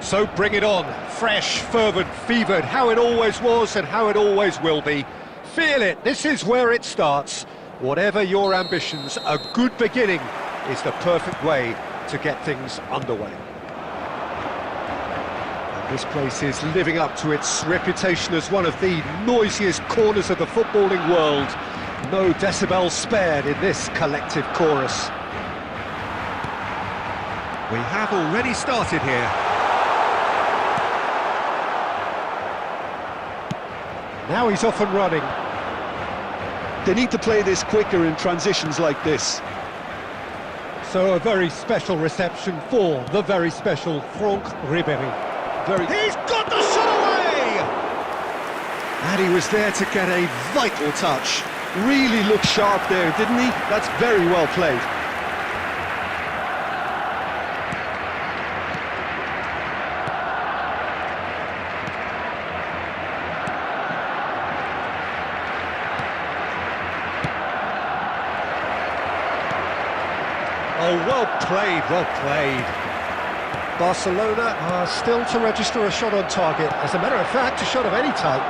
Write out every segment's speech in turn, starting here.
So bring it on, fresh, fervent, fevered, how it always was and how it always will be. Feel it, this is where it starts. Whatever your ambitions, a good beginning is the perfect way to get things underway. And this place is living up to its reputation as one of the noisiest corners of the footballing world. No decibels spared in this collective chorus. We have already started here. Now he's off and running. They need to play this quicker in transitions like this. So a very special reception for the very special Franck Ribéry. He's got the shot away! And he was there to get a vital touch. Really looked sharp there, didn't he? That's very well played. Oh, well played, well played. Barcelona are still to register a shot on target. As a matter of fact, a shot of any type.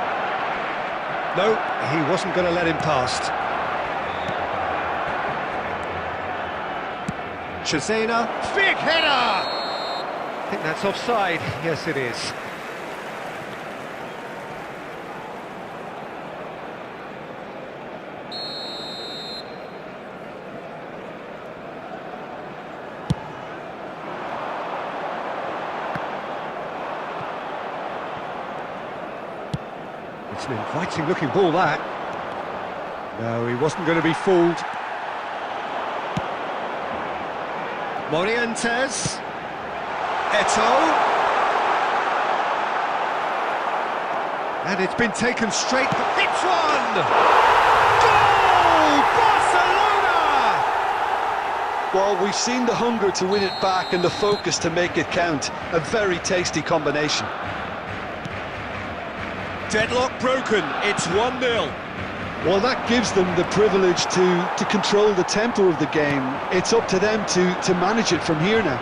No, he wasn't going to let him past. Chazena, big header! I think that's offside. Yes, it is. It's an inviting looking ball, that. No, he wasn't going to be fooled. Morientes. Eto'o. And it's been taken straight. It's one! Goal! Well, we've seen the hunger to win it back and the focus to make it count. A very tasty combination. Deadlock broken, it's 1-0. Well, that gives them the privilege to control the tempo of the game. It's up to them to manage it from here now.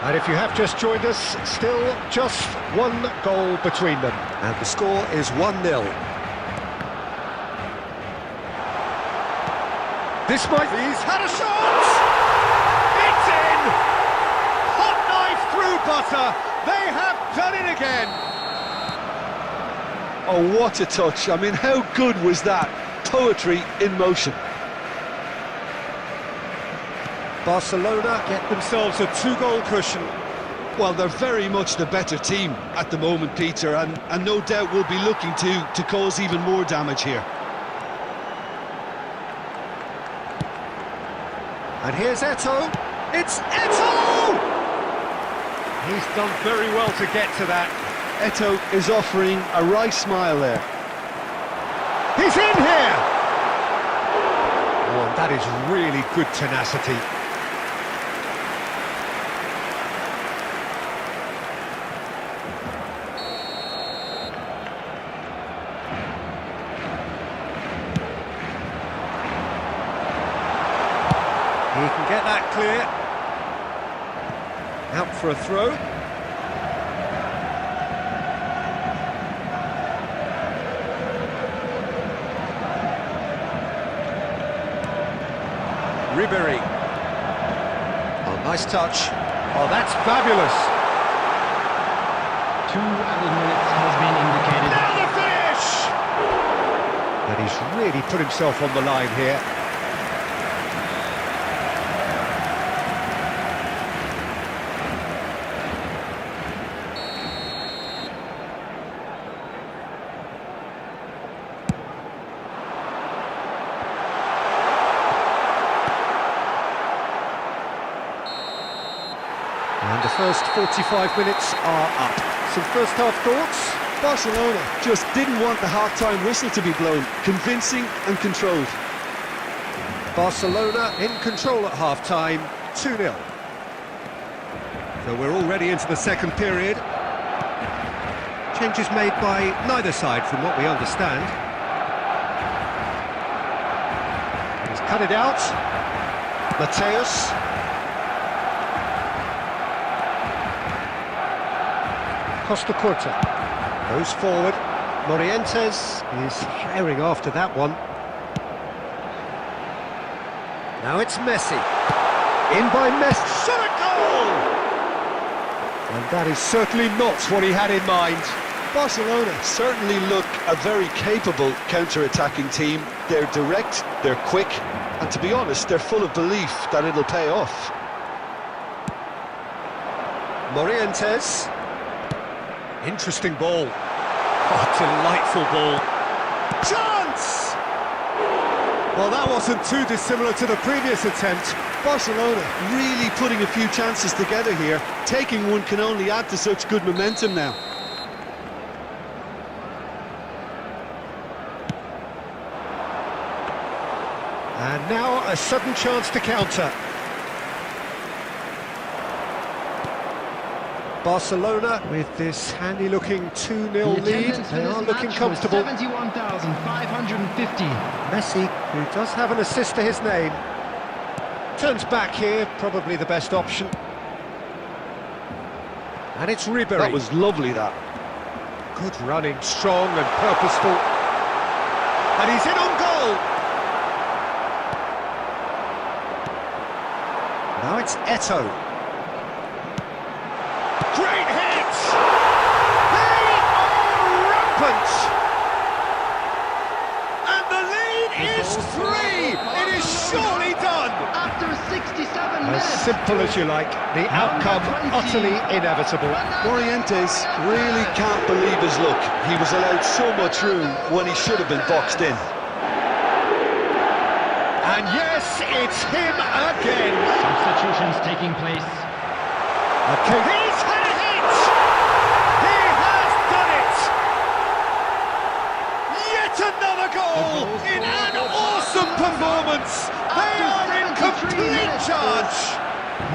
And if you have just joined us, still just one goal between them. And the score is 1-0. This might... He's had a shot! It's in! Hot knife through butter. They have done it again. Oh, what a touch. I mean, how good was that? Poetry in motion. Barcelona get themselves a 2-goal cushion. Well, they're very much the better team at the moment, Peter, and no doubt will be looking to cause even more damage here. And here's Eto'o. It's Eto'o! He's done very well to get to that. Eto'o is offering a wry smile there. He's in here! Oh, that is really good tenacity. He can get that clear. Out for a throw. Ribery. Oh, nice touch. Oh, that's fabulous. 2 added minutes has been indicated. Now the finish! And he's really put himself on the line here. And the first 45 minutes are up. Some first half thoughts? Barcelona just didn't want the half-time whistle to be blown. Convincing and controlled. Barcelona in control at half-time, 2-0. So we're already into the second period. Changes made by neither side from what we understand. He's cut it out. Mateus. Costa Curta goes forward. Morientes is herring after that one. Now it's Messi. In by Messi. Shot a goal! And that is certainly not what he had in mind. Barcelona certainly look a very capable counter-attacking team. They're direct, they're quick, and to be honest, they're full of belief that it'll pay off. Morientes. Interesting ball. Oh, delightful ball. Chance! Well, that wasn't too dissimilar to the previous attempt. Barcelona really putting a few chances together here. Taking one can only add to such good momentum now. And now a sudden chance to counter. Barcelona with this handy-looking 2-0 lead. They are looking comfortable. 71,550. Messi, who does have an assist to his name, turns back here, probably the best option. And it's Ribery. That was lovely, that. Good running, strong and purposeful. And he's in on goal. Now it's Eto'o. Great hit! They are rampant! And the lead is 3! It is surely done! After 67 minutes. As simple as you like, the outcome utterly inevitable. Morientes really can't believe his luck. He was allowed so much room when he should have been boxed in. And yes, it's him again! Substitutions taking place. Okay, he's had a hit! He has done it! Yet another goal in an awesome performance! They are Complete charge!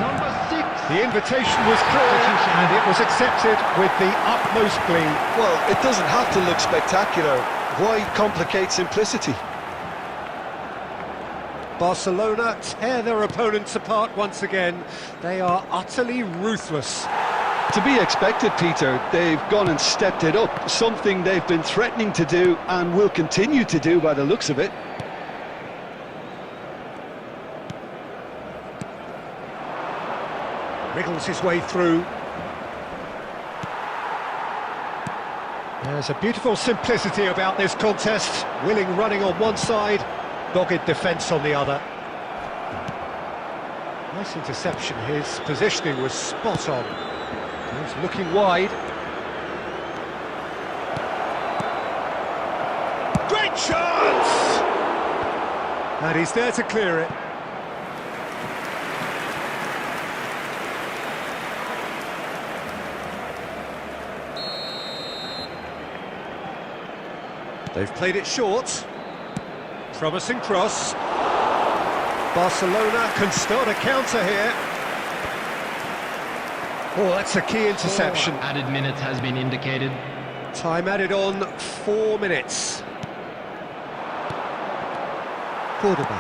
Number 6. The invitation was clear and it was accepted with the utmost glee. Well, it doesn't have to look spectacular. Why complicate simplicity? Barcelona tear their opponents apart once again. They are utterly ruthless. To be expected, Peter. They've gone and stepped it up, something they've been threatening to do and will continue to do by the looks of it. Wriggles his way through. There's a beautiful simplicity about this contest. Willing running on one side, dogged defence on the other. Nice interception. His positioning was spot on. He's looking wide. Great chance! And he's there to clear it. They've played it short. Promising cross. Barcelona can start a counter here. Oh, that's a key interception. Added minutes has been indicated. Time added on, 4 minutes. Cordoba.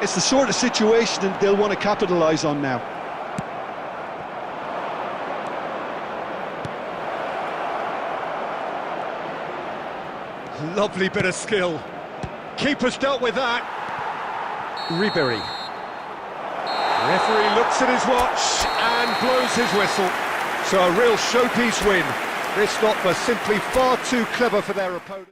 It's the sort of situation that they'll want to capitalise on now. Lovely bit of skill. Keeper's dealt with that. Ribery. Referee looks at his watch and blows his whistle. So a real showpiece win. This lot were simply far too clever for their opponent.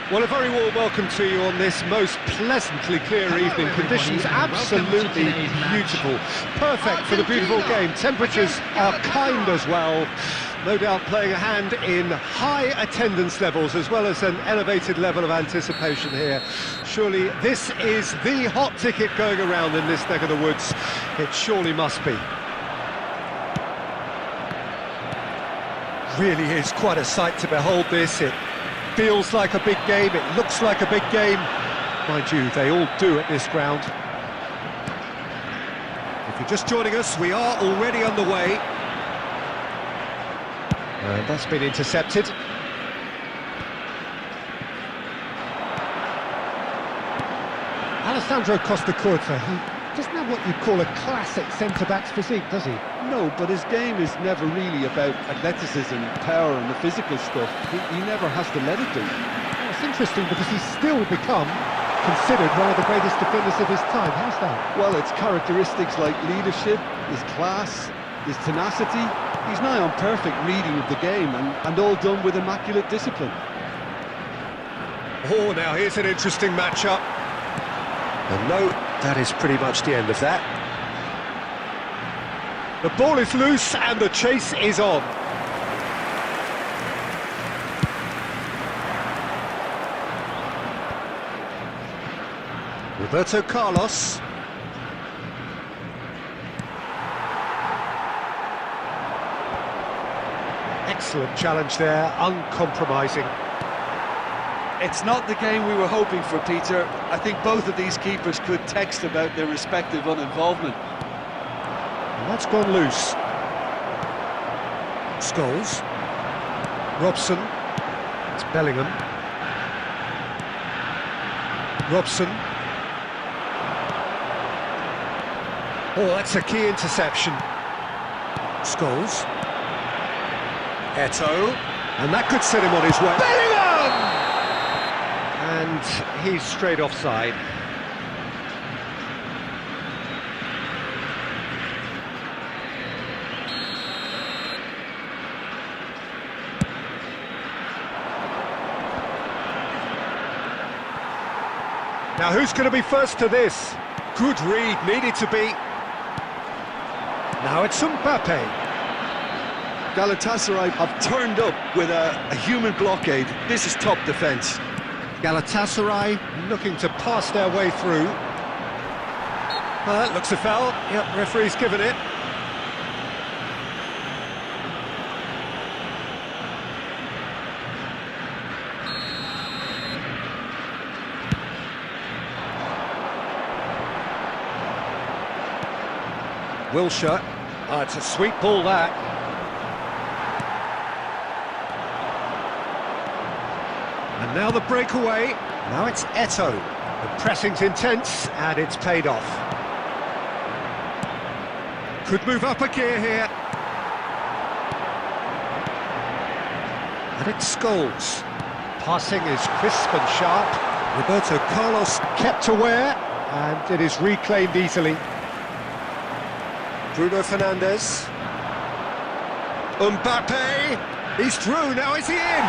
Well, a very warm welcome to you on this most pleasantly clear evening. Conditions absolutely beautiful. Perfect for the beautiful game. Temperatures are kind as well. No doubt playing a hand in high attendance levels as well as an elevated level of anticipation here. Surely this is the hot ticket going around in this neck of the woods. It surely must be. Really is quite a sight to behold this. It feels like a big game, it looks like a big game. Mind you, they all do at this ground. If you're just joining us, we are already underway. And that's been intercepted. Alessandro Costacurta, he doesn't have what you'd call a classic centre-back's physique, does he? No, but his game is never really about athleticism, power and the physical stuff. He never has to let it be. Well, it's interesting because he's still become considered one of the greatest defenders of his time. How's that? Well, it's characteristics like leadership, his class, his tenacity. He's nigh on perfect reading of the game and all done with immaculate discipline. Oh, now here's an interesting matchup. And no, that is pretty much the end of that. The ball is loose and the chase is on. Roberto Carlos. Excellent challenge there, uncompromising. It's not the game we were hoping for, Peter. I think both of these keepers could text about their respective uninvolvement. And that's gone loose. Scholes. Robson. It's Bellingham. Robson. Oh, that's a key interception. Scholes. Eto'o. And that could set him on his way. Bellingham! And he's straight offside. Now who's going to be first to this? Good read, needed to be. Now it's Mbappe. Galatasaray have turned up with a human blockade. This is top defence. Galatasaray looking to pass their way through. Looks a foul. Yep, referee's given it. Wilshere. Oh, it's a sweet ball, that. And now the breakaway. Now it's Eto'o. The pressing's intense, and it's paid off. Could move up a gear here. And it's Scholes. Passing is crisp and sharp. Roberto Carlos kept aware, and it is reclaimed easily. Bruno Fernandes. Mbappe. He's through, now is he in?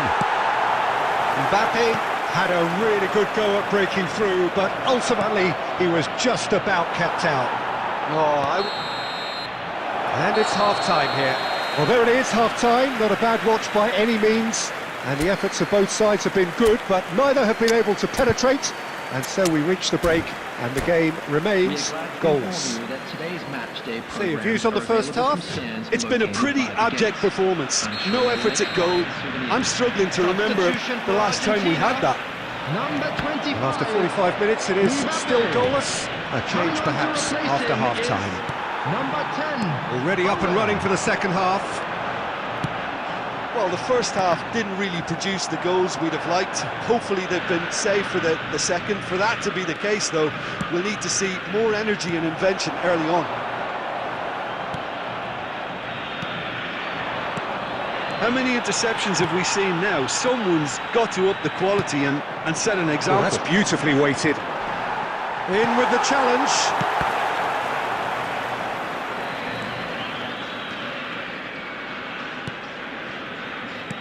Mbappe had a really good go at breaking through, but ultimately he was just about kept out. And it's half-time here. Well, there it is, half-time. Not a bad watch by any means. And the efforts of both sides have been good, but neither have been able to penetrate. And so we reach the break, and the game remains goalless. So your views on the first half? It's been a pretty abject performance. No efforts at goal. I'm struggling to remember the last time we had that. And after 45 minutes, it is still goalless. A change perhaps after half-time. Already up and running for the second half. Well, the first half didn't really produce the goals we'd have liked. Hopefully they've been saved for the second. For that to be the case, though, we'll need to see more energy and invention early on. How many interceptions have we seen now? Someone's got to up the quality and set an example. Oh, that's beautifully weighted. In with the challenge.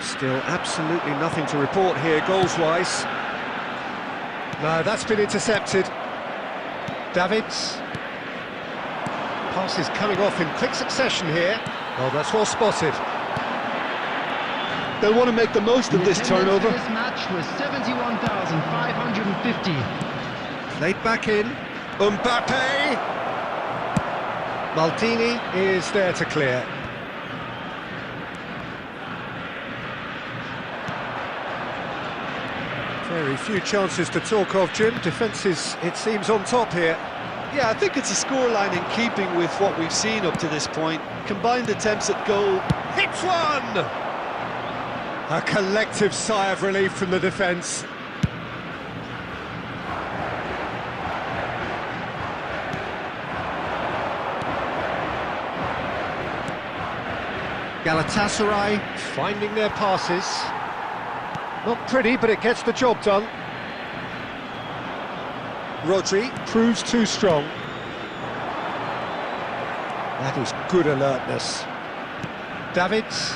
Still absolutely nothing to report here, goals-wise. No, that's been intercepted. Davids. Pass is coming off in quick succession here. Oh, that's well spotted. They'll want to make the most of this turnover. This match was 71,550. Played back in. Mbappe. Maldini is there to clear. Very few chances to talk of, Jim. Defence is, it seems, on top here. Yeah, I think it's a scoreline in keeping with what we've seen up to this point. Combined attempts at goal. Hits one! A collective sigh of relief from the defence. Galatasaray finding their passes. Not pretty, but it gets the job done. Rodri proves too strong. That is good alertness. Davids.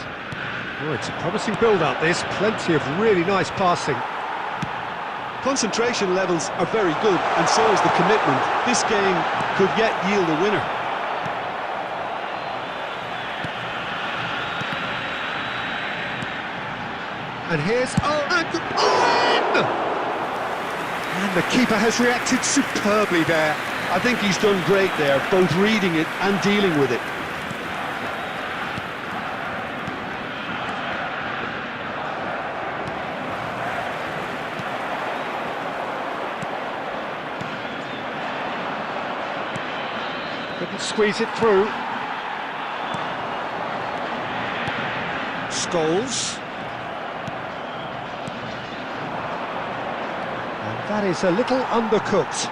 Oh, it's a promising build-up, this. Plenty of really nice passing. Concentration levels are very good, and so is the commitment. This game could yet yield a winner. And here's and the keeper has reacted superbly there. I think he's done great there, both reading it and dealing with it. Couldn't squeeze it through. Scholes. That is a little undercooked.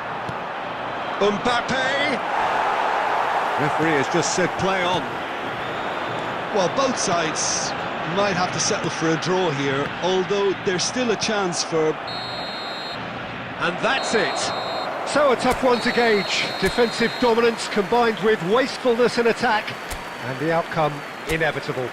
Mbappe! Referee has just said play on. Well, both sides might have to settle for a draw here, although there's still a chance for... And that's it. So a tough one to gauge. Defensive dominance combined with wastefulness in attack, and the outcome inevitable.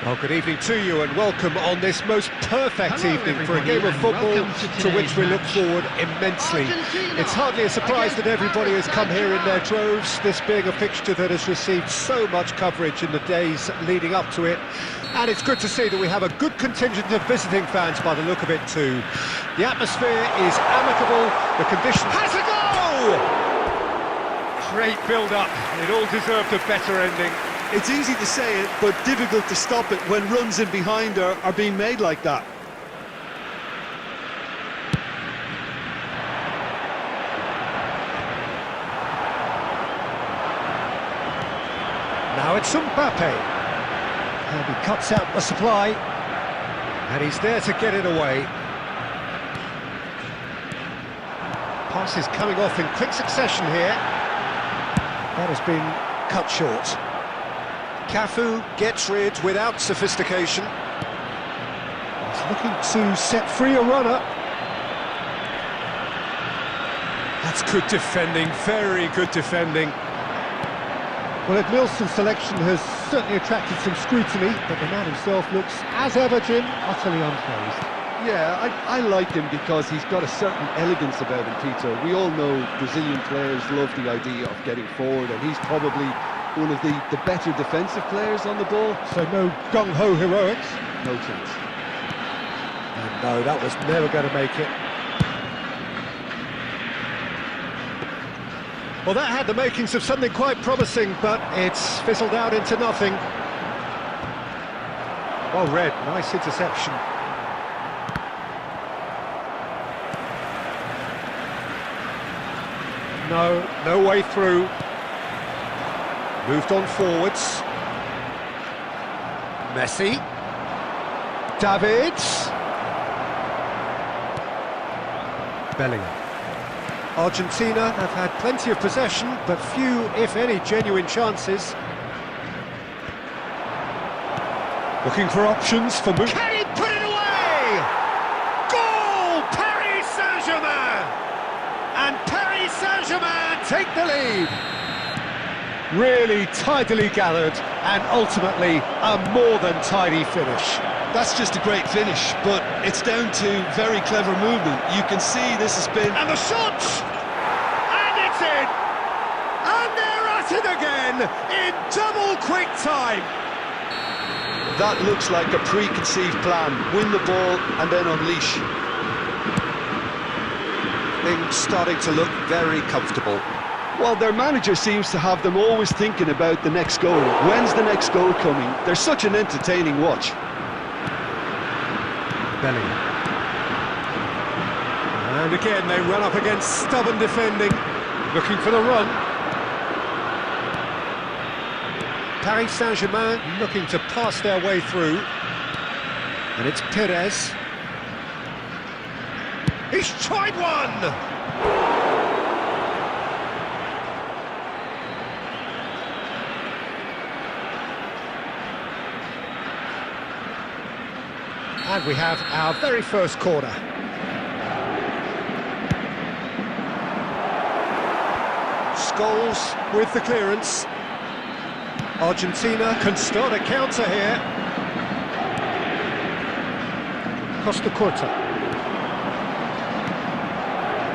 Well, good evening to you and welcome on this most perfect evening for a game of football to which we look forward immensely. It's hardly a surprise that everybody has come here in their droves, this being a fixture that has received so much coverage in the days leading up to it. And it's good to see that we have a good contingent of visiting fans by the look of it too. The atmosphere is amicable, the conditions... Has a goal! Great build-up, it all deserved a better ending. It's easy to say it, but difficult to stop it when runs in behind are being made like that. Now it's Mbappe. And he cuts out the supply. And he's there to get it away. Pass is coming off in quick succession here. That has been cut short. Cafu gets rid without sophistication. He's looking to set free a runner. That's good defending, very good defending. Well, Nilsson's selection has certainly attracted some scrutiny, but the man himself looks, as ever, Jim, utterly unfazed. Yeah, I like him because he's got a certain elegance about him, Peter. We all know Brazilian players love the idea of getting forward, and he's probably one of the better defensive players on the ball. So no gung-ho heroics? No chance. And no, that was never going to make it. Well, that had the makings of something quite promising, but it's fizzled out into nothing. Well read, nice interception. No way through. Moved on forwards. Messi. Davids. Bellingham. Argentina have had plenty of possession, but few, if any, genuine chances. Looking for options for move. Can he put it away? Goal! Paris Saint-Germain! And Paris Saint-Germain take the lead. Really tidily gathered, and ultimately a more than tidy finish. That's just a great finish, but it's down to very clever movement. You can see this has been... And the shot! And it's in! And they're at it again in double quick time! That looks like a preconceived plan. Win the ball and then unleash. Things starting to look very comfortable. Well, their manager seems to have them always thinking about the next goal. When's the next goal coming? They're such an entertaining watch. Bellingham. And again they run up against stubborn defending, looking for the run. Paris Saint-Germain looking to pass their way through. And it's Perez. He's tried one! And we have our very first corner. Scholes with the clearance. Argentina can start a counter here. Costa Curta.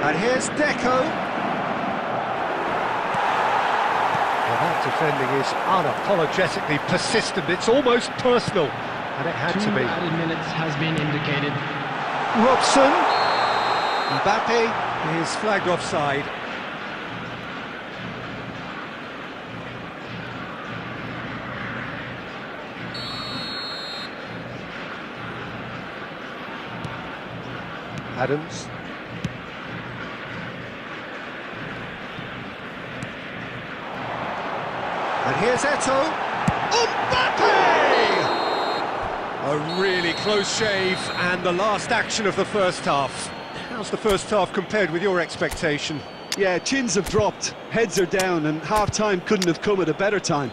And here's Deco. Well, that defending is unapologetically persistent. It's almost personal. And it had to be. 2 added minutes has been indicated. Robson. Mbappe is flagged offside. Adams. And here's Eto'o. Mbappe! A really close shave, and the last action of the first half. How's the first half compared with your expectation? Yeah, chins have dropped, heads are down, and half-time couldn't have come at a better time.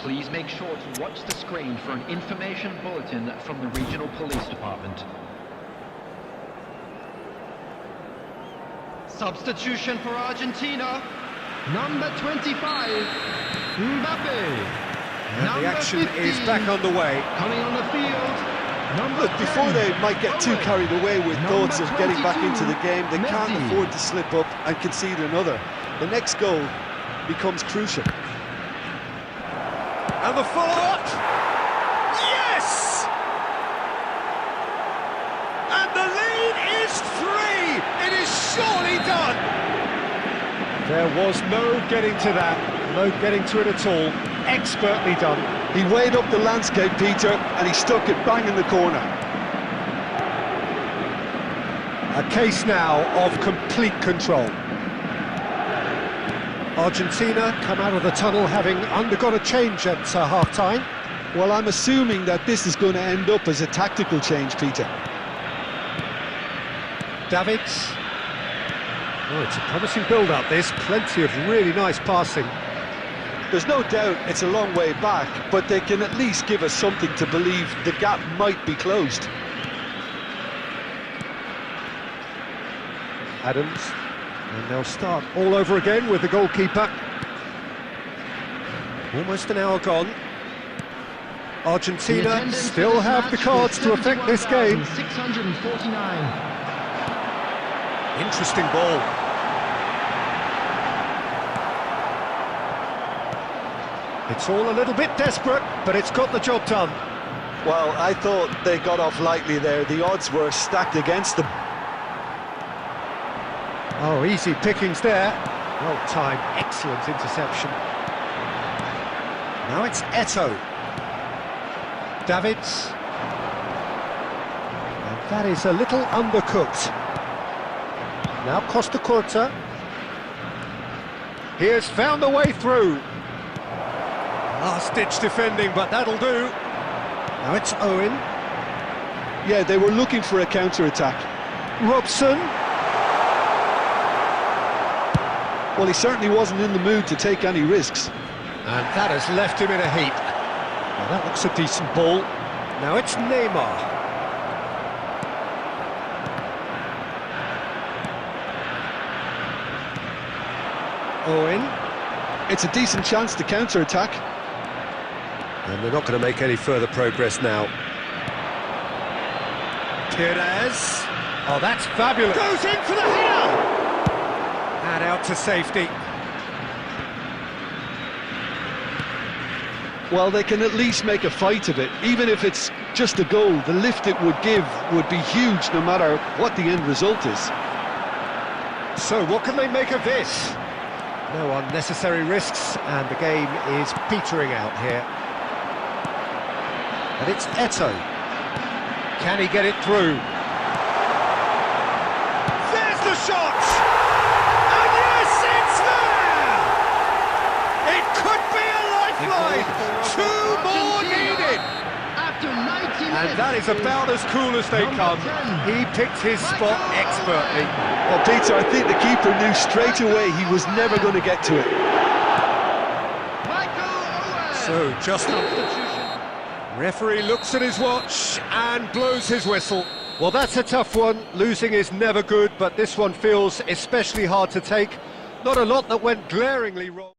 Please make sure to watch the screen for an information bulletin from the regional police department. Substitution for Argentina. Number 25, Mbappe. And the action is back underway. Coming on the field. Look, before they might get too carried away with thoughts of getting back into the game, they can't afford to slip up and concede another. The next goal becomes crucial. And the follow-up! Yes! And the lead is 3! It is surely done! There was no getting to that, no getting to it at all. Expertly done. He weighed up the landscape, Peter, and he stuck it bang in the corner. A case now of complete control. Argentina come out of the tunnel having undergone a change at half-time. Well, I'm assuming that this is going to end up as a tactical change, Peter. Davids. Oh, it's a promising build-up, this. Plenty of really nice passing. There's no doubt it's a long way back, but they can at least give us something to believe the gap might be closed. Adams. And they'll start all over again with the goalkeeper. Almost an hour gone. Argentina still have the cards to affect this game. 649. Interesting ball. It's all a little bit desperate, but it's got the job done. Well, I thought they got off lightly there. The odds were stacked against them. Oh, easy pickings there. Well timed, excellent interception. Now it's Eto'o. Davids. And that is a little undercooked. Now Costa Curta. He has found a way through. Last-ditch defending, but that'll do. Now it's Owen. Yeah, they were looking for a counter-attack. Robson. Well, he certainly wasn't in the mood to take any risks. And that has left him in a heap. Now that looks a decent ball. Now it's Neymar. Owen. It's a decent chance to counter-attack. And they're not going to make any further progress now. Perez. Oh, that's fabulous. Goes in for the header! And out to safety. Well, they can at least make a fight of it. Even if it's just a goal, the lift it would give would be huge no matter what the end result is. So what can they make of this? No unnecessary risks, and the game is petering out here. And it's Eto'o. Can he get it through? There's the shot! And yes, it's there! It could be a lifeline! Two more needed! After 90 minutes. And that is about as cool as they come. He picked his spot expertly. Well, Peter, I think the keeper knew straight away he was never going to get to it. So, just referee looks at his watch and blows his whistle. Well, that's a tough one. Losing is never good, but this one feels especially hard to take. Not a lot that went glaringly wrong.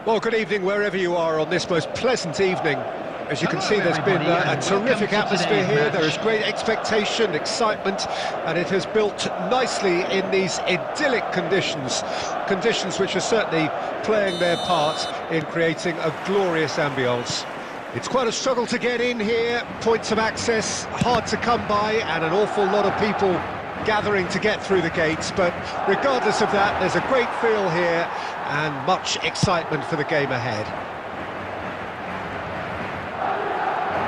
Well, good evening wherever you are on this most pleasant evening. As you can Hello, see, there's been everybody, a and terrific welcome to atmosphere today's here. match. There is great expectation, excitement, and it has built nicely in these idyllic conditions. Conditions which are certainly playing their part in creating a glorious ambience. It's quite a struggle to get in here, points of access hard to come by, and an awful lot of people gathering to get through the gates, but regardless of that, there's a great feel here and much excitement for the game ahead.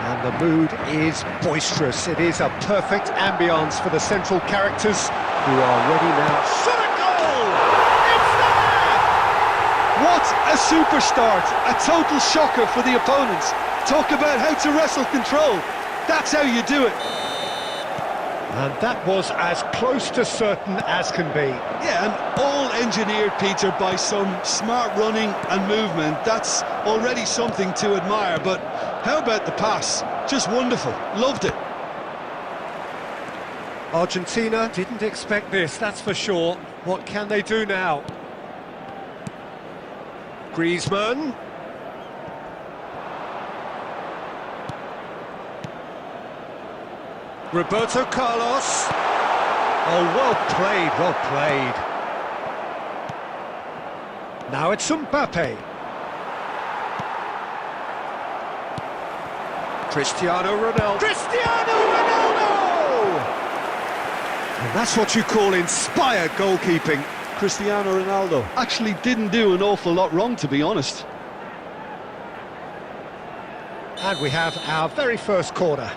And the mood is boisterous. It is a perfect ambience for the central characters who are ready now. Shot a goal! It's there! What a super start! A total shocker for the opponents. Talk about how to wrestle control. That's how you do it. And that was as close to certain as can be. Yeah, and all engineered, Peter, by some smart running and movement. That's already something to admire, but how about the pass? Just wonderful. Loved it. Argentina didn't expect this, that's for sure. What can they do now? Griezmann. Roberto Carlos. Oh, well played, well played. Now it's Mbappe. Cristiano Ronaldo. Cristiano Ronaldo! And that's what you call inspired goalkeeping. Cristiano Ronaldo actually didn't do an awful lot wrong, to be honest. And we have our very first corner.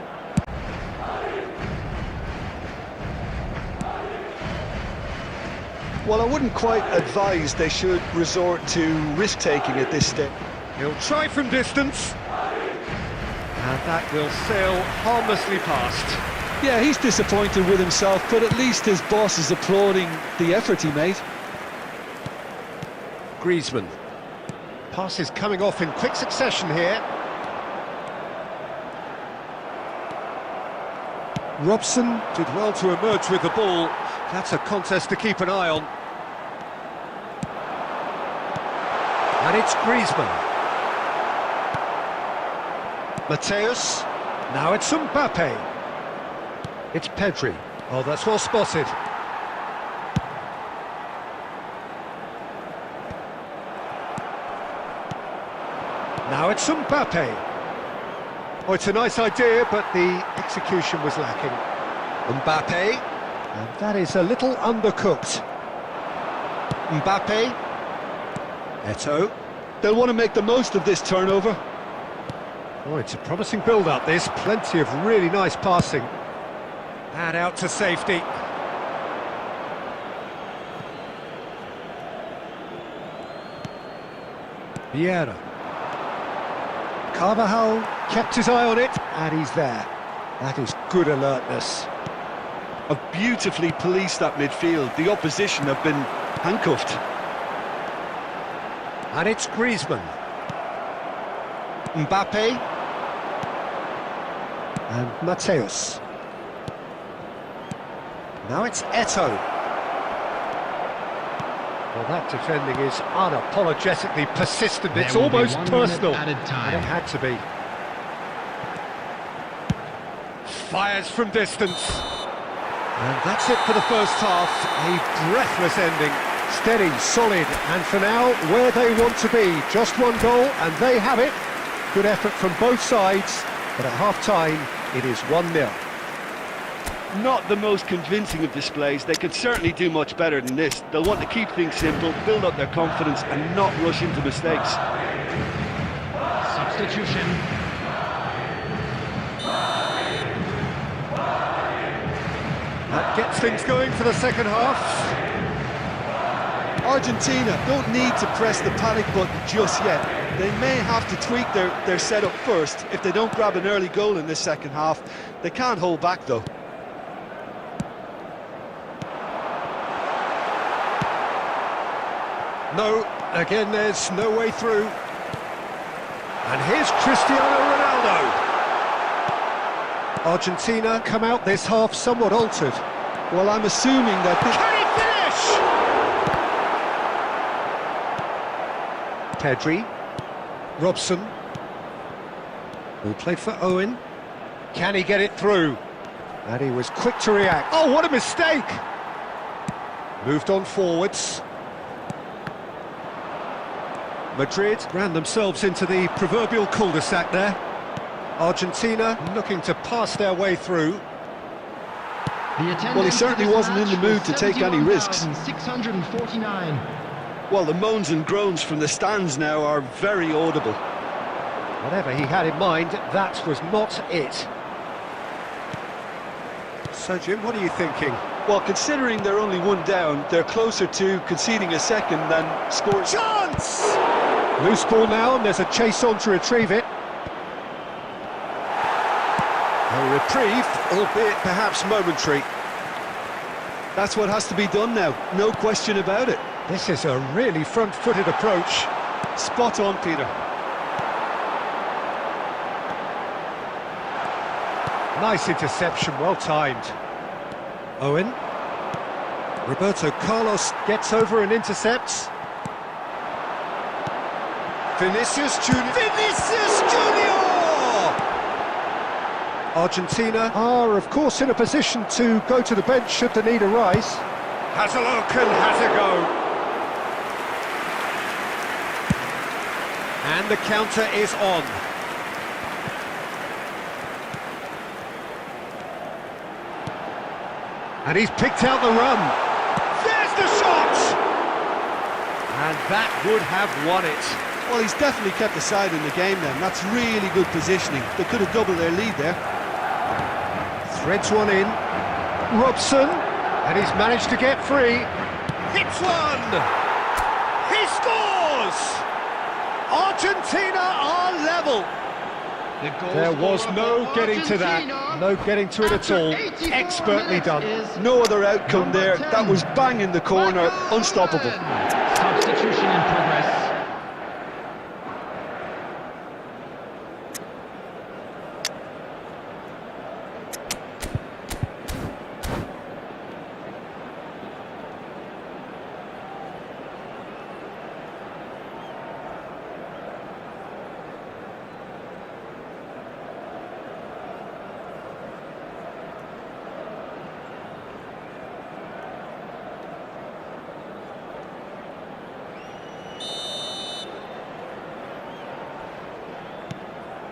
Well, I wouldn't quite advise they should resort to risk-taking at this stage. He'll try from distance. And that will sail harmlessly past. Yeah, he's disappointed with himself, but at least his boss is applauding the effort he made. Griezmann. Passes coming off in quick succession here. Robson did well to emerge with the ball. That's a contest to keep an eye on. And it's Griezmann. Mateus. Now it's Mbappe. It's Pedri. Oh, that's well spotted. Now it's Mbappe. Oh, it's a nice idea, but the execution was lacking. Mbappe. And that is a little undercooked. Mbappe. Eto'o. They'll want to make the most of this turnover. Oh, it's a promising build-up, this. Plenty of really nice passing. And out to safety. Vieira. Carvajal kept his eye on it, and he's there. That is good alertness. Have beautifully policed that midfield. The opposition have been handcuffed. And it's Griezmann. Mbappe. And Mateus. Now it's Eto'o. Well, that defending is unapologetically persistent. It's There will be almost 1 personal. minute added time. And it had to be. Fires from distance. And that's it for the first half. A breathless ending. Steady, solid, and for now, where they want to be. Just one goal, and they have it. Good effort from both sides, but at half-time, it is 1-0. Not the most convincing of displays. They could certainly do much better than this. They'll want to keep things simple, build up their confidence, and not rush into mistakes. Substitution. That gets things going for the second half. Argentina don't need to press the panic button just yet. They may have to tweak their setup first. If they don't grab an early goal in this second half, they can't hold back though. No, again there's no way through. And here's Cristiano Ronaldo. Argentina come out this half somewhat altered. Well, I'm assuming that this... Can he Pedri. Robson. Who played for Owen. Can he get it through? And he was quick to react. Oh, what a mistake! Moved on forwards. Madrid ran themselves into the proverbial cul-de-sac there. Argentina looking to pass their way through. Well, he certainly wasn't in the mood to take any risks. 649. Well, the moans and groans from the stands now are very audible. Whatever he had in mind, that was not it. So, Jim, what are you thinking? Well, considering they're only one down, they're closer to conceding a second than scoring. Chance! Loose ball now, and there's a chase on to retrieve it. A reprieve, albeit perhaps momentary. That's what has to be done now, no question about it. This is a really front-footed approach. Spot on, Peter. Nice interception, well timed. Owen. Roberto Carlos gets over and intercepts. Vinicius Junior. Vinicius Junior! Argentina are, of course, in a position to go to the bench should the need arise. Has a look and has a go. And the counter is on. And he's picked out the run. There's the shot! And that would have won it. Well, he's definitely kept the side in the game then. That's really good positioning. They could have doubled their lead there. Threads one in. Robson. And he's managed to get free. Hits one! He scores! Argentina are level. There was no getting to that, no getting to it at all. Expertly done. No other outcome there. That was bang in the corner, unstoppable. Substitution in progress.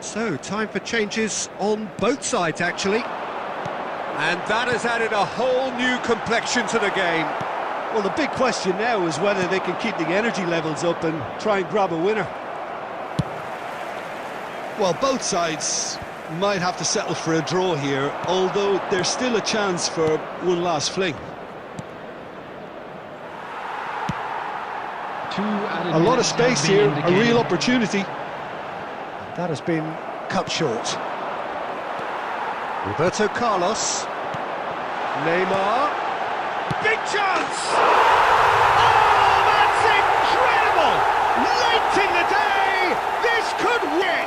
So, time for changes on both sides, actually. And that has added a whole new complexion to the game. Well, the big question now is whether they can keep the energy levels up and try and grab a winner. Well, both sides might have to settle for a draw here, although there's still a chance for one last fling. A lot of space here, a real opportunity. That has been cut short. Roberto Carlos. Neymar. Big chance! Oh, that's incredible! Late in the day, this could win.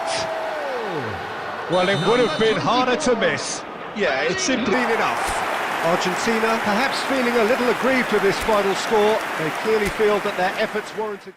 Well, it would have been harder to miss. Yeah, it's simply Been enough. Argentina perhaps feeling a little aggrieved with this final score. They clearly feel that their efforts warranted.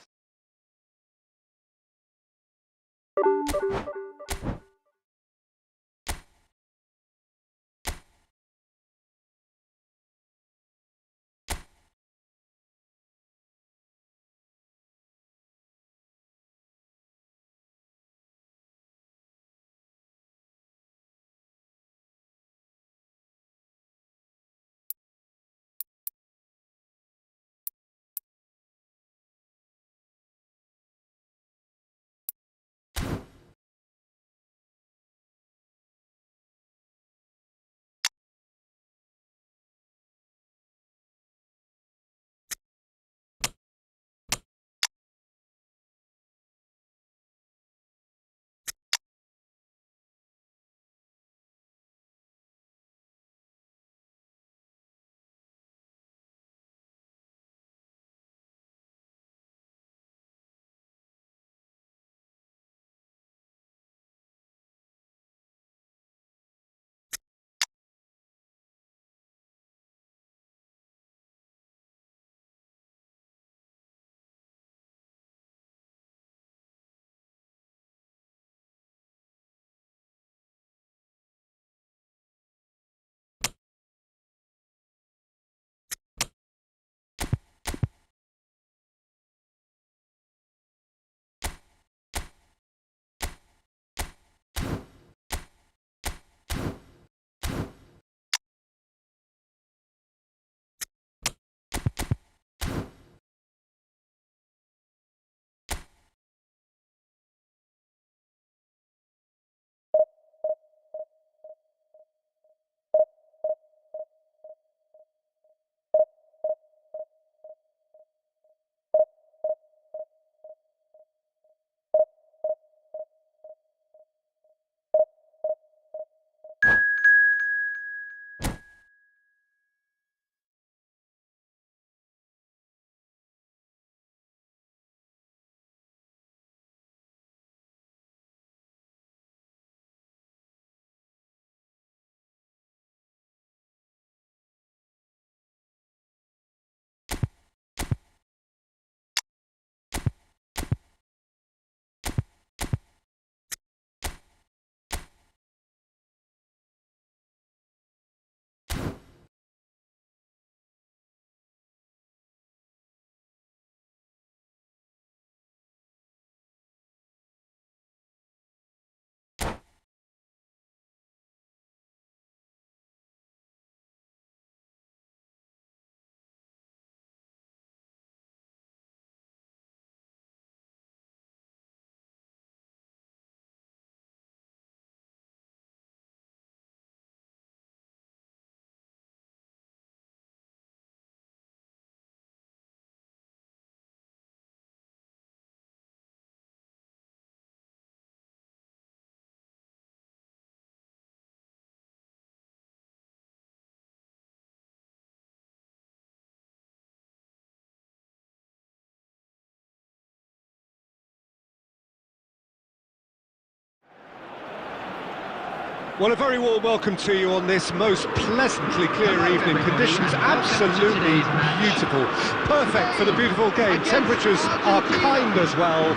Well, a very warm welcome to you on this most pleasantly clear evening. Conditions absolutely beautiful. Perfect for the beautiful game. Temperatures are kind as well.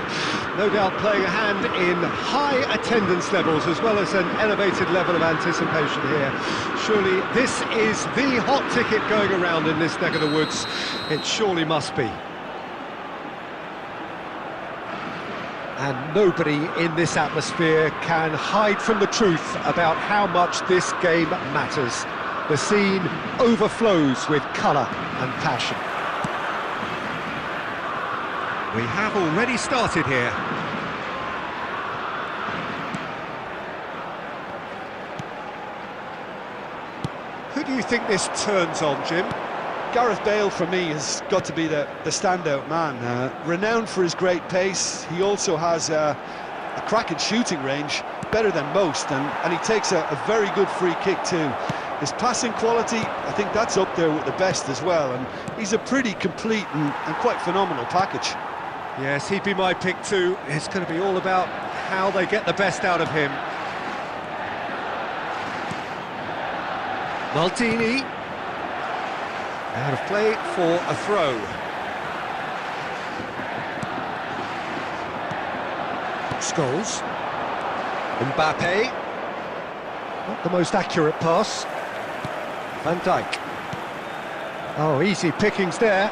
No doubt playing a hand in high attendance levels as well as an elevated level of anticipation here. Surely this is the hot ticket going around in this neck of the woods. It surely must be. And nobody in this atmosphere can hide from the truth about how much this game matters. The scene overflows with colour and passion. We have already started here. Who do you think this turns on, Jim? Gareth Bale, for me, has got to be the standout man. Renowned for his great pace, he also has a cracking shooting range, better than most, and he takes a very good free kick too. His passing quality, I think that's up there with the best as well, and he's a pretty complete and quite phenomenal package. Yes, he'd be my pick too. It's going to be all about how they get the best out of him. Maldini. Out of play for a throw. Scholes. Mbappe. Not the most accurate pass. Van Dijk. Oh, easy pickings there.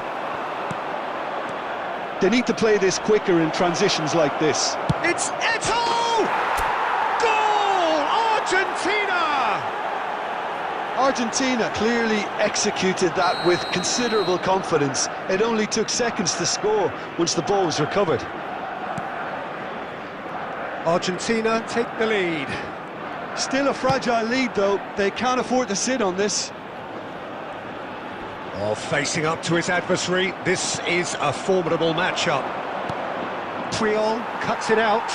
They need to play this quicker in transitions like this. It's Eto'o! Goal! Argentina! Argentina clearly executed that with considerable confidence. It only took seconds to score once the ball was recovered. Argentina take the lead. Still a fragile lead though, they can't afford to sit on this. Oh, facing up to his adversary, this is a formidable matchup. Puyol cuts it out.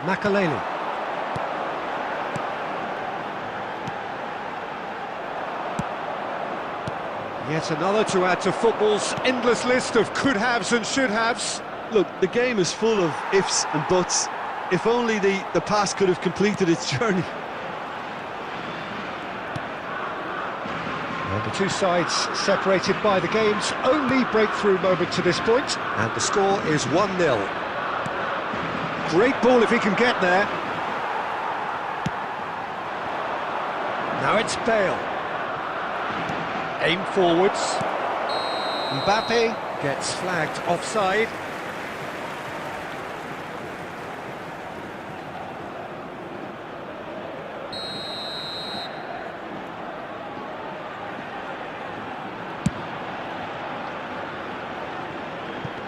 Makaleli. Yet another to add to football's endless list of could-haves and should-haves. Look, the game is full of ifs and buts. If only the pass could have completed its journey. And the two sides separated by the game's only breakthrough moment to this point, and the score is 1-0. Great ball if he can get there. Now it's Bale. Aim forwards. Mbappe gets flagged offside.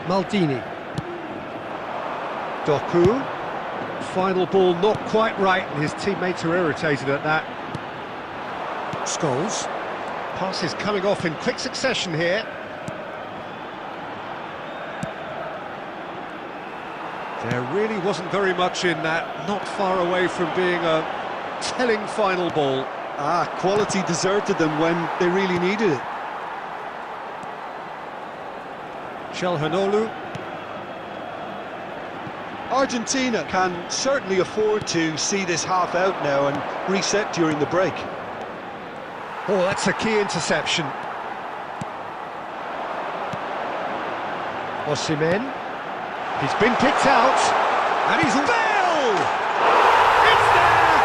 Maldini. Doku. Final ball not quite right, and his teammates are irritated at that. Scholes. Passes coming off in quick succession here. There really wasn't very much in that, not far away from being a telling final ball. Quality deserted them when they really needed it. Calhanoglu. Argentina can certainly afford to see this half out now and reset during the break. Oh, that's a key interception. Osimhen. He's been picked out, and he's Bale! It's there!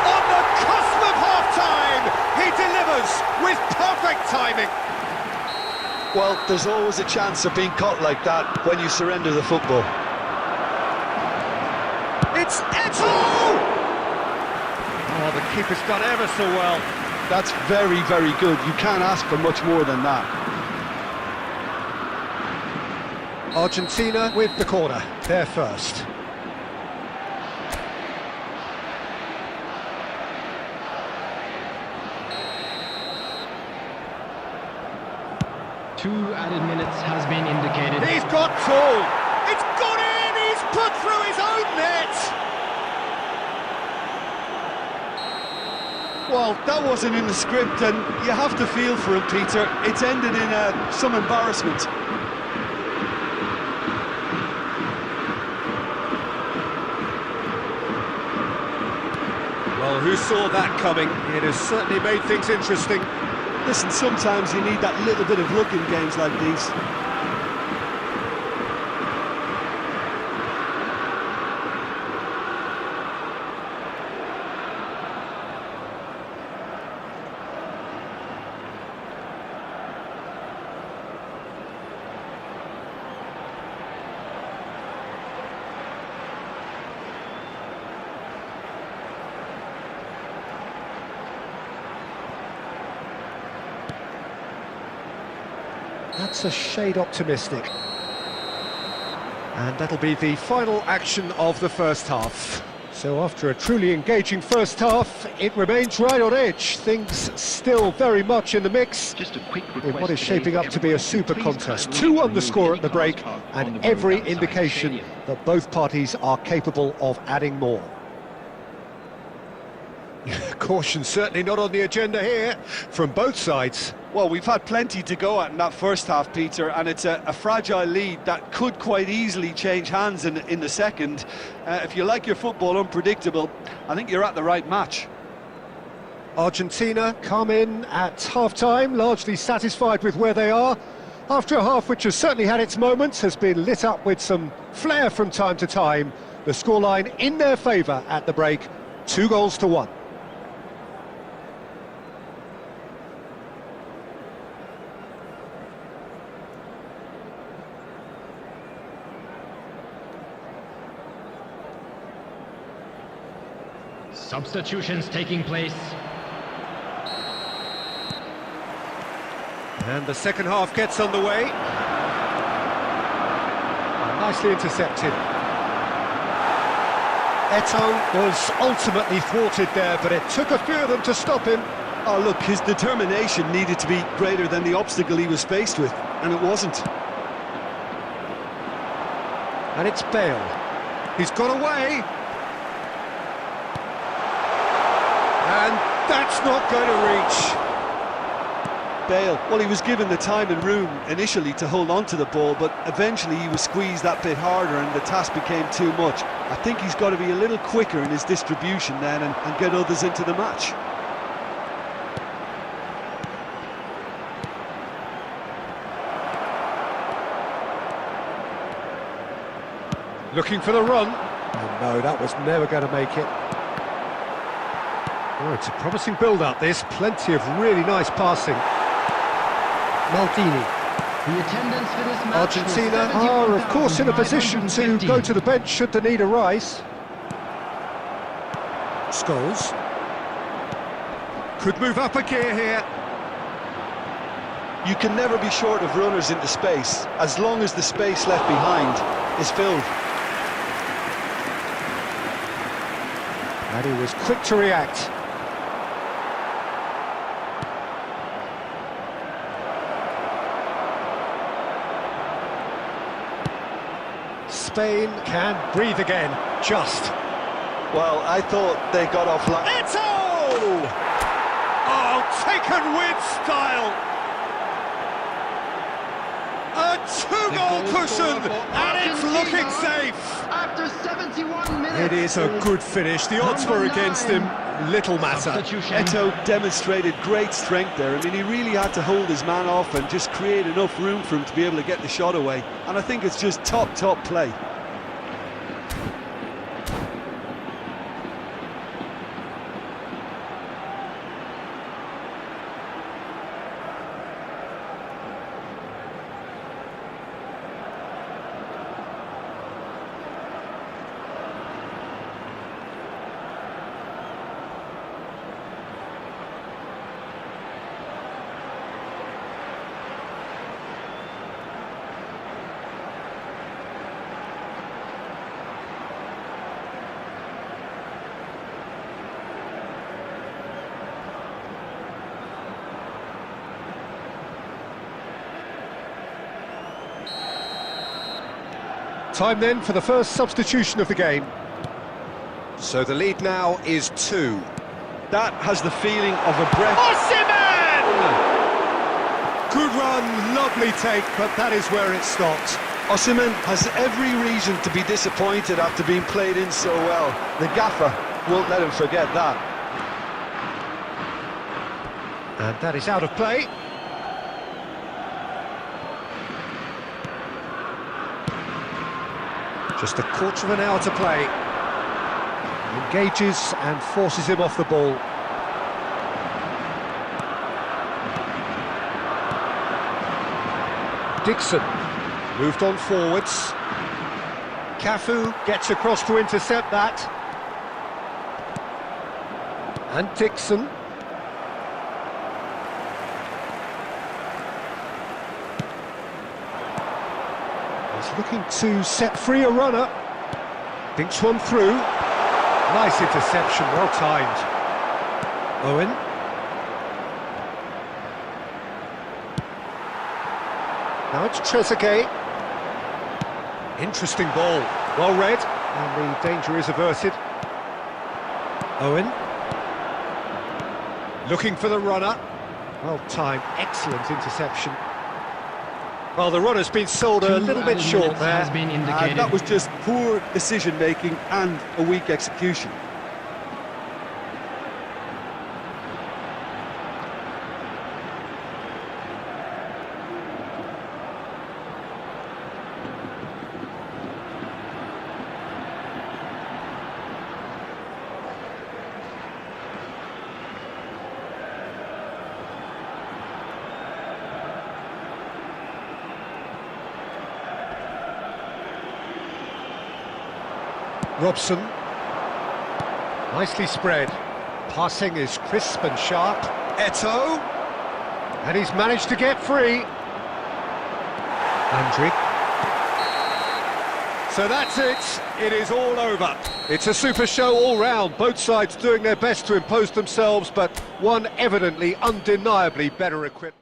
On the cusp of half-time, he delivers with perfect timing. Well, there's always a chance of being caught like that when you surrender the football. It's Eto'o! Oh, the keeper's done ever so well. That's very, very good. You can't ask for much more than that. Argentina with the corner, they're first. Two added minutes has been indicated. He's got two! It's gone in! He's put through his own net! Well, that wasn't in the script, and you have to feel for him, Peter. It's ended in some embarrassment. Well, who saw that coming? It has certainly made things interesting. Listen, sometimes you need that little bit of luck in games like these. That's a shade optimistic. And that'll be the final action of the first half. So after a truly engaging first half, it remains right on edge. Things still very much in the mix. Just a quick In request what is today shaping for up to be a everyone super please contest. kindly 2 on the remove score any at the cars break, parked on and the road every outside indication the stadium. that both parties are capable of adding more. Caution certainly not on the agenda here, from both sides. Well, we've had plenty to go at in that first half, Peter, and it's a fragile lead that could quite easily change hands in the second. If you like your football unpredictable, I think you're at the right match. Argentina come in at half-time, largely satisfied with where they are. After a half which has certainly had its moments, has been lit up with some flair from time to time. The scoreline in their favour at the break, 2-1. Substitutions taking place. And the second half gets underway. Nicely intercepted. Eto'o was ultimately thwarted there, but it took a few of them to stop him. Oh, look, his determination needed to be greater than the obstacle he was faced with, and it wasn't. And it's Bale. He's got away. And that's not going to reach. Bale, well, he was given the time and room initially to hold on to the ball, but eventually he was squeezed that bit harder and the task became too much. I think he's got to be a little quicker in his distribution then and get others into the match. Looking for the run. Oh, no, that was never going to make it. Oh, it's a promising build-up, this. Plenty of really nice passing. Maldini. The attendance for this match was Argentina are, of course, in a position to 71,550. go to the bench should the need arise. Scholes. Could move up a gear here. You can never be short of runners into space, as long as the space left behind is filled. And he was quick to react. Spain can breathe again, just. Well, I thought they got off like... Eto'o! Oh, taken with style! A 2-goal cushion, and it's looking safe! After 71 minutes. It is a good finish. The odds were against him. Little matter. Substitution. Eto'o demonstrated great strength there. I mean, he really had to hold his man off and just create enough room for him to be able to get the shot away. And I think it's just top play. Time then for the first substitution of the game. So the lead now is 2. That has the feeling of a breath. Osimhen! Good run, lovely take, but that is where it stopped. Osimhen has every reason to be disappointed after being played in so well. The gaffer won't let him forget that. And that is out of play. Just a quarter of an hour to play. Engages and forces him off the ball. Dixon moved on forwards. Cafu gets across to intercept that. And Dixon. He's looking to set free a runner. Dinks one through. Nice interception, well timed. Owen. Now it's Trezeguet. Interesting ball, well read, and the danger is averted. Owen. Looking for the runner. Well timed, excellent interception. Well, the runner's been sold a little bit short there. Has been indicated. That was just poor decision-making and a weak execution. Robson, nicely spread, passing is crisp and sharp. Eto'o, and he's managed to get free. Andrick. So that's it is all over. It's a super show all round, both sides doing their best to impose themselves, but one evidently, undeniably better equipped.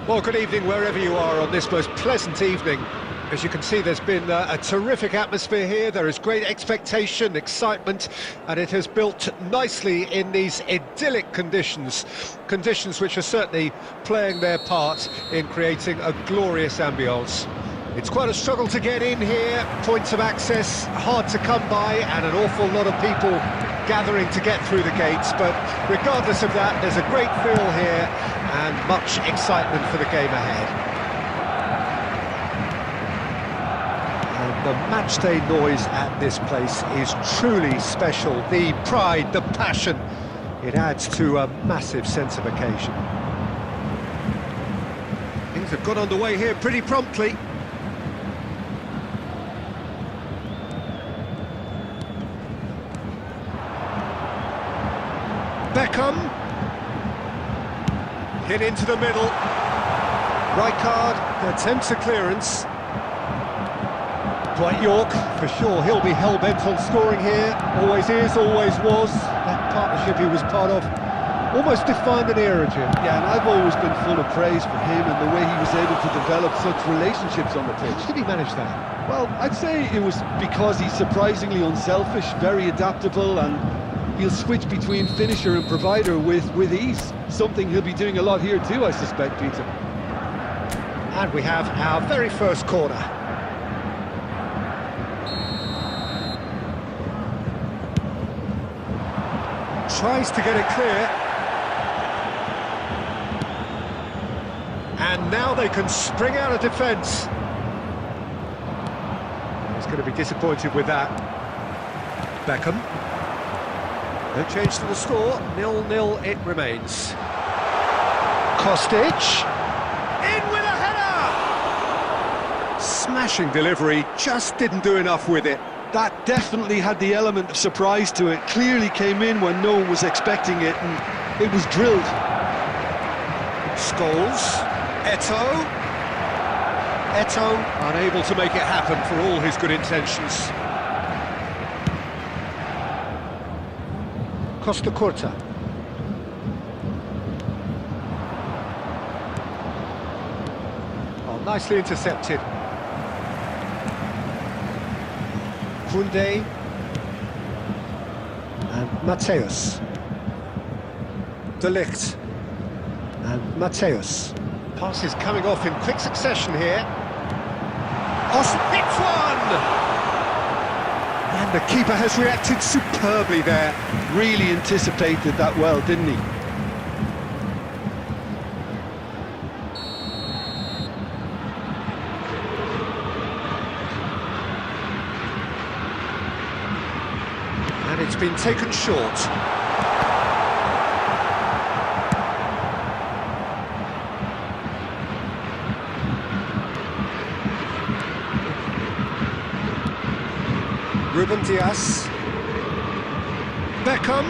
Well, good evening wherever you are on this most pleasant evening. As you can see, there's been a terrific atmosphere here. There is great expectation, excitement, and it has built nicely in these idyllic conditions. Conditions which are certainly playing their part in creating a glorious ambience. It's quite a struggle to get in here, points of access hard to come by, and an awful lot of people gathering to get through the gates, but regardless of that, there's a great feel here and much excitement for the game ahead. The matchday noise at this place is truly special. The pride, the passion, it adds to a massive sense of occasion. Things have got underway here pretty promptly. Beckham. Hit into the middle. Rijkaard attempts a clearance. Dwight York, for sure, he'll be hell-bent on scoring here. Always is, always was. That partnership he was part of almost defined an era, Jim. Yeah, and I've always been full of praise for him and the way he was able to develop such relationships on the pitch. How did he manage that? Well, I'd say it was because he's surprisingly unselfish, very adaptable, and he'll switch between finisher and provider with ease. Something he'll be doing a lot here too, I suspect, Peter. And we have our very first corner. Tries to get it clear. And now they can spring out of defence. He's going to be disappointed with that. Beckham. No change to the score. 0-0 it remains. Kostic. In with a header! Smashing delivery, just didn't do enough with it. That definitely had the element of surprise to it. Clearly came in when no one was expecting it, and it was drilled. Scholes. Eto'o unable to make it happen for all his good intentions. Costa Curta. Oh, nicely intercepted. Kunde and Mateus. De Ligt and Mateus. Passes coming off in quick succession here. Hits one! And the keeper has reacted superbly there. Really anticipated that well, didn't he? And it's been taken short. Ruben Dias. Beckham.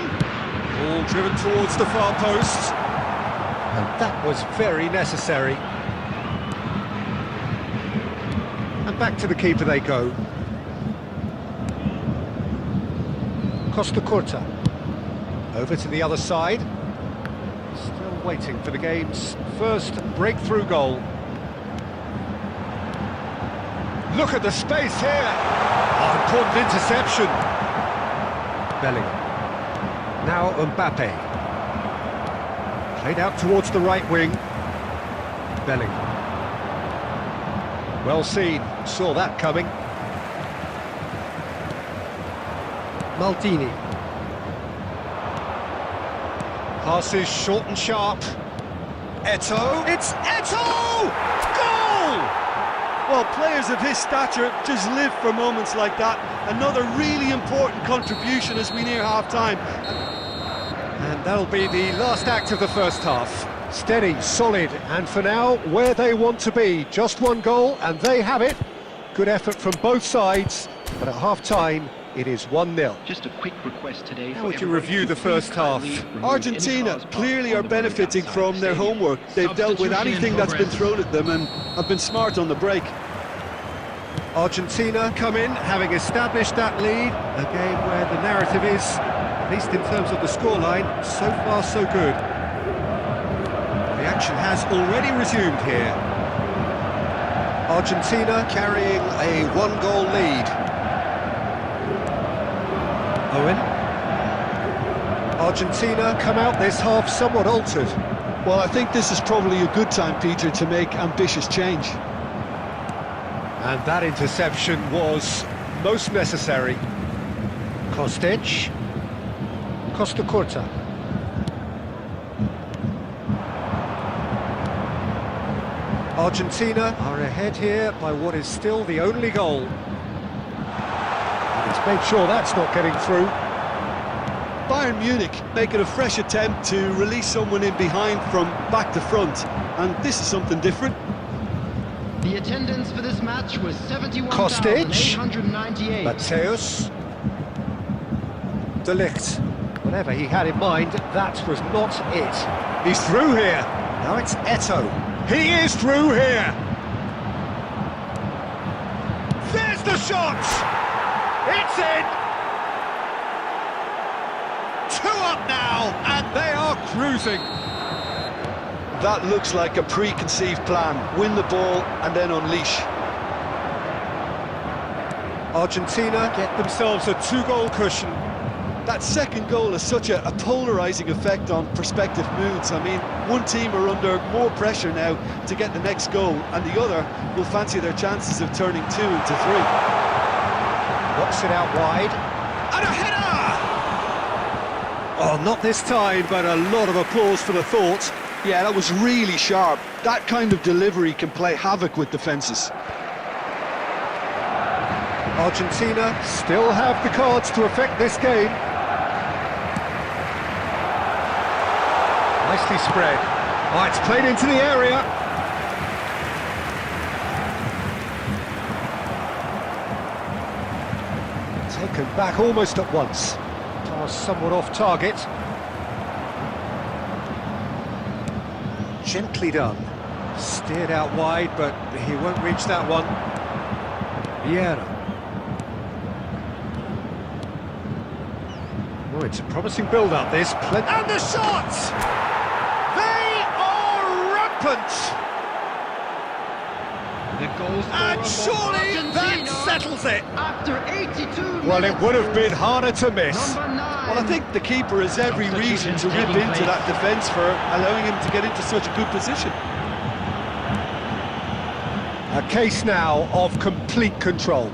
All driven towards the far post. And that was very necessary. And back to the keeper they go. Costa Curta. Over to the other side. Still waiting for the game's first breakthrough goal. Look at the space here. Oh, important interception. Bellingham. Now Mbappe. Played out towards the right wing. Bellingham. Well seen. Saw that coming. Maldini. Passes short and sharp. Eto'o. It's Eto'o! Goal! Well, players of his stature just live for moments like that. Another really important contribution as we near half-time. And that'll be the last act of the first half. Steady, solid, and for now, where they want to be. Just one goal, and they have it. Good effort from both sides, but at half-time, it is 1-0. Just a quick request today. How would you review the first half? Argentina clearly are benefiting from their homework. They've dealt with anything that's been thrown at them and have been smart on the break. Argentina come in, having established that lead. A game where the narrative is, at least in terms of the scoreline, so far so good. The action has already resumed here. Argentina carrying a one-goal lead. Owen. Argentina come out this half somewhat altered. Well, I think this is probably a good time, Peter, to make ambitious change. And that interception was most necessary. Kostic. Costa Curta. Argentina are ahead here by what is still the only goal. He's made sure that's not getting through. Bayern Munich making a fresh attempt to release someone in behind from back to front, and this is something different. The attendance for this match was Kostic. 71,898. Mateus. De Ligt. Whatever he had in mind, that was not it. He's through here. Now it's Eto'o. He is through here. There's the shot. It's in. 2 up now, and they are cruising. That looks like a preconceived plan. Win the ball and then unleash. Argentina get themselves a 2-goal cushion. That second goal has such a polarising effect on prospective moods. I mean, one team are under more pressure now to get the next goal, and the other will fancy their chances of turning 2 into 3. Knocks it out wide. And a header! Oh, not this time, but a lot of applause for the thought. Yeah, that was really sharp. That kind of delivery can play havoc with defences. Argentina still have the cards to affect this game. Nicely spread. Oh, it's played into the area. Taken back almost at once. Pass somewhat off target. Gently done. Steered out wide, but he won't reach that one. Vieira. Oh, it's a promising build-up, this. And the shots! They are rampant! The goal And surely that settles it! After 82 minutes. Well, it would have been harder to miss. Number 9. Well, I think the keeper has every reason to rip into that defence for allowing him to get into such a good position. A case now of complete control.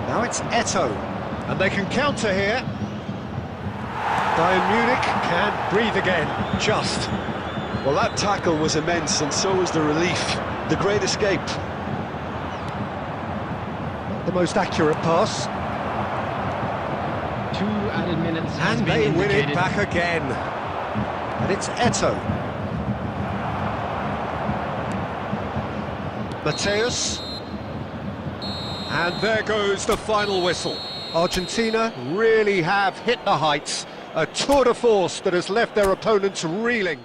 Now it's Eto'o, and they can counter here. Bayern Munich can breathe again, just. Well, that tackle was immense, and so was the relief. The great escape. The most accurate pass. 2 added minutes has And been they win indicated. it back again. And it's Eto'o. Mateus. And there goes the final whistle. Argentina really have hit the heights. A tour de force that has left their opponents reeling.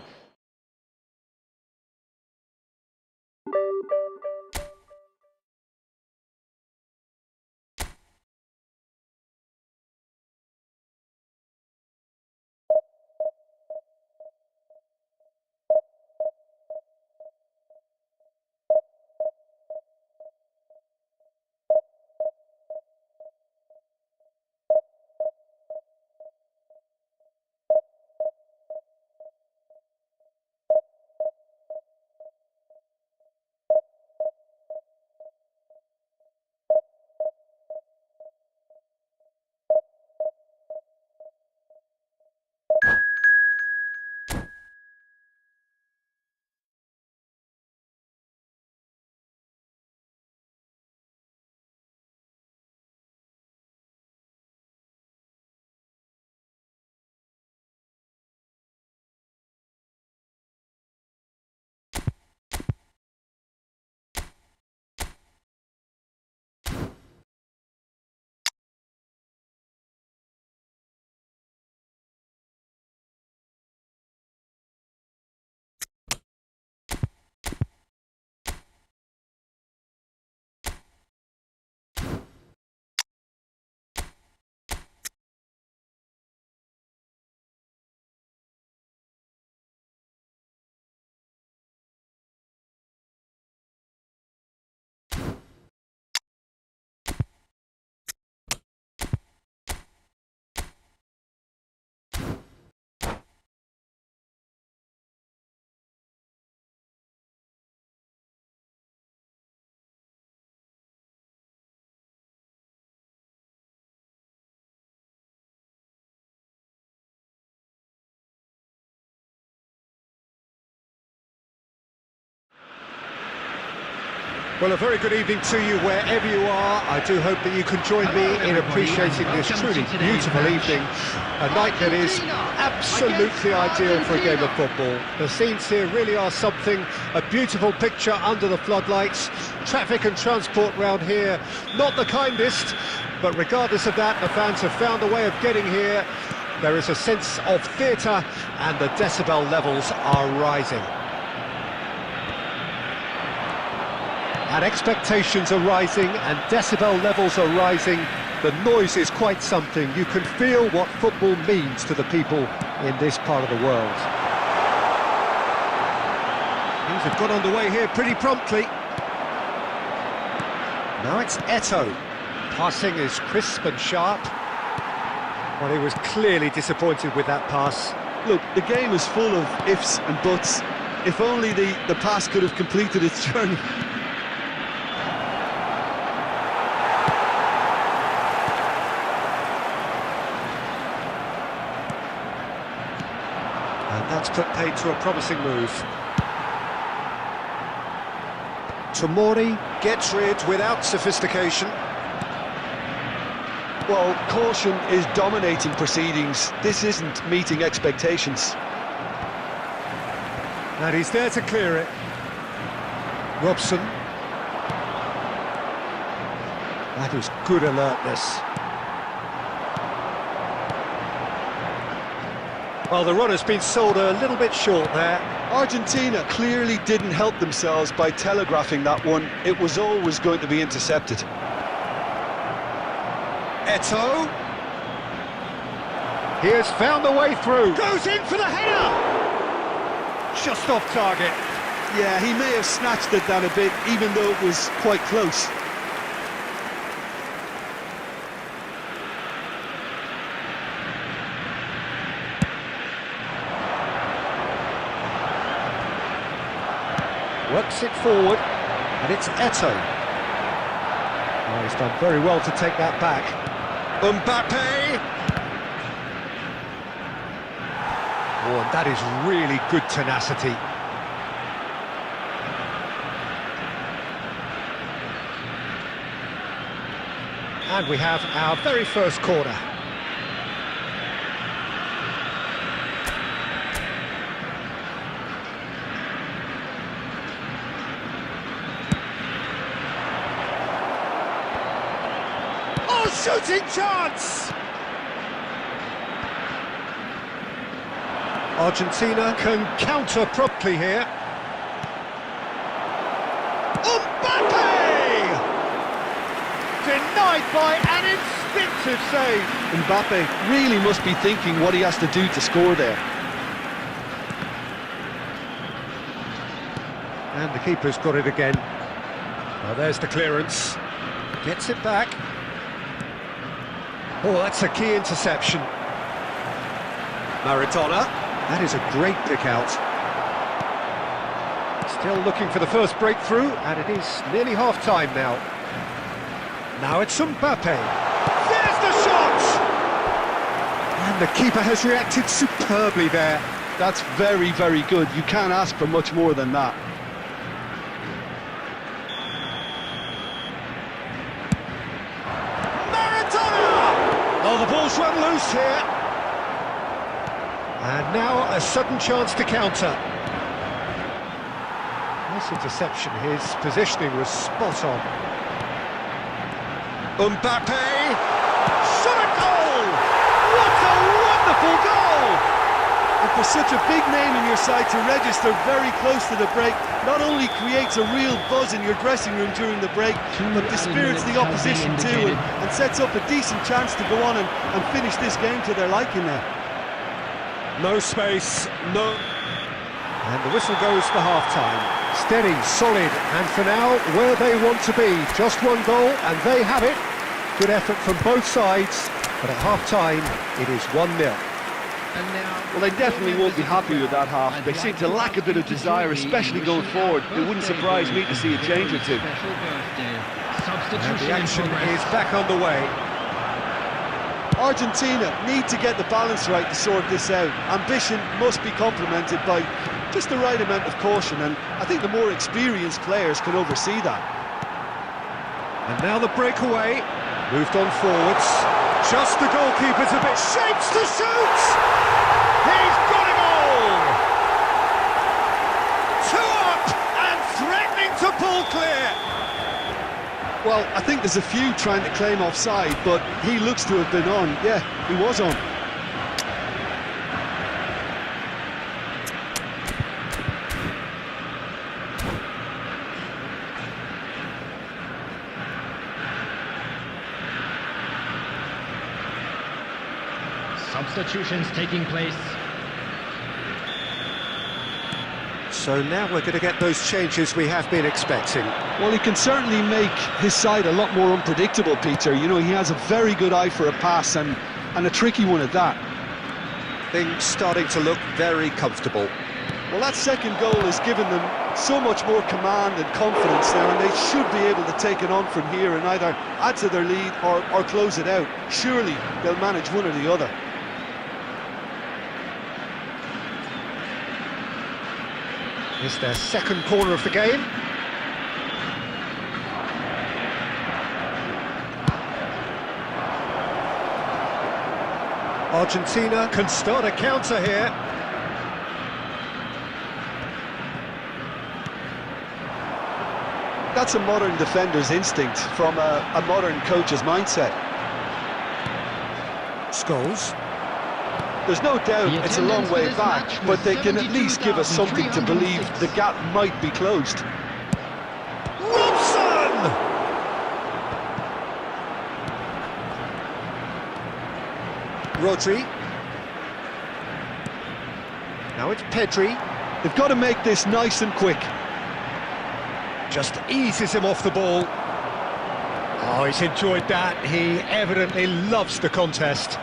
Well, a very good evening to you wherever you are. I do hope that you can join me in appreciating this truly beautiful evening. A night that is absolutely ideal for a game of football. The scenes here really are something. A beautiful picture under the floodlights. Traffic and transport round here, not the kindest. But regardless of that, the fans have found a way of getting here. There is a sense of theatre and the decibel levels are rising. And expectations are rising and decibel levels are rising. The noise is quite something. You can feel what football means to the people in this part of the world. Things have got underway here pretty promptly. Now it's Eto'o. Passing is crisp and sharp. Well, he was clearly disappointed with that pass. Look, the game is full of ifs and buts. If only the pass could have completed its journey. And that's put paid to a promising move. Tomori gets rid without sophistication. Well, caution is dominating proceedings. This isn't meeting expectations. And he's there to clear it. Robson. That is good alertness. Well, the run has been sold a little bit short there. Argentina clearly didn't help themselves by telegraphing that one. It was always going to be intercepted. Eto'o. He has found a way through. Goes in for the header! Just off target. Yeah, he may have snatched it down a bit, even though it was quite close. Works it forward, and it's Eto'o. Oh, he's done very well to take that back. Mbappe! Oh, and that is really good tenacity. And we have our very first corner. Shooting chance! Argentina can counter promptly here. Mbappe! Denied by an instinctive save. Mbappe really must be thinking what he has to do to score there. And the keeper's got it again. Well, there's the clearance. Gets it back. Oh, that's a key interception. Maradona. That is a great pick out. Still looking for the first breakthrough, and it is nearly half-time now. Now it's Mbappe. There's the shot! And the keeper has reacted superbly there. That's very, very good. You can't ask for much more than that. Oh, the ball's run loose here. And now a sudden chance to counter. Nice interception. His positioning was spot on. Mbappe! Shot a goal! What a wonderful goal! And for such a big name in your side to register very close to the break, not only creates a real buzz in your dressing room during the break, but dispirits the opposition too, and sets up a decent chance to go on and finish this game to their liking there. No space, no... And the whistle goes for half-time. Steady, solid, and for now, where they want to be. Just one goal, and they have it. Good effort from both sides, but at half-time, it is 1-0. Well, they definitely won't be happy with that half. They seem to lack a bit of desire, especially going forward. It wouldn't surprise me to see a change or two. And the action is back on the way. Argentina need to get the balance right to sort this out. Ambition must be complemented by just the right amount of caution, and I think the more experienced players can oversee that. And now the breakaway, moved on forwards. Just the goalkeeper's a bit shapes to shoot! He's got it all! Two up and threatening to pull clear! Well, I think there's a few trying to claim offside, but he looks to have been on. Yeah, he was on. Substitutions taking place. So now we're going to get those changes we have been expecting. Well, he can certainly make his side a lot more unpredictable, Peter. You know, he has a very good eye for a pass and a tricky one at that. Things starting to look very comfortable. Well, that second goal has given them so much more command and confidence now, and they should be able to take it on from here and either add to their lead or close it out. Surely they'll manage one or the other. It's their second corner of the game. Argentina can start a counter here. That's a modern defender's instinct from a modern coach's mindset. Scholes. There's no doubt The it's a long attendance for way this back, match but was they can at least give us something to believe the gap might be closed. Robson! Rodri. Now it's Pedri. They've got to make this nice and quick. Just eases him off the ball. Oh, he's enjoyed that. He evidently loves the contest.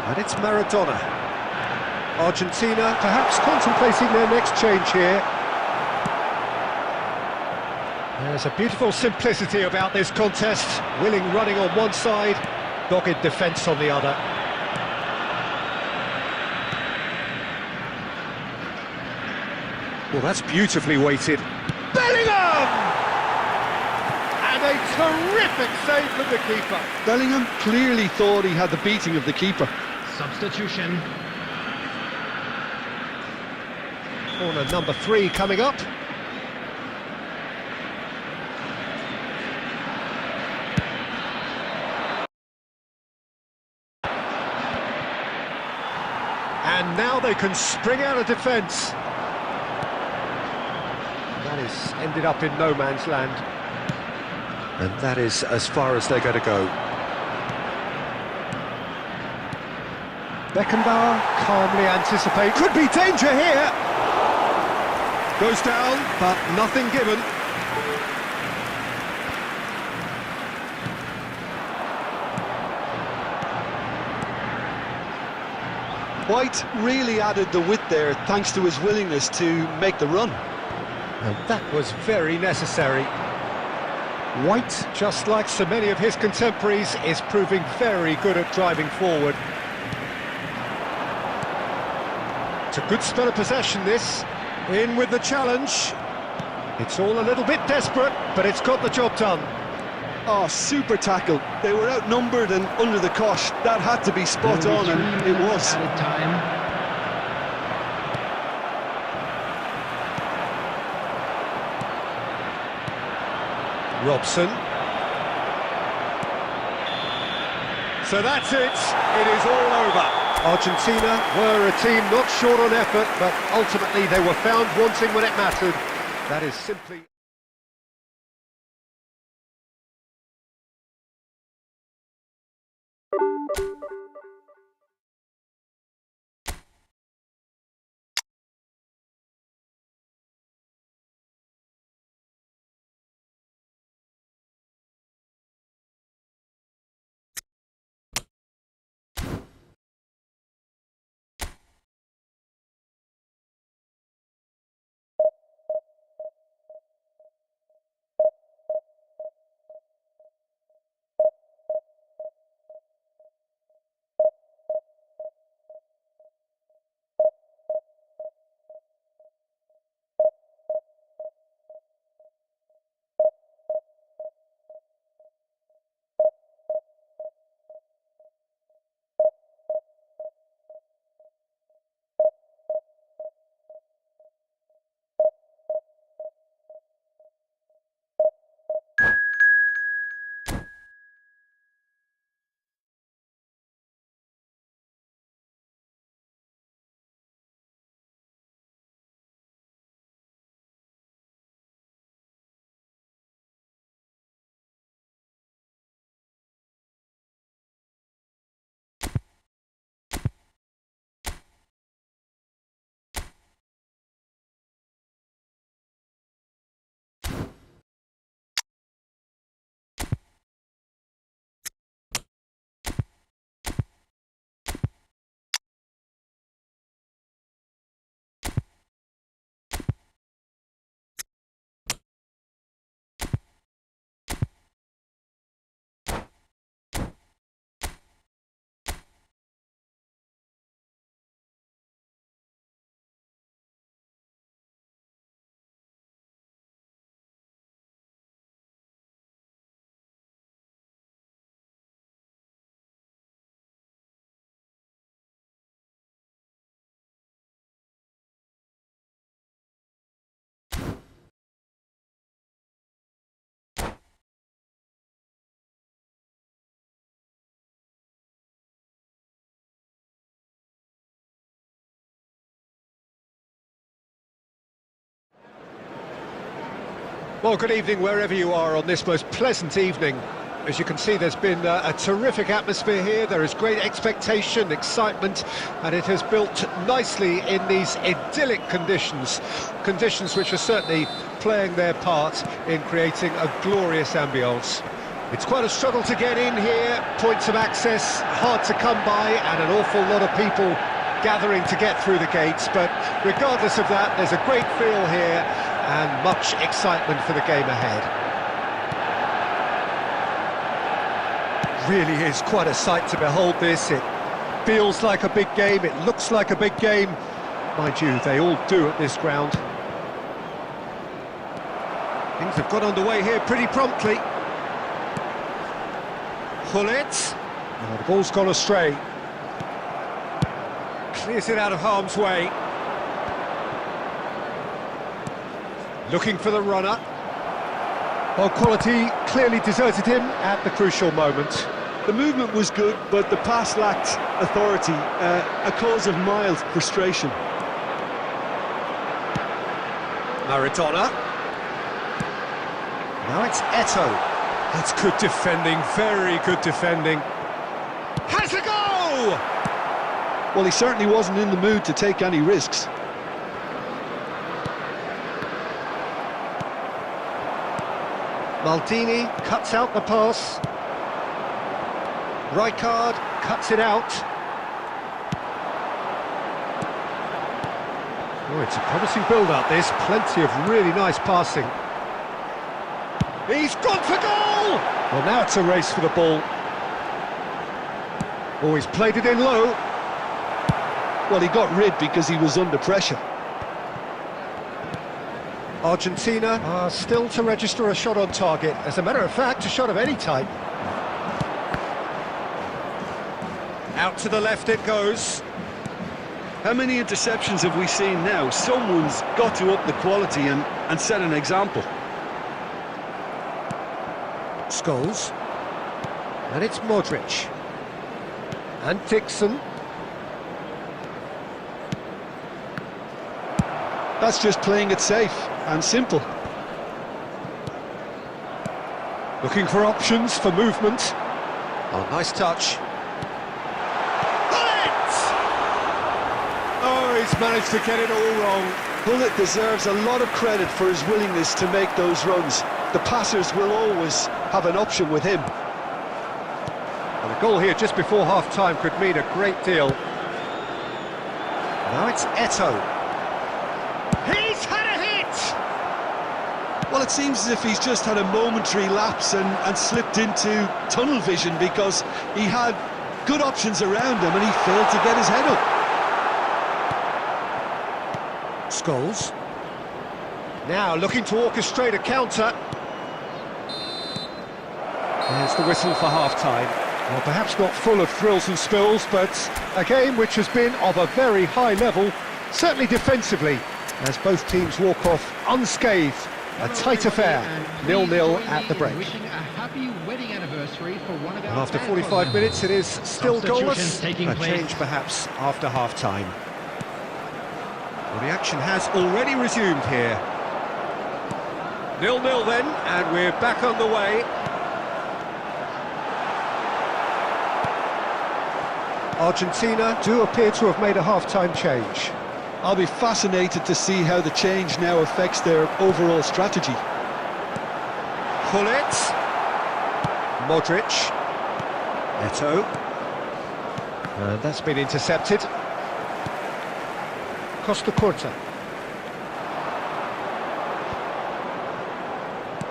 And it's Maradona. Argentina perhaps contemplating their next change here. There's a beautiful simplicity about this contest. Willing running on one side, dogged defence on the other. Well, that's beautifully weighted. Bellingham! And a terrific save from the keeper. Bellingham clearly thought he had the beating of the keeper. Substitution. Corner number 3 coming up. And now they can spring out of defence. That is ended up in no man's land. And that is as far as they're going to go. Beckenbauer calmly anticipate. Could be danger here. Goes down, but nothing given. White really added the width there thanks to his willingness to make the run. And that was very necessary. White, just like so many of his contemporaries, is proving very good at driving forward. It's a good spell of possession, this. In with the challenge. It's all a little bit desperate, but it's got the job done. Oh, super tackle. They were outnumbered and under the cosh. That had to be spot on, and it was. Added time. Robson. So that's it. It is all over. Argentina were a team not short on effort, but ultimately they were found wanting when it mattered. That is simply... Well, good evening wherever you are on this most pleasant evening. As you can see, there's been a terrific atmosphere here. There is great expectation, excitement, and it has built nicely in these idyllic conditions. Conditions which are certainly playing their part in creating a glorious ambience. It's quite a struggle to get in here, points of access hard to come by, and an awful lot of people gathering to get through the gates. But regardless of that, there's a great feel here and much excitement for the game ahead. Really is quite a sight to behold this. It feels like a big game, it looks like a big game. Mind you, they all do at this ground. Things have got underway here pretty promptly. Goalless. Oh, the ball's gone astray. Clears it out of harm's way. Looking for the runner. Well, quality clearly deserted him at the crucial moment. The movement was good, but the pass lacked authority, a cause of mild frustration. Maradona. Now it's Eto'o. That's good defending, very good defending. Has a go! Well, he certainly wasn't in the mood to take any risks. Maldini cuts out the pass. Rijkaard cuts it out. Oh, it's a promising build-up, this. Plenty of really nice passing. He's gone for goal! Well, now it's a race for the ball. Oh, he's played it in low. Well, he got rid because he was under pressure. Argentina are still to register a shot on target. As a matter of fact, a shot of any type. Out to the left it goes. How many interceptions have we seen now? Someone's got to up the quality and set an example. Scholes. And it's Modric. And Dixon. That's just playing it safe and simple. Looking for options for movement. Oh, nice touch. Bullet! Oh, he's managed to get it all wrong. Bullet deserves a lot of credit for his willingness to make those runs. The passers will always have an option with him. And a goal here just before half-time could mean a great deal. Now it's Eto'o. He's had a hit! Well, it seems as if he's just had a momentary lapse and slipped into tunnel vision because he had good options around him and he failed to get his head up. Scholes. Now looking to orchestrate a counter. There's the whistle for half-time. Well, perhaps not full of thrills and spills, but a game which has been of a very high level, certainly defensively, as both teams walk off unscathed. A tight affair, 0-0 at the break. And after 45 minutes, it is still goalless. A change perhaps after half-time. Well, the action has already resumed here. 0-0 then, and we're back on the way. Argentina do appear to have made a half-time change. I'll be fascinated to see how the change now affects their overall strategy. Goalless. Modric. Eto'o. And that's been intercepted. Costa Curta.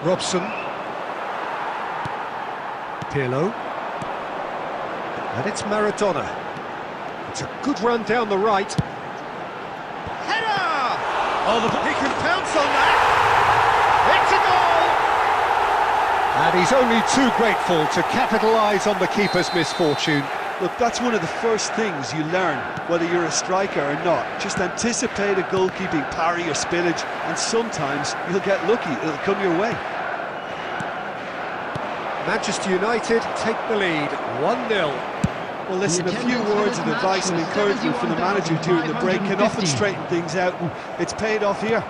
Robson. Pirlo. And it's Maradona. It's a good run down the right. Header! Oh, he can pounce on that! It's a goal! And he's only too grateful to capitalise on the keeper's misfortune. Look, that's one of the first things you learn, whether you're a striker or not. Just anticipate a goalkeeping parry or spillage, and sometimes you'll get lucky, it'll come your way. Manchester United take the lead, 1-0. Well, listen, a few words of advice and encouragement from the manager during the break can often straighten things out, and it's paid off here.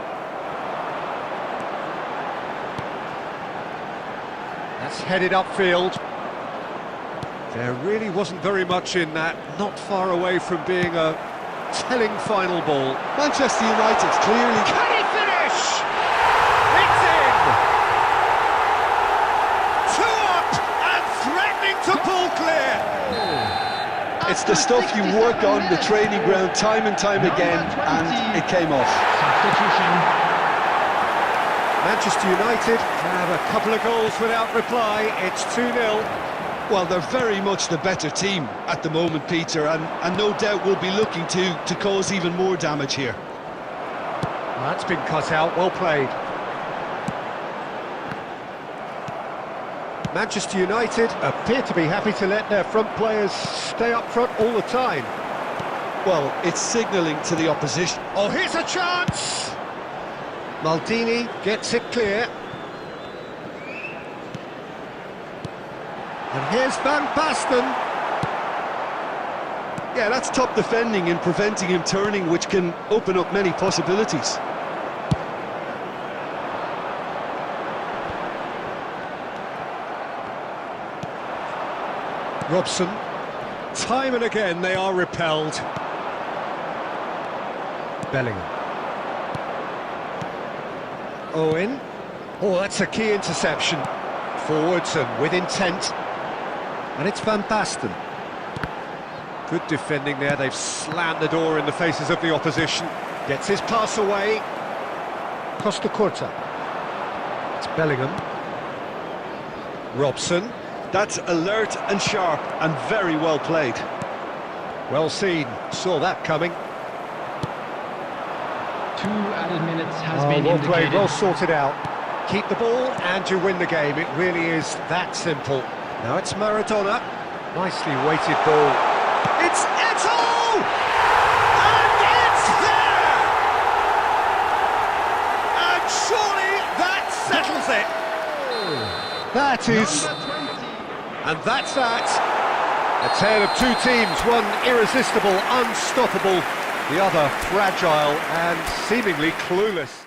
That's headed upfield. There really wasn't very much in that, not far away from being a telling final ball. Manchester United clearly... Can he finish? It's in! 2 up and threatening to pull clear. It's the stuff you work on the training ground time and time again, and it came off. Substitution. Manchester United have a couple of goals without reply. It's 2-0. Well, they're very much the better team at the moment, Peter, and no doubt will be looking to cause even more damage here. That's been cut out, well played. Manchester United appear to be happy to let their front players stay up front all the time. Well, it's signalling to the opposition. Oh, here's a chance! Maldini gets it clear. And here's Van Basten. Yeah, that's top defending and preventing him turning, which can open up many possibilities. Robson. Time and again they are repelled. Bellingham. Owen. Oh, that's a key interception. Forwards and with intent. And it's Van Basten. Good defending there, they've slammed the door in the faces of the opposition. Gets his pass away. Costa Curta. It's Bellingham. Robson. That's alert and sharp and very well played. Well seen, saw that coming. 2 added minutes has been Well indicated. played, well sorted out. Keep the ball and you win the game, it really is that simple. Now it's Maradona. Nicely weighted ball. It's Eto'o! And it's there! And surely that settles it. That is... And that's that. A tale of 2 teams, one irresistible, unstoppable, the other fragile and seemingly clueless.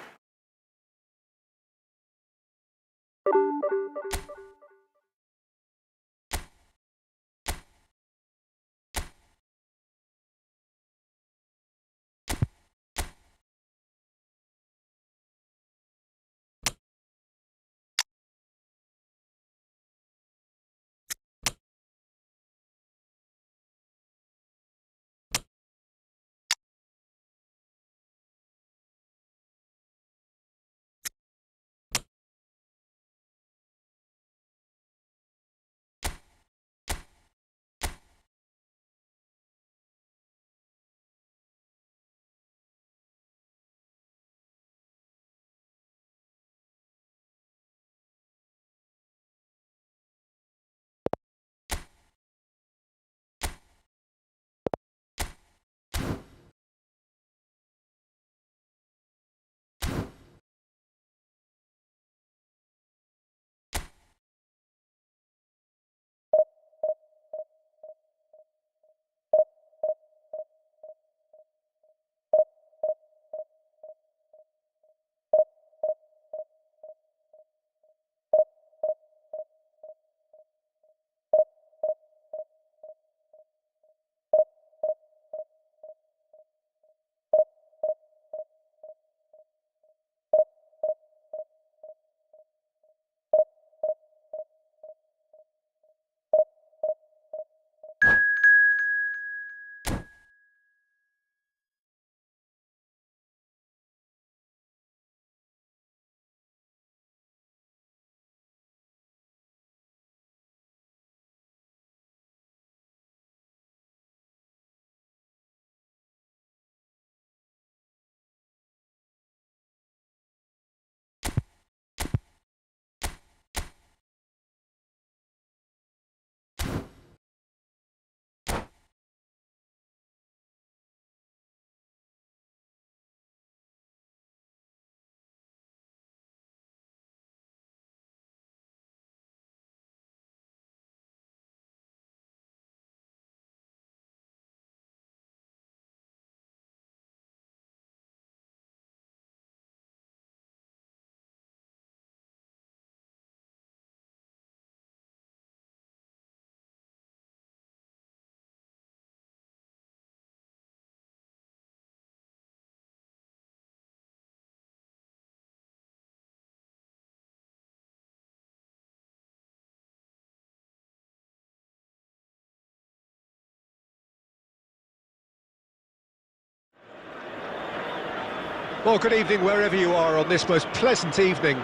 Well, good evening wherever you are on this most pleasant evening.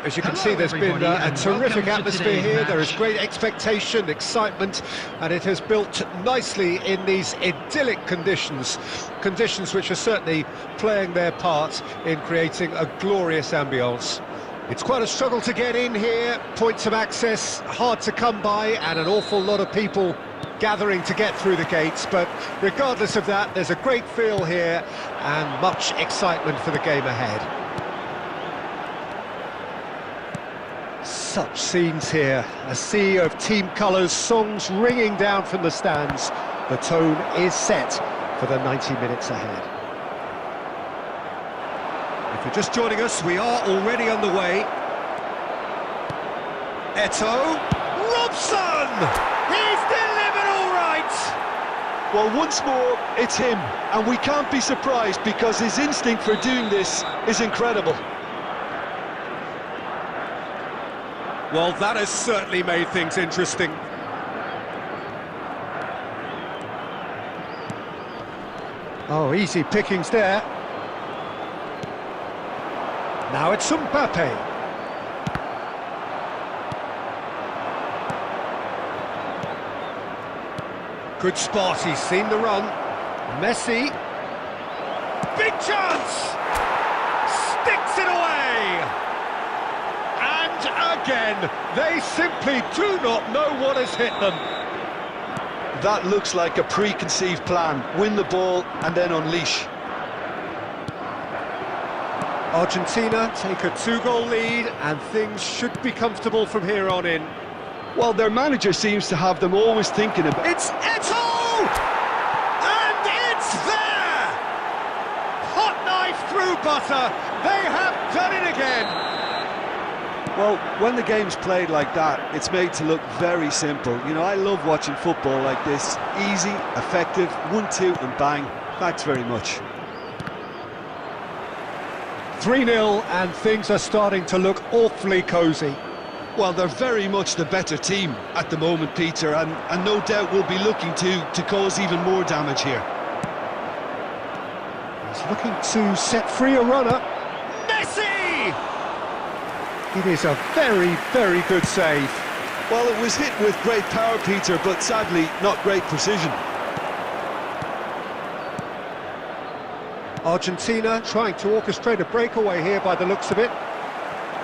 As you can Hello, see, there's been everybody, a and terrific welcome to atmosphere today's here. There is match. great expectation, excitement, and it has built nicely in these idyllic conditions. Conditions which are certainly playing their part in creating a glorious ambience. It's quite a struggle to get in here, points of access hard to come by, and an awful lot of people gathering to get through the gates, but regardless of that, there's a great feel here and much excitement for the game ahead. Such scenes here, a sea of team colours, songs ringing down from the stands. The tone is set for the 90 minutes ahead. If you're just joining us, we are already underway. Eto'o, Robson! He's delivered all right! Well, once more, it's him, and we can't be surprised because his instinct for doing this is incredible. Well, that has certainly made things interesting. Oh, easy pickings there. Now it's Mbappe. Good spot, he's seen the run. Messi. Big chance! Sticks it away! And again, they simply do not know what has hit them. That looks like a preconceived plan. Win the ball and then unleash. Argentina take a 2-goal lead and things should be comfortable from here on in. Well, their manager seems to have them always thinking about... It's Eto'o! And it's there! Hot knife through butter. They have done it again. Well, when the game's played like that, it's made to look very simple. You know, I love watching football like this. Easy, effective, 1-2 and bang. Thanks very much. 3-0 and things are starting to look awfully cosy. Well, they're very much the better team at the moment, Peter, and no doubt will be looking to cause even more damage here. He's looking to set free a runner. Messi! It is a very, very good save. Well, it was hit with great power, Peter, but sadly not great precision. Argentina trying to orchestrate a breakaway here by the looks of it.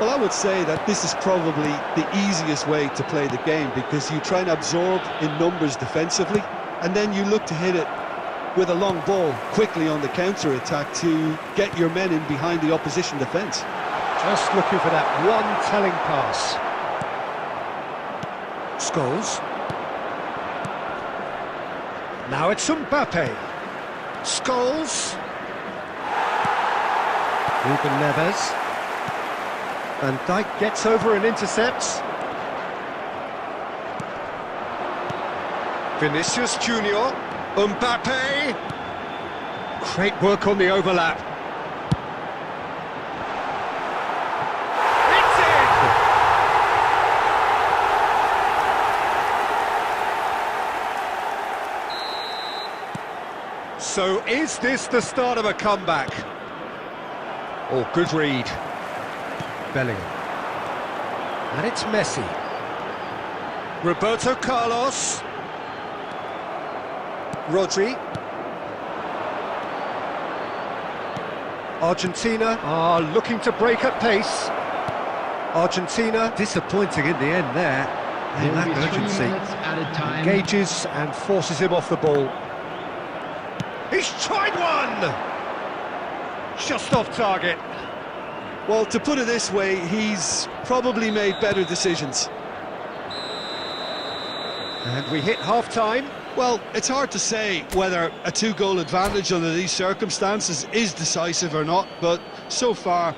Well, I would say that this is probably the easiest way to play the game because you try and absorb in numbers defensively and then you look to hit it with a long ball quickly on the counter-attack to get your men in behind the opposition defence. Just looking for that one telling pass. Scholes. Now it's Mbappe. Scholes. Ruben Neves. Van Dijk gets over and intercepts. Vinicius Junior. Mbappe. Great work on the overlap. It's in! So is this the start of a comeback? Oh, good read. Bellingham. And it's Messi. Roberto Carlos. Rodri. Argentina are looking to break at pace. Argentina disappointing in the end there. They There will lack be 3 urgency. minutes added time. Engages and forces him off the ball. He's tried one! Just off target. Well, to put it this way, he's probably made better decisions. And we hit half-time. Well, it's hard to say whether a 2-goal advantage under these circumstances is decisive or not, but so far,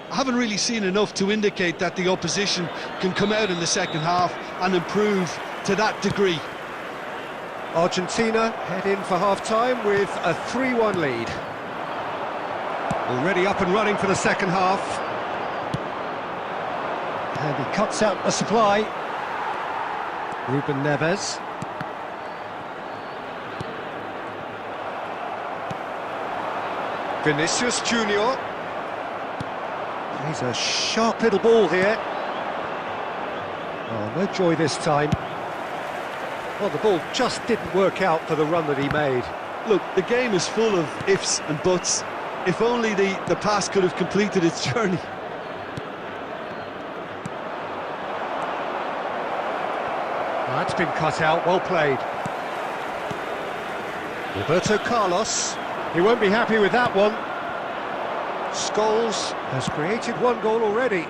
I haven't really seen enough to indicate that the opposition can come out in the second half and improve to that degree. Argentina head in for half-time with a 3-1 lead. Already up and running for the second half. And he cuts out the supply. Ruben Neves. Vinicius Junior. Plays a sharp little ball here. Oh, no joy this time. Well, the ball just didn't work out for the run that he made. Look, the game is full of ifs and buts. If only the pass could have completed its journey. Well, that's been cut out, well played. Roberto Carlos, he won't be happy with that one. Scholes has created one goal already.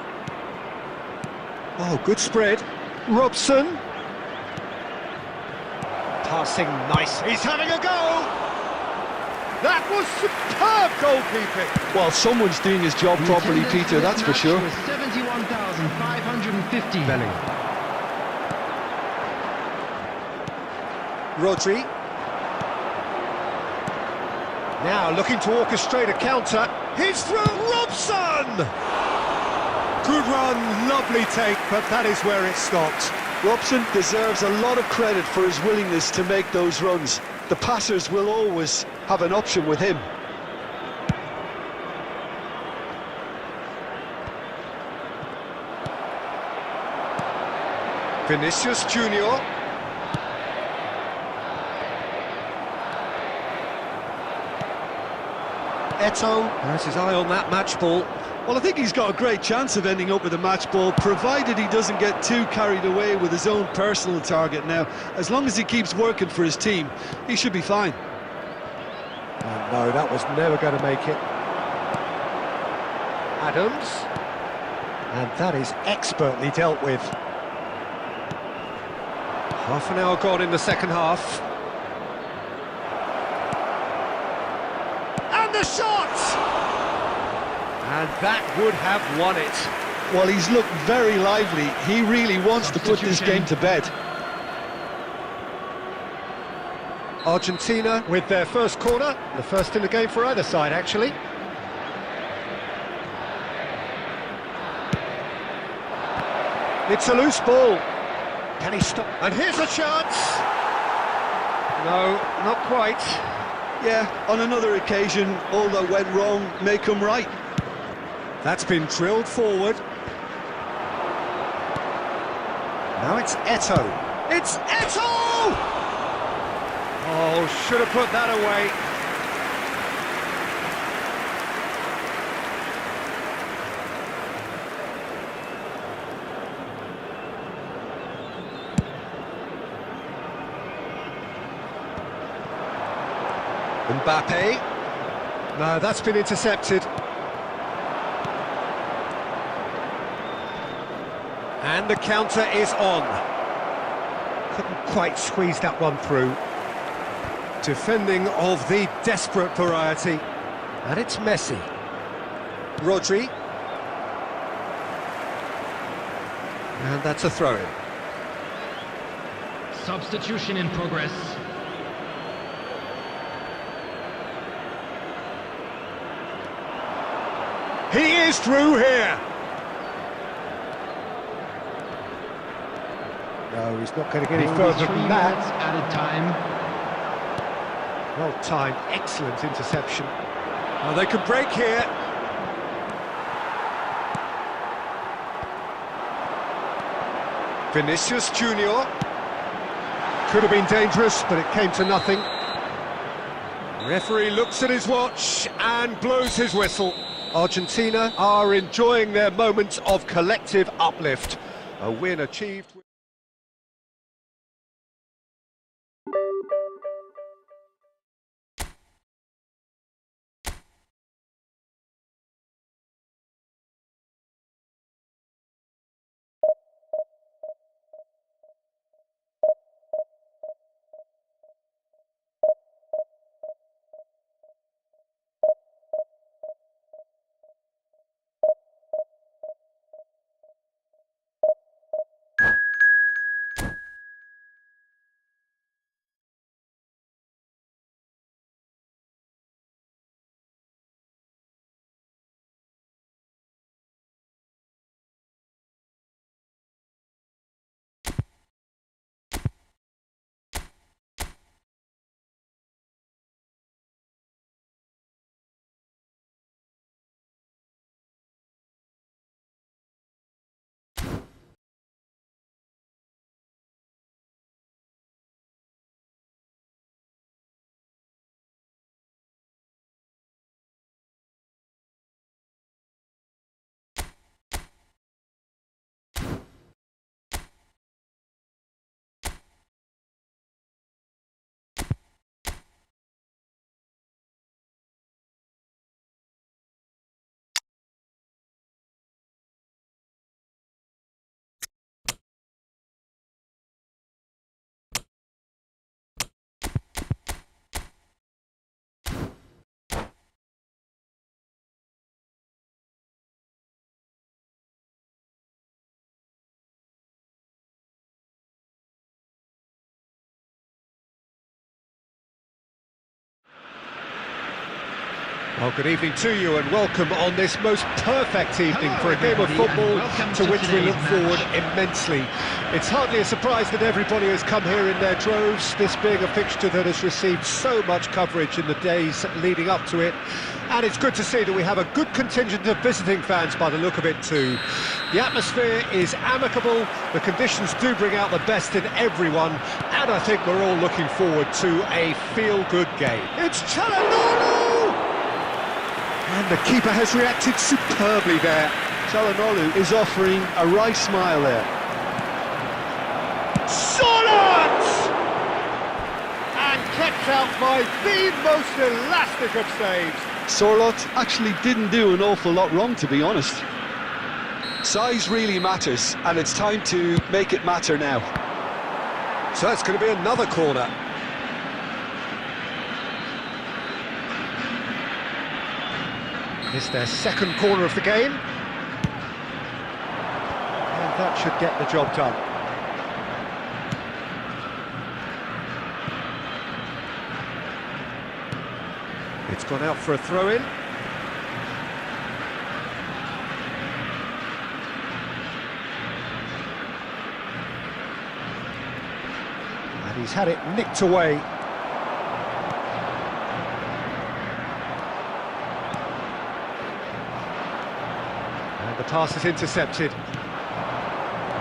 Oh, good spread. Robson. Passing nice. He's having a go! That was superb goalkeeping. Well, someone's doing his job properly, Peter, that's for sure. 71,550. Bellingham. Rodri. Now looking to orchestrate a counter. He's through. Robson! Good run, lovely take, but that is where it stopped. Robson deserves a lot of credit for his willingness to make those runs. The passers will always have an option with him. Vinicius Junior. Eto'o has his eye on that match ball. Well, I think he's got a great chance of ending up with a match ball, provided he doesn't get too carried away with his own personal target now. As long as he keeps working for his team, he should be fine. Oh no, that was never going to make it. Adams. And that is expertly dealt with. Half an hour gone in the second half. And the shot! And that would have won it. Well, he's looked very lively. He really wants to put this game to bed. Argentina with their first corner, the first in the game for either side, actually. It's a loose ball. Can he stop? And here's a chance. No, not quite. Yeah, on another occasion, all that went wrong may come right. That's been drilled forward. Now it's Eto'o. It's Eto'o! Oh, should have put that away. Mbappe. No, that's been intercepted. And the counter is on. Couldn't quite squeeze that one through. Defending of the desperate variety. And it's Messi. Rodri. And that's a throw-in. Substitution in progress. He is through here. No, he's not going to get any further than 3 that. minutes added time. Well timed, excellent interception. Oh, they could break here. Vinicius Junior. Could have been dangerous, but it came to nothing. Referee looks at his watch and blows his whistle. Argentina are enjoying their moments of collective uplift. A win achieved. Well, good evening to you and welcome on this most perfect evening for a game of football to which we look forward immensely. It's hardly a surprise that everybody has come here in their droves, this being a fixture that has received so much coverage in the days leading up to it. And it's good to see that we have a good contingent of visiting fans by the look of it too. The atmosphere is amicable, the conditions do bring out the best in everyone, and I think we're all looking forward to a feel-good game. It's Çalhanoğlu! And the keeper has reacted superbly there. Çalhanoğlu is offering a wry smile there. Sorot! And kept out by the most elastic of saves. Sorot actually didn't do an awful lot wrong, to be honest. Size really matters, and it's time to make it matter now. So it's going to be another corner. It's their second corner of the game. And that should get the job done. It's gone out for a throw-in. And he's had it nicked away. And the pass is intercepted.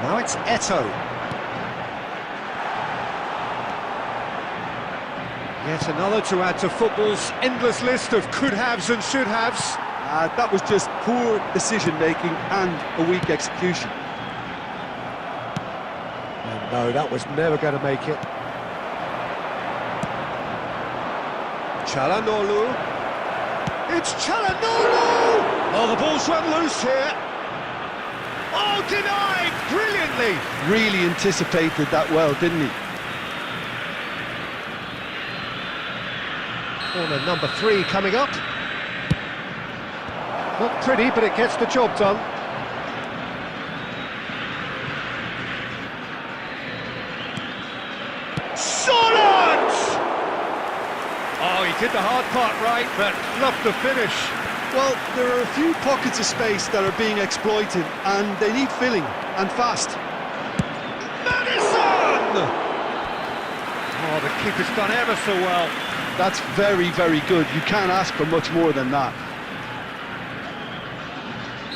Now it's Eto'o. Yet another to add to football's endless list of could-haves and should-haves. That was just poor decision-making and a weak execution. And no, that was never going to make it. Çalhanoğlu. It's Çalhanoğlu! Oh, the ball's run loose here. Oh, denied brilliantly. Really anticipated that well, didn't he? Corner number 3 coming up. Not pretty, but it gets the job done. Sorot! Oh, he did the hard part right, but fluffed the finish. Well, there are a few pockets of space that are being exploited, and they need filling, and fast. Madison! Oh, the keeper's done ever so well. That's very, very good. You can't ask for much more than that.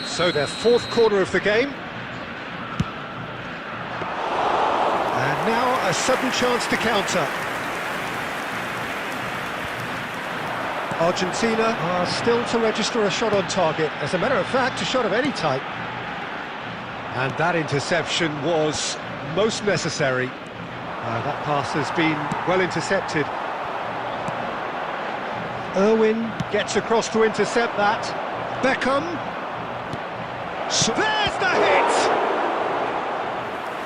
So their fourth corner of the game. And now a sudden chance to counter. Argentina are still to register a shot on target. As a matter of fact, a shot of any type. And that interception was most necessary. That pass has been well intercepted. Irwin gets across to intercept that. Beckham. There's the hit!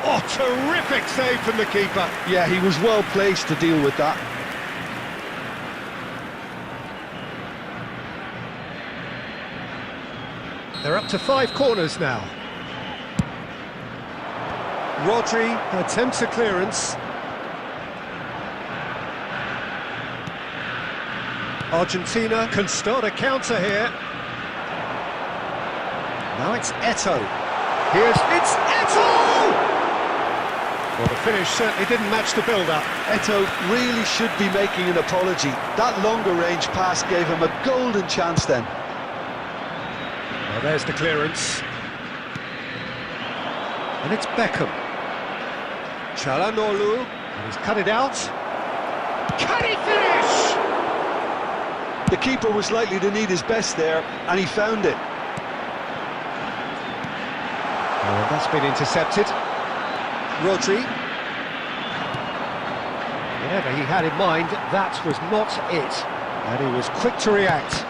Oh, terrific save from the keeper. Yeah, he was well placed to deal with that. They're up to 5 corners now. Rodri attempts a clearance. Argentina can start a counter here. Now it's Eto'o. It's Eto'o! Well, the finish certainly didn't match the build-up. Eto'o really should be making an apology. That longer range pass gave him a golden chance then. Well, there's the clearance. And it's Beckham. Çalhanoğlu. And he's cut it out. Can he finish? The keeper was likely to need his best there, and he found it. Oh, that's been intercepted. Rodri. Whatever he had in mind, that was not it. And he was quick to react.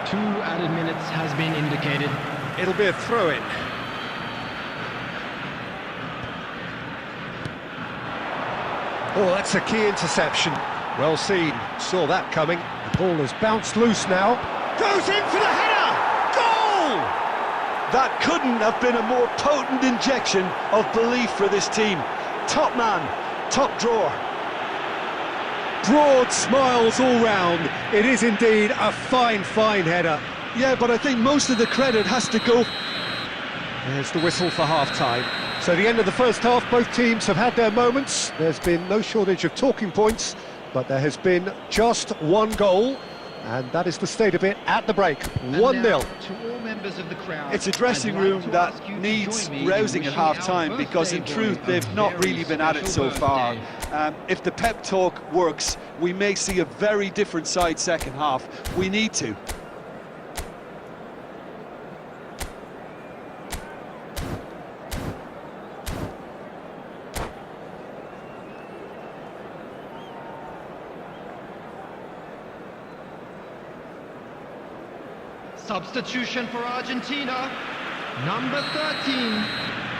2 added minutes has been indicated. It'll be a throw-in. Oh, that's a key interception. Well seen. Saw that coming. The ball has bounced loose now. Goes in for the header! Goal! That couldn't have been a more potent injection of belief for this team. Top man, top drawer. Broad smiles all round. It is indeed a fine, fine header. Yeah, but I think most of the credit has to go. There's the whistle for half-time. So the end of the first half, both teams have had their moments. There's been no shortage of talking points, but there has been just one goal, and that is the state of it at the break. 1-0. To all members of the crowd, It's a dressing room that needs rousing at half-time because in truth they've not really been at it so far. If the pep talk works, we may see a very different side second half. We need to. Substitution for Argentina. Number 13,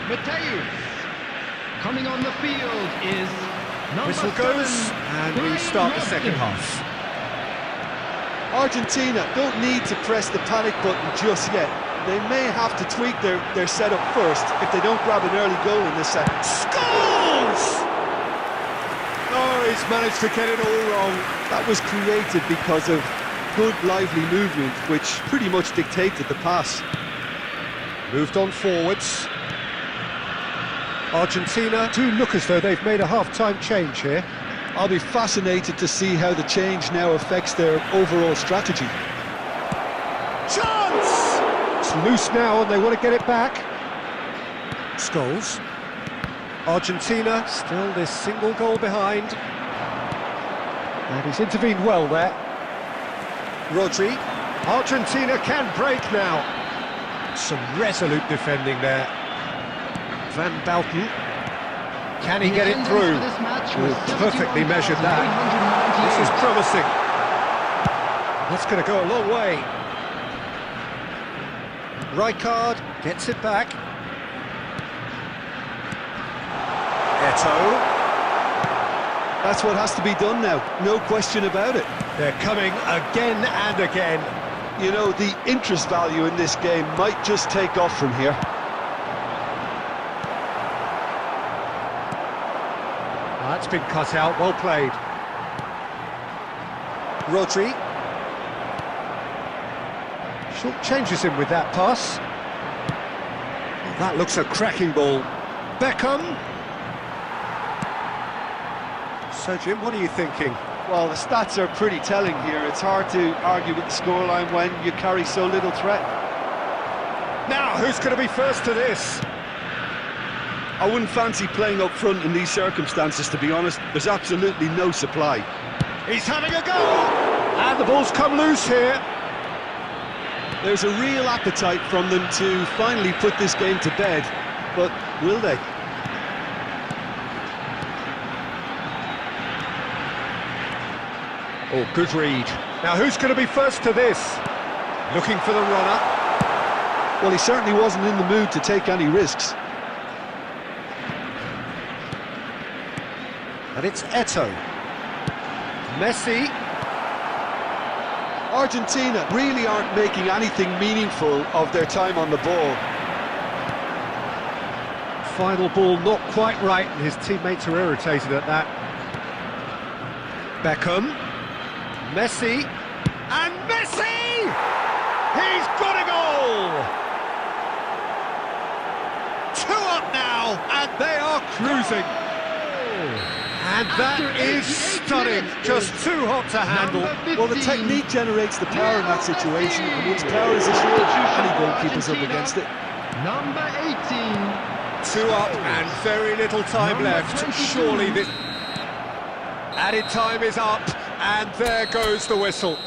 Mateus. Coming on the field is number Whistle 7, goes, and we start the second half. Argentina don't need to press the panic button just yet. They may have to tweak their setup first if they don't grab an early goal in this second. Scholes! Oh, he's managed to get it all wrong. That was created because of good, lively movement, which pretty much dictated the pass. Moved on forwards. Argentina do look as though they've made a half-time change here. I'll be fascinated to see how the change now affects their overall strategy. Chance! It's loose now and they want to get it back. Scholes. Argentina still this single goal behind. And he's intervened well there. Rodri. Argentina can break now. Some resolute defending there. Van Balten. Can he get it through? Oh, perfectly measured that. This is promising. That's going to go a long way. Rijkaard gets it back. Eto'o. That's what has to be done now, no question about it. They're coming again and again. You know, the interest value in this game might just take off from here. That's been cut out, well played. Rodri. Short changes him with that pass. Well, that looks a cracking ball. Beckham. So Jim, what are you thinking? Well, the stats are pretty telling here. It's hard to argue with the scoreline when you carry so little threat. Now, who's going to be first to this? I wouldn't fancy playing up front in these circumstances, to be honest. There's absolutely no supply. He's having a go! And the ball's come loose here. There's a real appetite from them to finally put this game to bed, but will they? Oh, good read. Now, who's going to be first to this? Looking for the runner. Well, he certainly wasn't in the mood to take any risks. And it's Eto'o. Messi. Argentina really aren't making anything meaningful of their time on the ball. Final ball not quite right, and his teammates are irritated at that. Beckham. Messi. And Messi! He's got a goal! 2 up now, and they are cruising. And that is stunning, just too hot to handle. Well, the technique generates the power in that situation, and once power is assured, any goalkeeper's up against it. Number 18. 2 up and very little time left. Surely this added time is up, and there goes the whistle.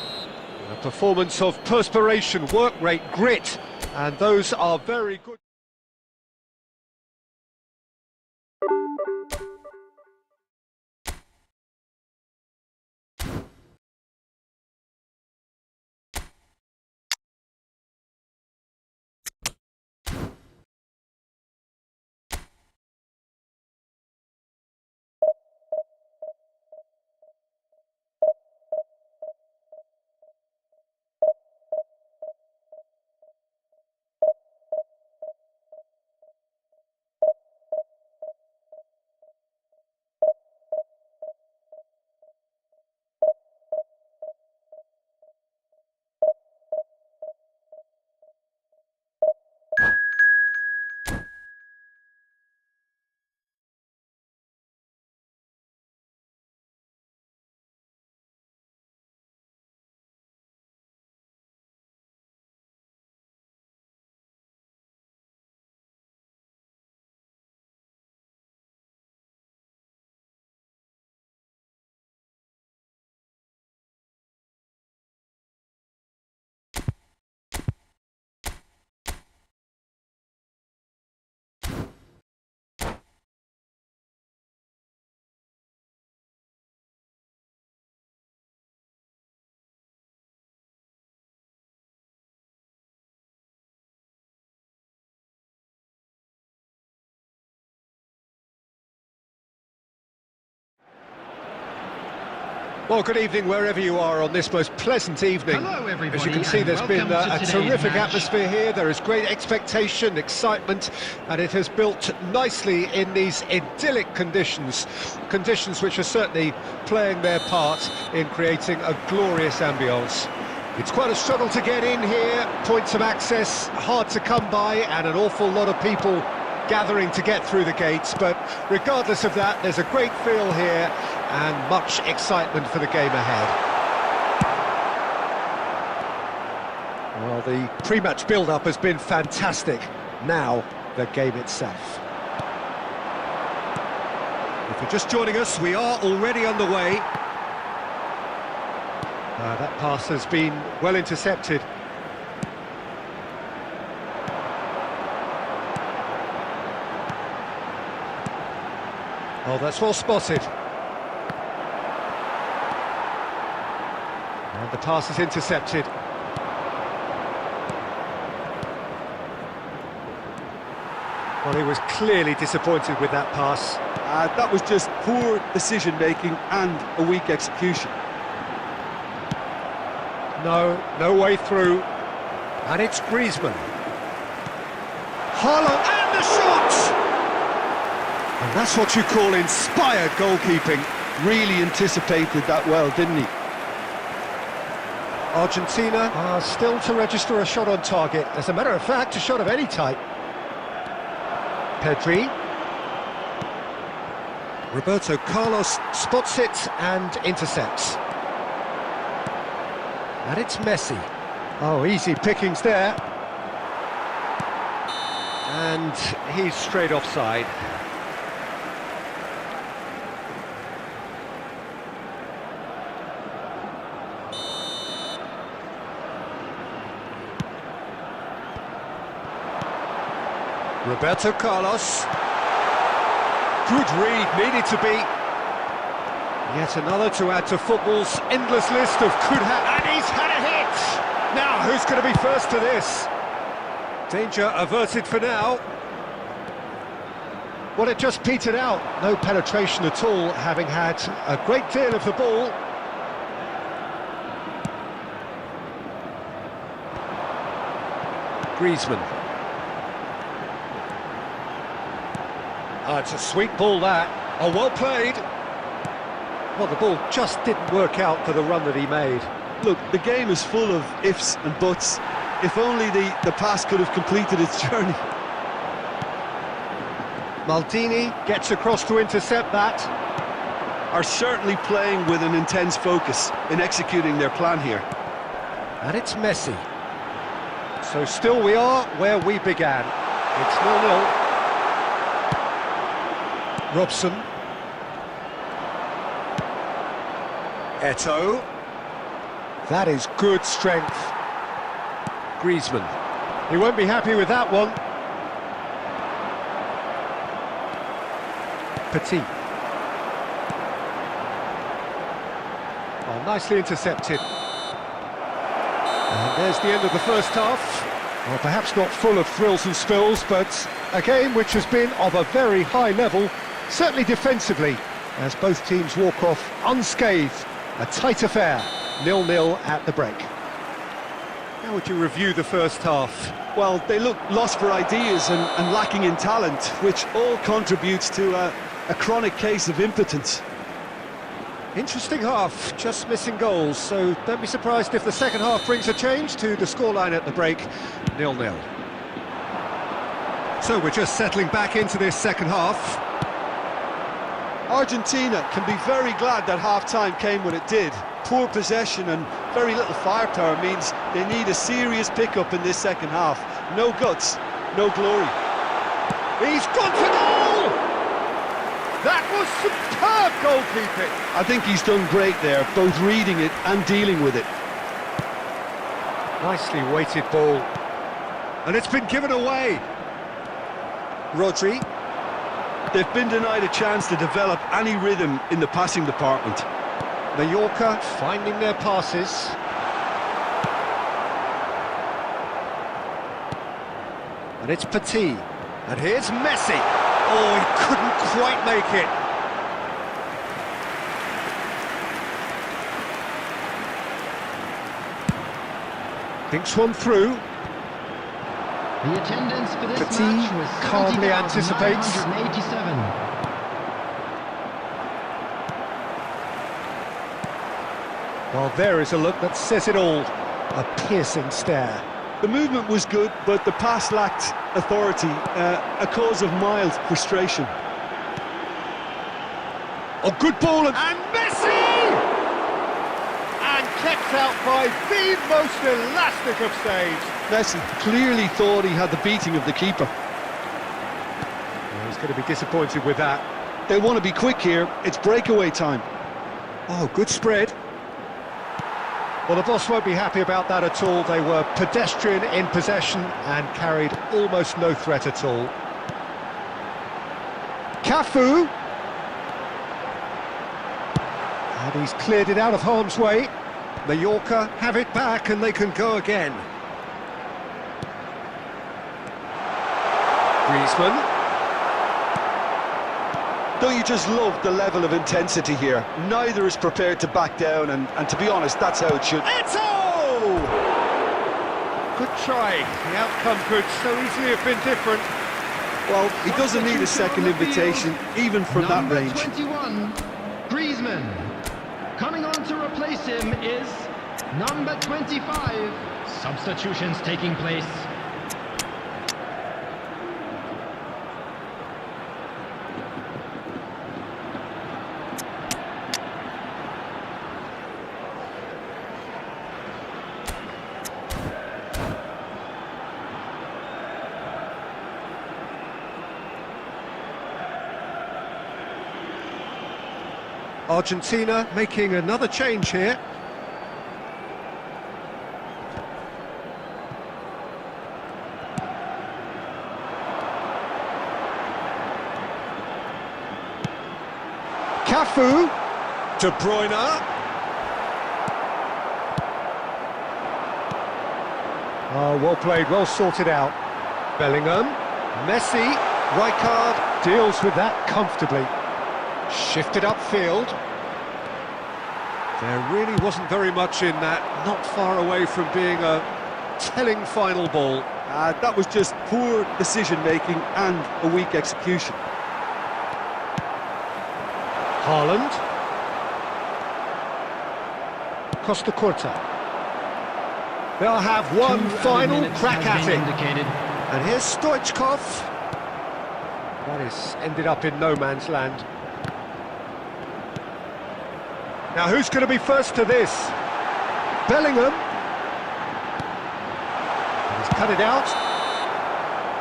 A performance of perspiration, work rate, grit, and those are very good. Well, good evening wherever you are on this most pleasant evening. Hello, everybody, As you can see, and there's been welcome to a today's terrific match. atmosphere here. There is great expectation, excitement, and it has built nicely in these idyllic conditions. Conditions which are certainly playing their part in creating a glorious ambience. It's quite a struggle to get in here, points of access hard to come by, and an awful lot of people gathering to get through the gates, but regardless of that, there's a great feel here and much excitement for the game ahead. Well, the pre-match build-up has been fantastic. Now, the game itself. If you're just joining us, we are already underway. That pass has been well intercepted. Oh, that's well spotted. And the pass is intercepted. Well, he was clearly disappointed with that pass. That was just poor decision-making and a weak execution. No way through. And it's Griezmann. Haaland, and the shot! And that's what you call inspired goalkeeping. Really anticipated that well, didn't he? Argentina are still to register a shot on target. As a matter of fact, a shot of any type. Pedri. Roberto Carlos spots it and intercepts. And it's Messi. Oh, easy pickings there. And he's straight offside. Roberto Carlos. Good read, needed to be. Yet another to add to football's endless list of could have, and he's had a hit! Now, who's going to be first to this? Danger averted for now. Well, it just petered out. No penetration at all, having had a great deal of the ball. Griezmann. Oh, it's a sweet ball, that. Oh, well played. Well, the ball just didn't work out for the run that he made. Look, the game is full of ifs and buts. If only the pass could have completed its journey. Maldini gets across to intercept that. Are certainly playing with an intense focus in executing their plan here. And it's Messi. So still we are where we began. It's 0-0. Robson. Eto'o. That is good strength. Griezmann. He won't be happy with that one. Petit. Oh, nicely intercepted. And there's the end of the first half. Well, perhaps not full of thrills and spills, but a game which has been of a very high level, certainly defensively, as both teams walk off unscathed. A tight affair, 0-0 at the break. How would you review the first half? Well, they look lost for ideas and lacking in talent, which all contributes to a chronic case of impotence. Interesting half, just missing goals, so don't be surprised if the second half brings a change to the scoreline at the break, 0-0. So we're just settling back into this second half. Argentina can be very glad that half-time came when it did. Poor possession and very little firepower means they need a serious pickup in this second half. No guts, no glory. He's gone for goal! That was superb goalkeeping! I think he's done great there, both reading it and dealing with it. Nicely weighted ball. And it's been given away. Rodri. They've been denied a chance to develop any rhythm in the passing department. Mallorca finding their passes. And it's Petit. And here's Messi. Oh, he couldn't quite make it. Thinks one through. The attendance for this Petit match was calmly anticipates. 70,987. Well, there is a look that says it all. A piercing stare. The movement was good, but the pass lacked authority, a cause of mild frustration. Oh, good ball, and Messi! And kept out by the most elastic of saves. Messi clearly thought he had the beating of the keeper. Well, he's going to be disappointed with that. They want to be quick here, it's breakaway time. Oh, good spread. Well, the boss won't be happy about that at all. They were pedestrian in possession and carried almost no threat at all. Cafu. And he's cleared it out of harm's way. Mallorca have it back and they can go again. Griezmann. Don't you just love the level of intensity here? Neither is prepared to back down, and to be honest, that's how it should. Eto! Good try. The outcome could so easily have been different. Well, he doesn't need a second invitation, even from that Number range. 21, Griezmann. Coming on to replace him is number 25. Substitutions taking place. Argentina making another change here. Cafu. De Bruyne. Oh, well played, well sorted out. Bellingham. Messi. Rijkaard deals with that comfortably. Shifted upfield. There really wasn't very much in that, not far away from being a telling final ball. That was just poor decision-making and a weak execution. Haaland. Costa Curta. They'll have one 2 final minutes crack has at been it. indicated. And here's Stoichkov. That is ended up in no man's land. Now who's going to be first to this? Bellingham. And he's cut it out.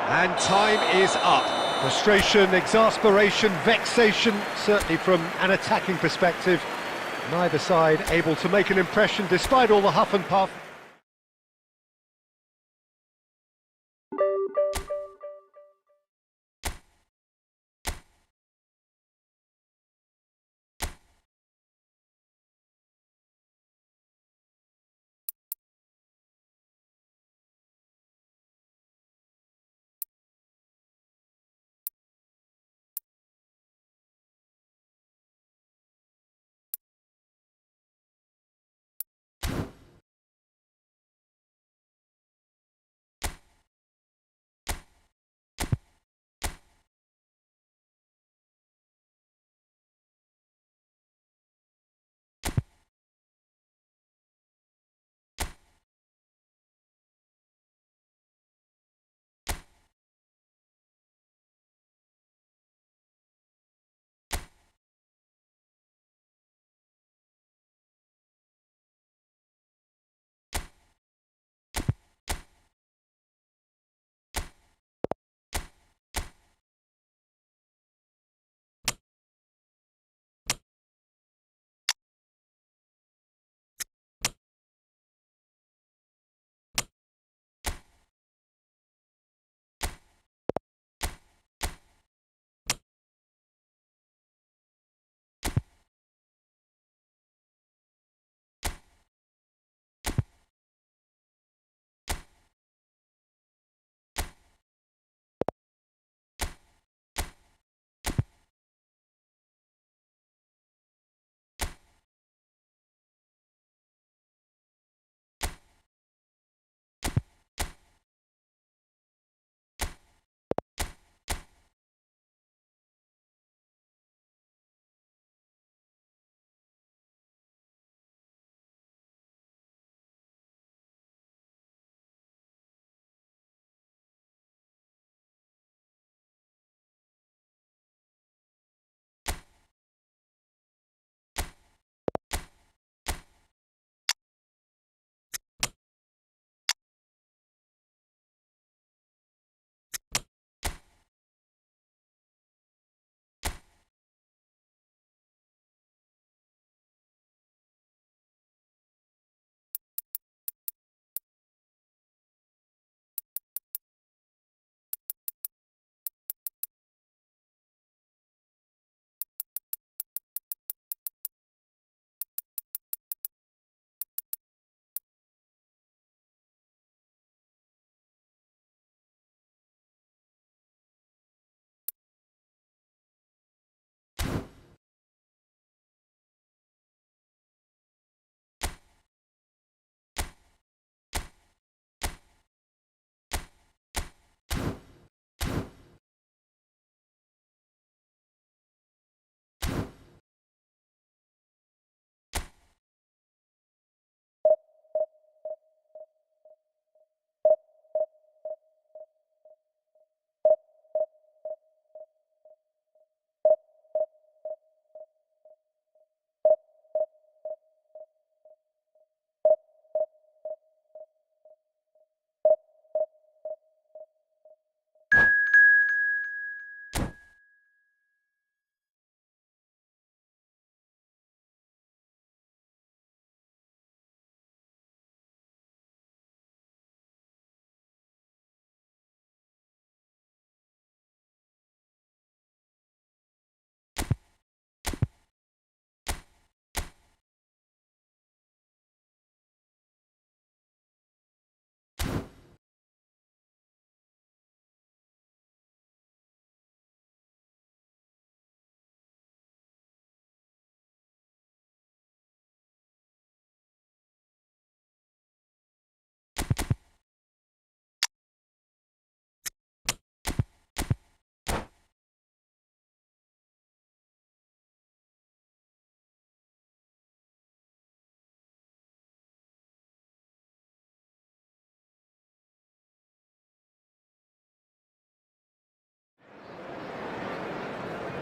And time is up. Frustration, exasperation, vexation, certainly from an attacking perspective. Neither side able to make an impression despite all the huff and puff.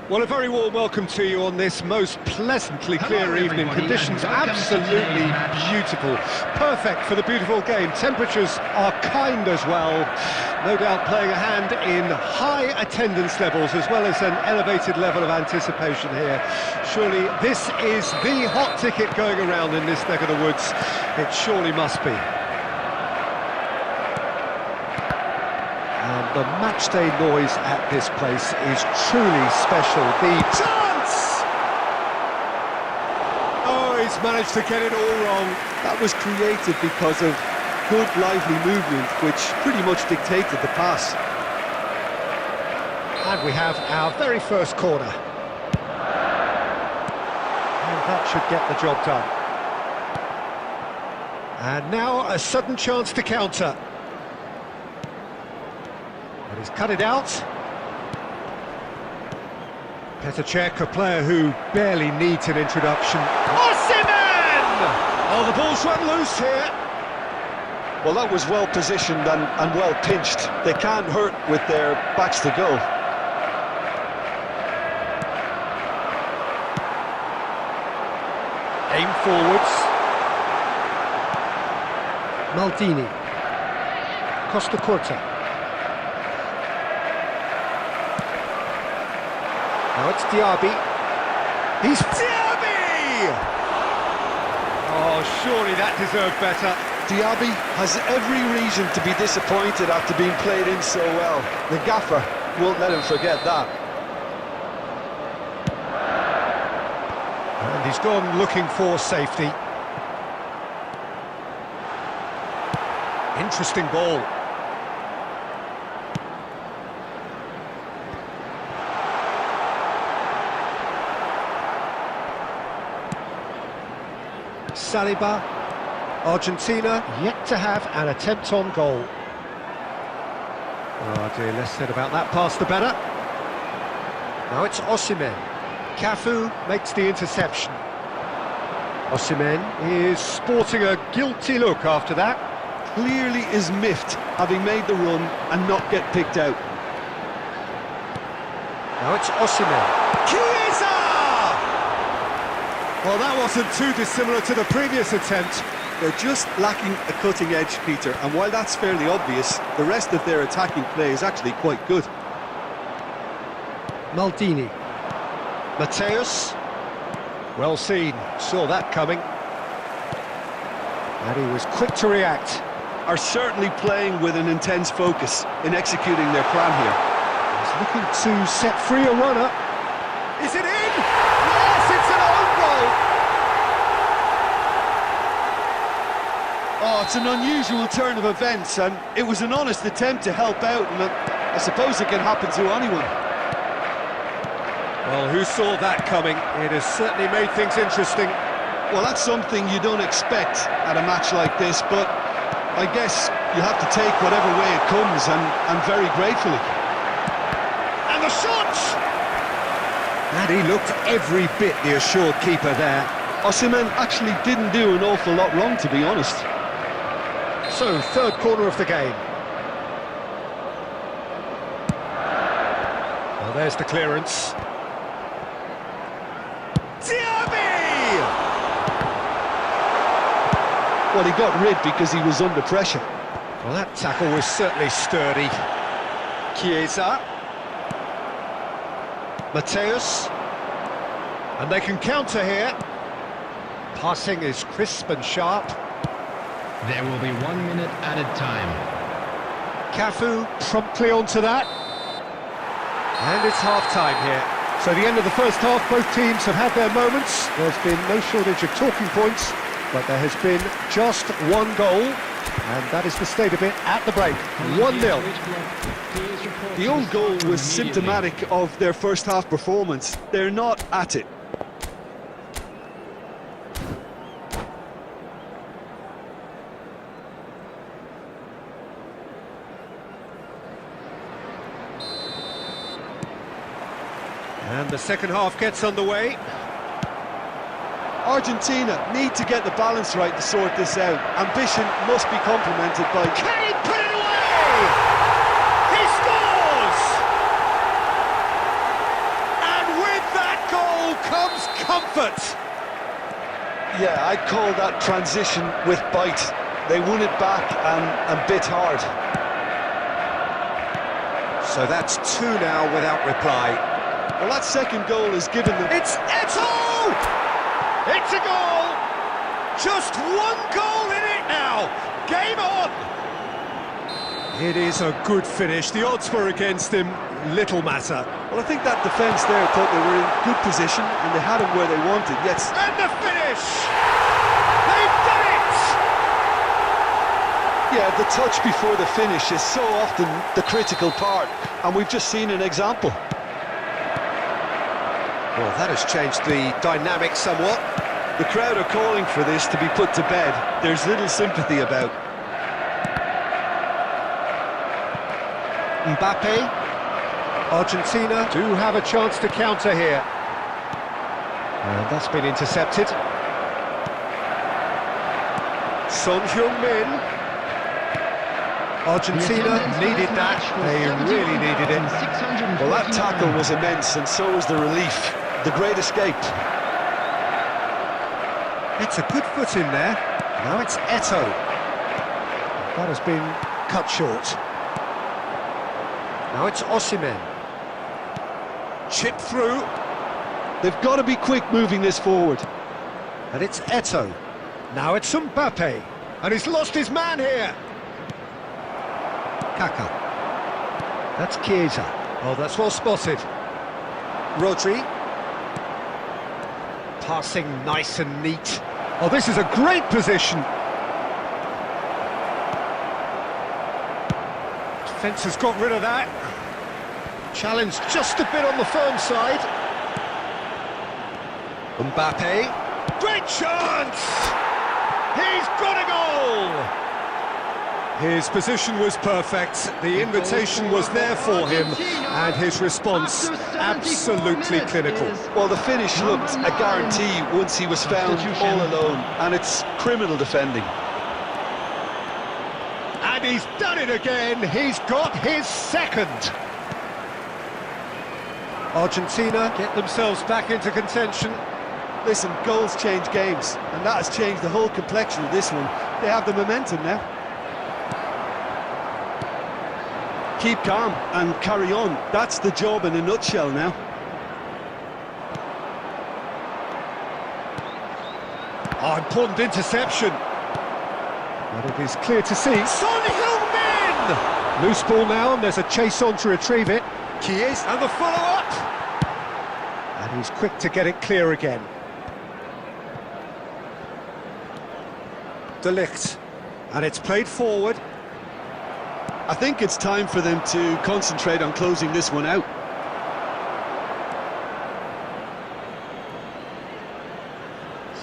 Well, a very warm welcome to you on this most pleasantly clear evening. Conditions absolutely beautiful. Perfect for the beautiful game. Temperatures are kind as well. No doubt playing a hand in high attendance levels as well as an elevated level of anticipation here. Surely this is the hot ticket going around in this neck of the woods. It surely must be. And the matchday noise at this place is truly special. The chance! Oh, he's managed to get it all wrong. That was created because of good, lively movement, which pretty much dictated the pass. And we have our very first corner. And that should get the job done. And now a sudden chance to counter. And he's cut it out. Petr Cech, a player who barely needs an introduction. Osimhen! Oh, the ball's run loose here. Well, that was well positioned and well pinched. They can't hurt with their backs to goal. Aim forwards. Maldini. Costa Curta. Now it's Diaby. He's Diaby! Oh, surely that deserved better. Diaby has every reason to be disappointed after being played in so well. The gaffer won't let him forget that. And he's gone looking for safety. Interesting ball. Saliba, Argentina yet to have an attempt on goal. Oh dear, less said about that pass the better. Now it's Osimhen. Cafu makes the interception. Osimhen is sporting a guilty look after that. Clearly is miffed, having made the run and not get picked out. Now it's Osimhen. Chiesa! Well, that wasn't too dissimilar to the previous attempt. They're just lacking a cutting edge, Peter, and while that's fairly obvious, the rest of their attacking play is actually quite good. Maldini. Mateus. Well seen, saw that coming. And he was quick to react. Are certainly playing with an intense focus in executing their plan here. He's looking to set free a runner. Is it in? Yes, it's an own goal! Oh, it's an unusual turn of events, and it was an honest attempt to help out, and I suppose it can happen to anyone. Well, who saw that coming? It has certainly made things interesting. Well, that's something you don't expect at a match like this, but I guess you have to take whatever way it comes, and very gratefully. And the shot! And he looked every bit the assured keeper there. Osimhen actually didn't do an awful lot wrong, to be honest. So, third corner of the game. Well, there's the clearance. Diaby! Well, he got rid because he was under pressure. Well, that tackle was certainly sturdy. Chiesa. Mateus. And they can counter here. Passing is crisp and sharp. There will be 1 minute added time. Cafu promptly onto that. And it's half-time here. So the end of the first half, both teams have had their moments. There's been no shortage of talking points, but there has been just one goal, and that is the state of it at the break. 1-0. The own goal was symptomatic of their first half performance. They're not at it. And the second half gets underway. Argentina need to get the balance right to sort this out. Ambition must be complemented by... Can he put it away? He scores! And comes comfort. Yeah, I'd call that transition with bite. They won it back and bit hard. So that's two now without reply. Well, that second goal has given them... It's Eto'o! It's a goal! Just one goal in it now! Game on! It is a good finish. The odds were against him. Little matter. Well, I think that defence there thought they were in good position and they had him where they wanted, yes. And the finish! They've done it! Yeah, the touch before the finish is so often the critical part, and we've just seen an example. Well, that has changed the dynamic somewhat. The crowd are calling for this to be put to bed. There's little sympathy about. Mbappe. Argentina do have a chance to counter here. And that's been intercepted. Saint-Germain. Argentina needed that. They really needed it. Well, that tackle was immense, and so was the relief. The great escape. It's a good foot in there. Now it's Eto'o. That has been cut short. Now it's Osimhen. Chip through. They've got to be quick moving this forward. And it's Eto'o. Now it's Mbappe. And he's lost his man here. Kaka. That's Chiesa. Oh, that's well spotted. Rodri. Passing nice and neat. Oh, this is a great position. Defence has got rid of that. Challenge just a bit on the firm side. Mbappe. Great chance! He's got a goal! His position was perfect, the invitation was there for him, and his response absolutely clinical. Well, the finish looked a guarantee once he was found all alone, and it's criminal defending. And he's done it again, he's got his second. Argentina get themselves back into contention. Listen, goals change games, and that has changed the whole complexion of this one. They have the momentum now. Keep calm and carry on. That's the job in a nutshell now. Oh, important interception. But it is clear to see. Son Heung-min! Loose ball now, and there's a chase on to retrieve it. Chiesa and the follow-up. And he's quick to get it clear again. De Ligt. And it's played forward. I think it's time for them to concentrate on closing this one out.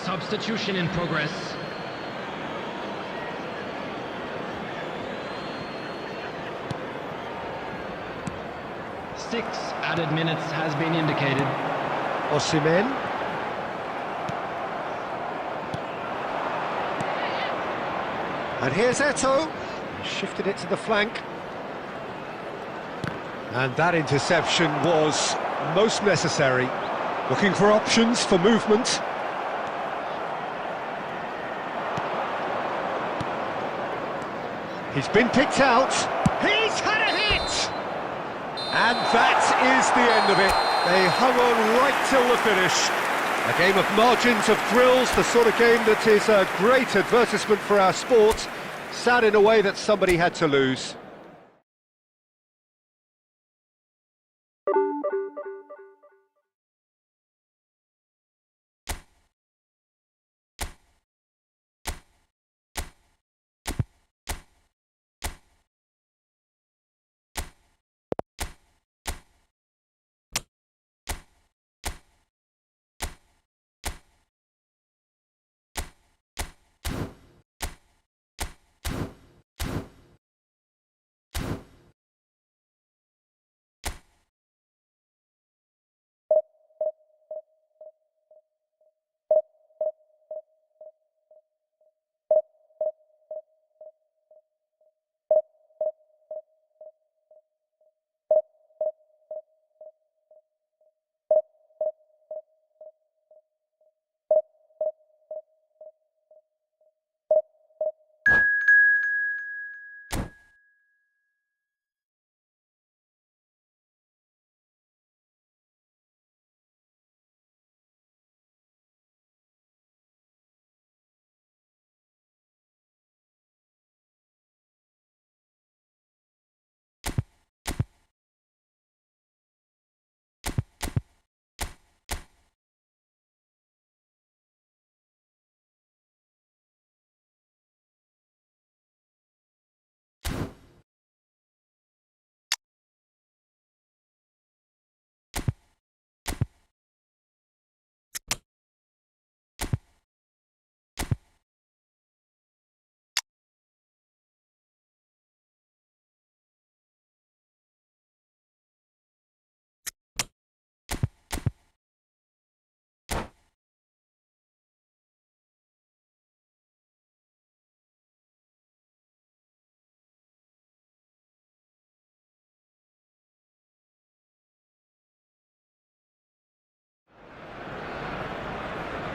Substitution in progress. Six added minutes has been indicated. Osimhen. And here's Eto'o. Shifted it to the flank. And that interception was most necessary. Looking for options for movement. He's been picked out. He's had a hit! And that is the end of it. They hung on right till the finish. A game of margins, of thrills, the sort of game that is a great advertisement for our sport. Sad in a way that somebody had to lose.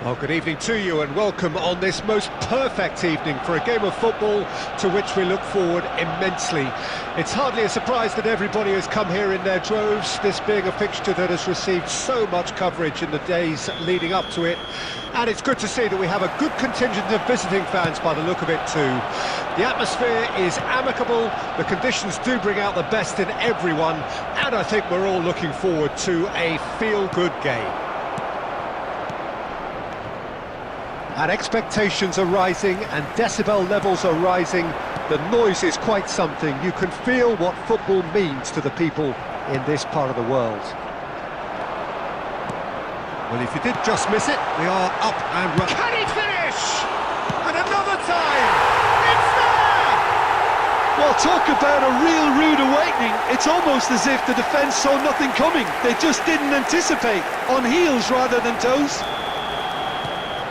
Well, good evening to you and welcome on this most perfect evening for a game of football to which we look forward immensely. It's hardly a surprise that everybody has come here in their droves, this being a fixture that has received so much coverage in the days leading up to it. And it's good to see that we have a good contingent of visiting fans by the look of it too. The atmosphere is amicable, the conditions do bring out the best in everyone, and I think we're all looking forward to a feel-good game. And expectations are rising and decibel levels are rising. The noise is quite something. You can feel what football means to the people in this part of the world. Well, if you did just miss it, we are up and running. Can he finish? And another time! It's there! Well, talk about a real rude awakening. It's almost as if the defence saw nothing coming. They just didn't anticipate. On heels rather than toes.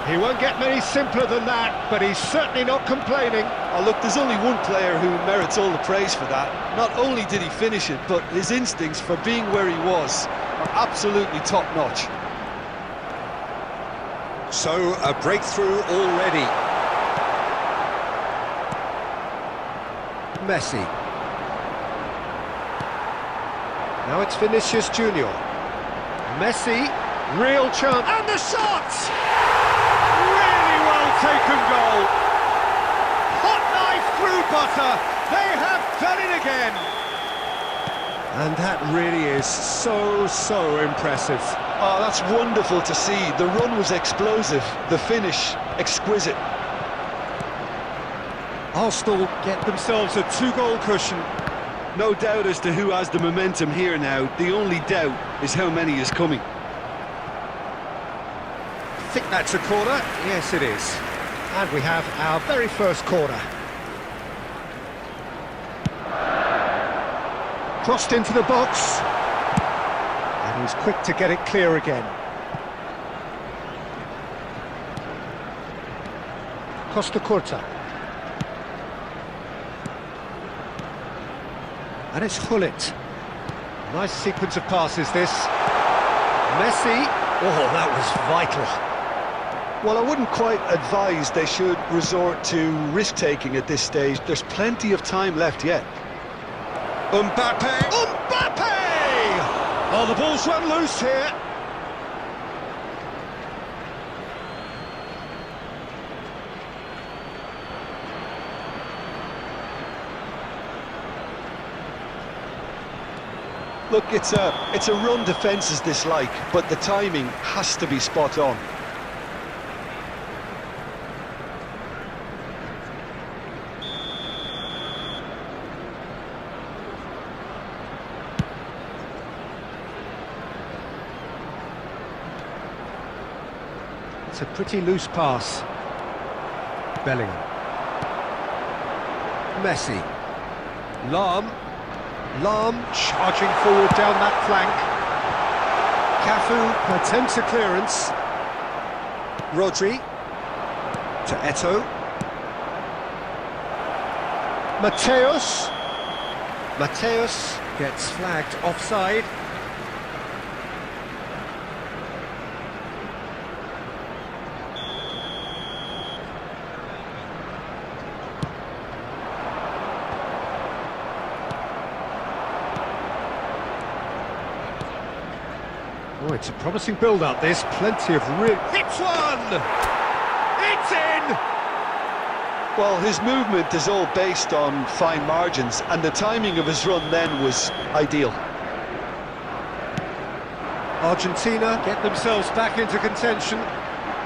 He won't get many simpler than that, but he's certainly not complaining. Oh, look, there's only one player who merits all the praise for that. Not only did he finish it, but his instincts for being where he was are absolutely top-notch. So, a breakthrough already. Messi. Now it's Vinicius Junior. Messi, real chance. And the shot! Taken goal. Hot knife through butter. They have done it again. And that really is so impressive. Oh, that's wonderful to see. The run was explosive, the finish exquisite. Arsenal get themselves a 2-goal cushion. No doubt as to who has the momentum here now. The only doubt is how many is coming. I think that's a corner. Yes, it is. And we have our very first corner. Crossed into the box. And he's quick to get it clear again. Costa Curta. And it's Gullit. Nice sequence of passes, this. Messi. Oh, that was vital. Well, I wouldn't quite advise they should resort to risk-taking at this stage. There's plenty of time left yet. Mbappe! Mbappe! Oh, the ball's run loose here. Look, it's a run defence's dislike, but the timing has to be spot on. It's a pretty loose pass. Bellingham. Messi. Lahm charging forward down that flank. Cafu attempts a clearance. Rodri to Eto'o. Mateus gets flagged offside. Oh, it's a promising build-up, this. Plenty of real... Hits one! It's in! Well, his movement is all based on fine margins, and the timing of his run then was ideal. Argentina get themselves back into contention.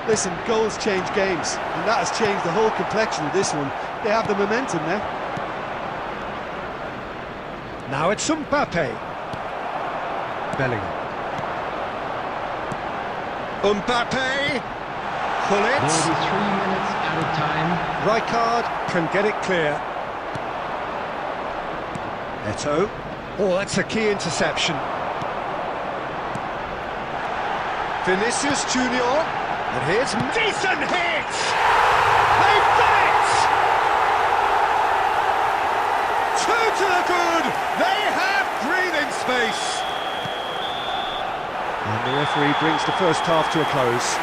Listen, goals change games, and that has changed the whole complexion of this one. They have the momentum now. Now it's Mbappe. Bellingham. Mbappe, Gullit. There will be 3 minutes added time. Rijkaard can get it clear. Eto'o. Oh, that's a key interception. Vinicius Junior. And here's decent hit! They've done it! 2 to the good. They have breathing space. And the referee brings the first half to a close.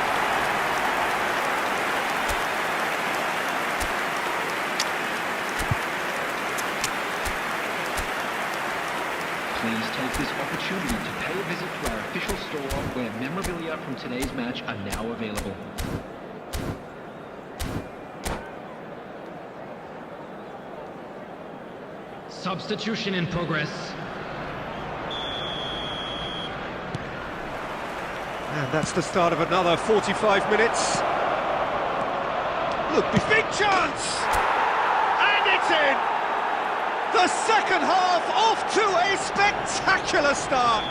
from today's match are now available. Substitution in progress. And that's the start of another 45 minutes. Look, big chance! And it's in! The second half off to a spectacular start.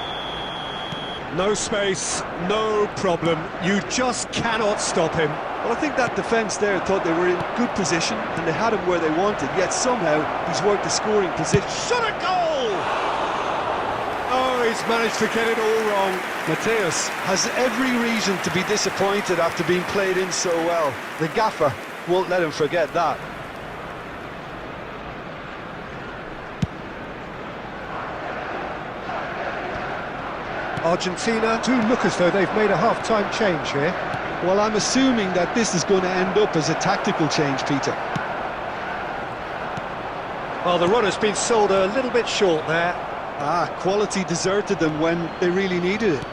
No space, no problem. You just cannot stop him. Well, I think that defence there thought they were in good position and they had him where they wanted, yet somehow he's worked the scoring position. Shot a goal! Oh, he's managed to get it all wrong. Mateus has every reason to be disappointed after being played in so well. The gaffer won't let him forget that. Argentina do look as though they've made a half-time change here. Well, I'm assuming that this is going to end up as a tactical change, Peter. Well, the run has been sold a little bit short there. Quality deserted them when they really needed it.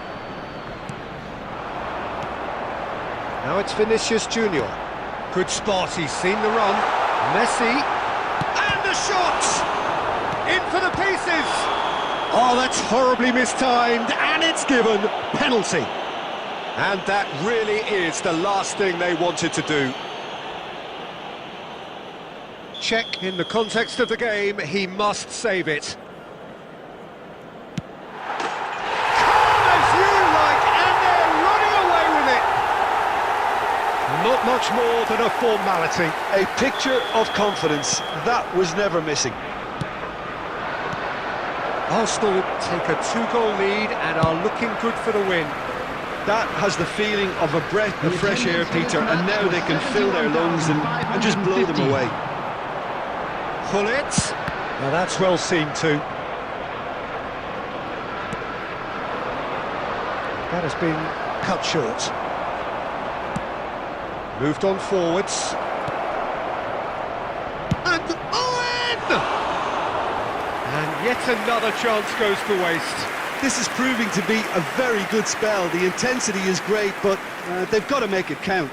Now it's Vinicius Junior. Good spot, he's seen the run. Messi, and the shot! In for the pieces! Oh, that's horribly mistimed, and it's given. Penalty. And that really is the last thing they wanted to do. Check, in the context of the game, he must save it. Calm as you like, and they're running away with it. Not much more than a formality. A picture of confidence. That was never missing. Arsenal take a 2-goal lead and are looking good for the win. That has the feeling of a breath of fresh air, Peter, and now they can fill their lungs and just blow them away. Pull it. Now that's well seen too. That has been cut short. Moved on forwards. And Owen! And yet another chance goes to waste. This is proving to be a very good spell. The intensity is great, but they've got to make it count.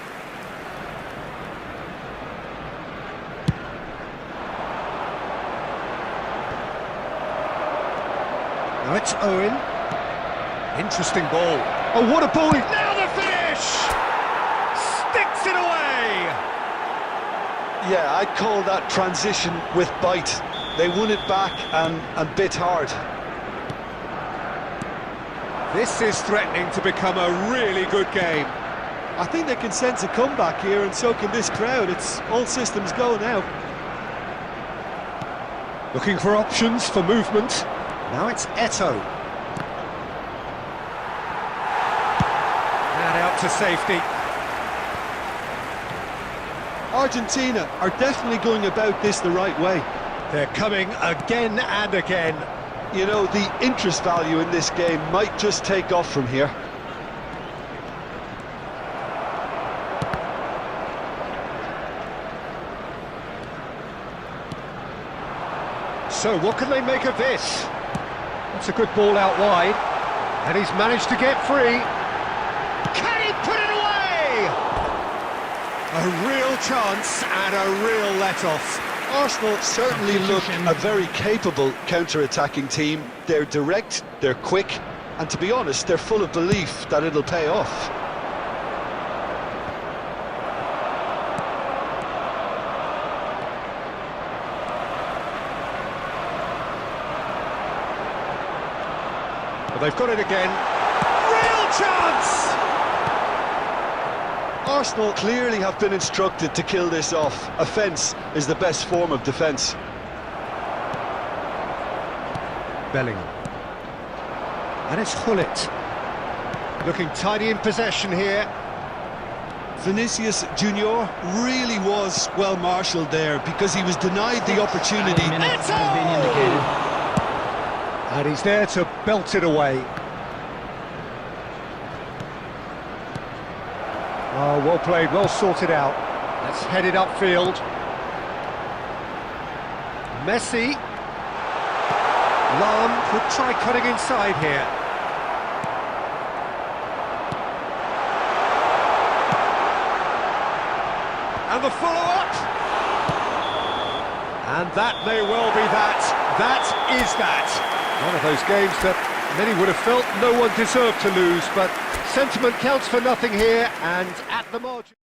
Now it's Owen. Interesting ball. Oh, what a ball! Now the finish! Sticks it away! Yeah, I'd call that transition with bite. They won it back and bit hard. This is threatening to become a really good game. I think they can sense a comeback here, and so can this crowd. It's all systems go now. Looking for options for movement. Now it's Eto'o. And out to safety. Argentina are definitely going about this the right way. They're coming again and again. You know, the interest value in this game might just take off from here. So what can they make of this? That's a good ball out wide. And he's managed to get free. Can he put it away? A real chance and a real let-off. Arsenal certainly look a very capable counter-attacking team. They're direct, they're quick, and to be honest, they're full of belief that it'll pay off. Well, they've got it again. Real chance! Arsenal clearly have been instructed to kill this off. Offence is the best form of defence. Bellingham. And it's Hullet. Looking tidy in possession here. Vinicius Junior really was well marshalled there because he was denied the opportunity. And he's there to belt it away. Oh, well played, well sorted out. Let's head it upfield. Messi. Lam could try cutting inside here. And the follow-up! And that may well be that. That is that. One of those games that many would have felt no one deserved to lose, but sentiment counts for nothing here, and at the margin.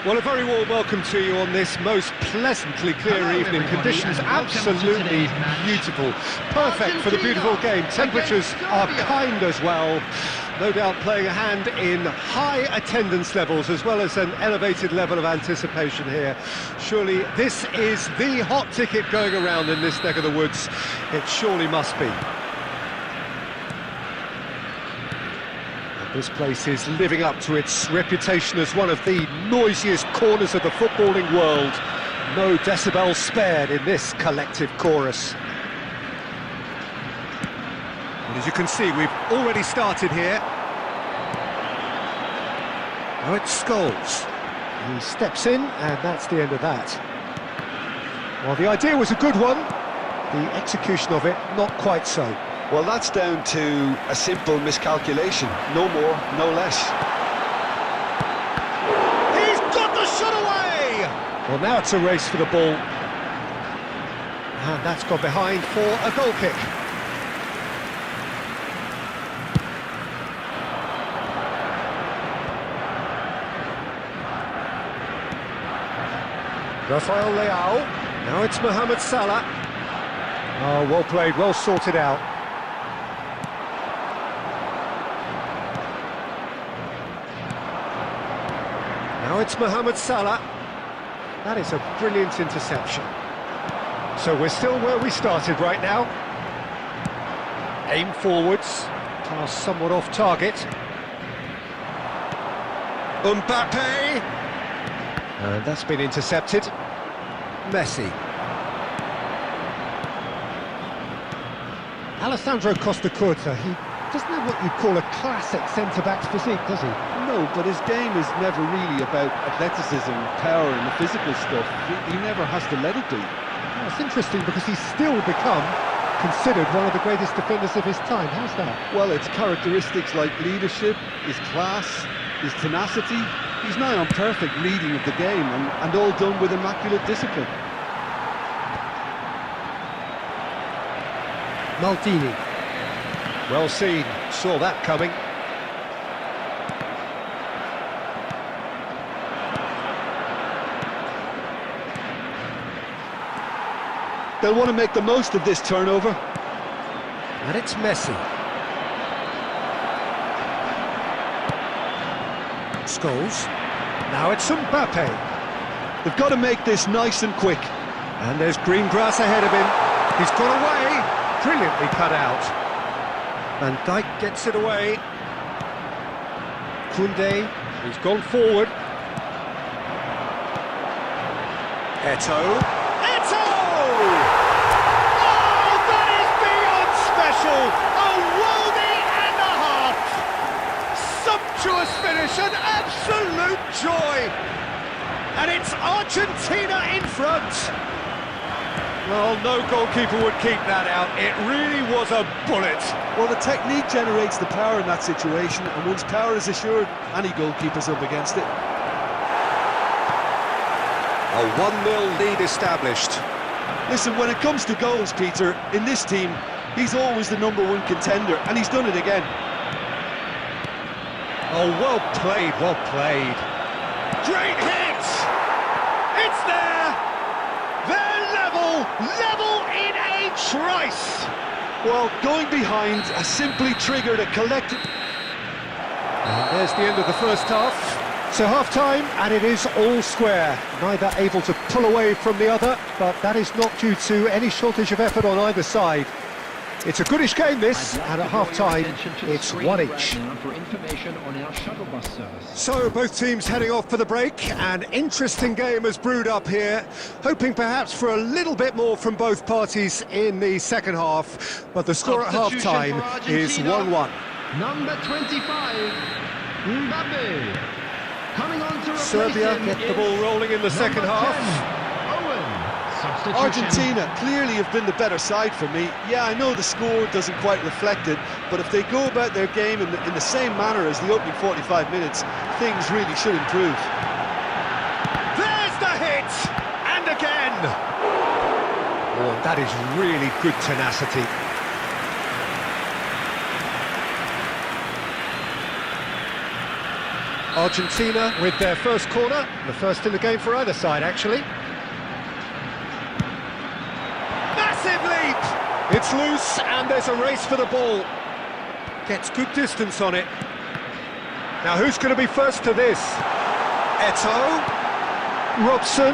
Well, a very warm welcome to you on this most pleasantly clear Hello, evening. everybody, Conditions and welcome to absolutely today's match. beautiful. Perfect for the beautiful game. Temperatures are kind as well. No doubt playing a hand in high attendance levels as well as an elevated level of anticipation here. Surely this is the hot ticket going around in this neck of the woods. It surely must be. This place is living up to its reputation as one of the noisiest corners of the footballing world. No decibels spared in this collective chorus. And as you can see, we've already started here. Now it's Scholes. He steps in, and that's the end of that. Well, the idea was a good one. The execution of it, not quite so. Well, that's down to a simple miscalculation. No more, no less. He's got the shot away! Well, now it's a race for the ball. And that's gone behind for a goal kick. Rafael Leao. Now it's Mohamed Salah. Oh, well played, well sorted out. Now it's Mohamed Salah. That is a brilliant interception. So we're still where we started right now. Aim forwards. Pass somewhat off target. Mbappe. And that's been intercepted. Messi. Alessandro Costa-Curta, he doesn't have what you'd call a classic centre-back's physique, does he? No, but his game is never really about athleticism, power and the physical stuff. He never has to let it be. Well, it's interesting because he's still become considered one of the greatest defenders of his time. How's that? Well, it's characteristics like leadership, his class, his tenacity. He's nigh on perfect reading of the game and all done with immaculate discipline. Maldini. Well seen, saw that coming. They'll want to make the most of this turnover. And it's Messi. Scholes. Now it's Mbappe. They've got to make this nice and quick. And there's green grass ahead of him. He's got away. brilliantly cut out. Van Dijk gets it away. Koundé, he's gone forward. Eto'o. Eto'o! Oh, that is beyond special! A worldie and a half! Sumptuous finish, an absolute joy! And it's Argentina in front! Well, no goalkeeper would keep that out. It really was a bullet. Well, the technique generates the power in that situation, and once power is assured, any goalkeeper's up against it. A 1-0 lead established. Listen, when it comes to goals, Peter, in this team, he's always the #1 contender, and he's done it again. Oh, well played, well played. Great hit! It's there! They're level in a trice! Well, going behind has simply triggered a collective... And there's the end of the first half. So half-time, and it is all square. Neither able to pull away from the other, but that is not due to any shortage of effort on either side. It's a goodish game, this, and at half-time, it's 1 each. For information on our shuttle bus service. So both teams heading off for the break. An interesting game has brewed up here, hoping perhaps for a little bit more from both parties in the second half, but the score at half-time is 1-1. Number 25, Mbappe. Coming on to replace Serbia him get the is ball rolling in the second number half. 10, Owen. Substitution. Argentina clearly have been the better side for me. Yeah, I know the score doesn't quite reflect it, but if they go about their game in the same manner as the opening 45 minutes, things really should improve. There's the hit! And again! Oh, that is really good tenacity. Argentina with their first corner, the first in the game for either side, actually. Massive leap! It's loose, and there's a race for the ball. Gets good distance on it. Now, who's going to be first to this? Eto'o. Robson.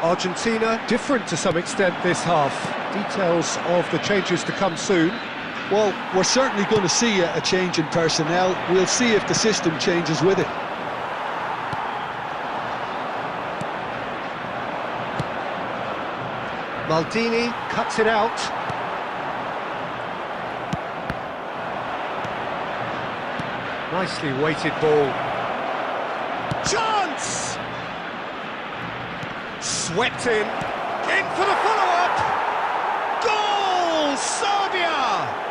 Argentina, different to some extent this half. Details of the changes to come soon. Well, we're certainly going to see a change in personnel. We'll see if the system changes with it. Maldini cuts it out. Nicely weighted ball. Chance! Swept in. In for the follow-up. Goal! Serbia!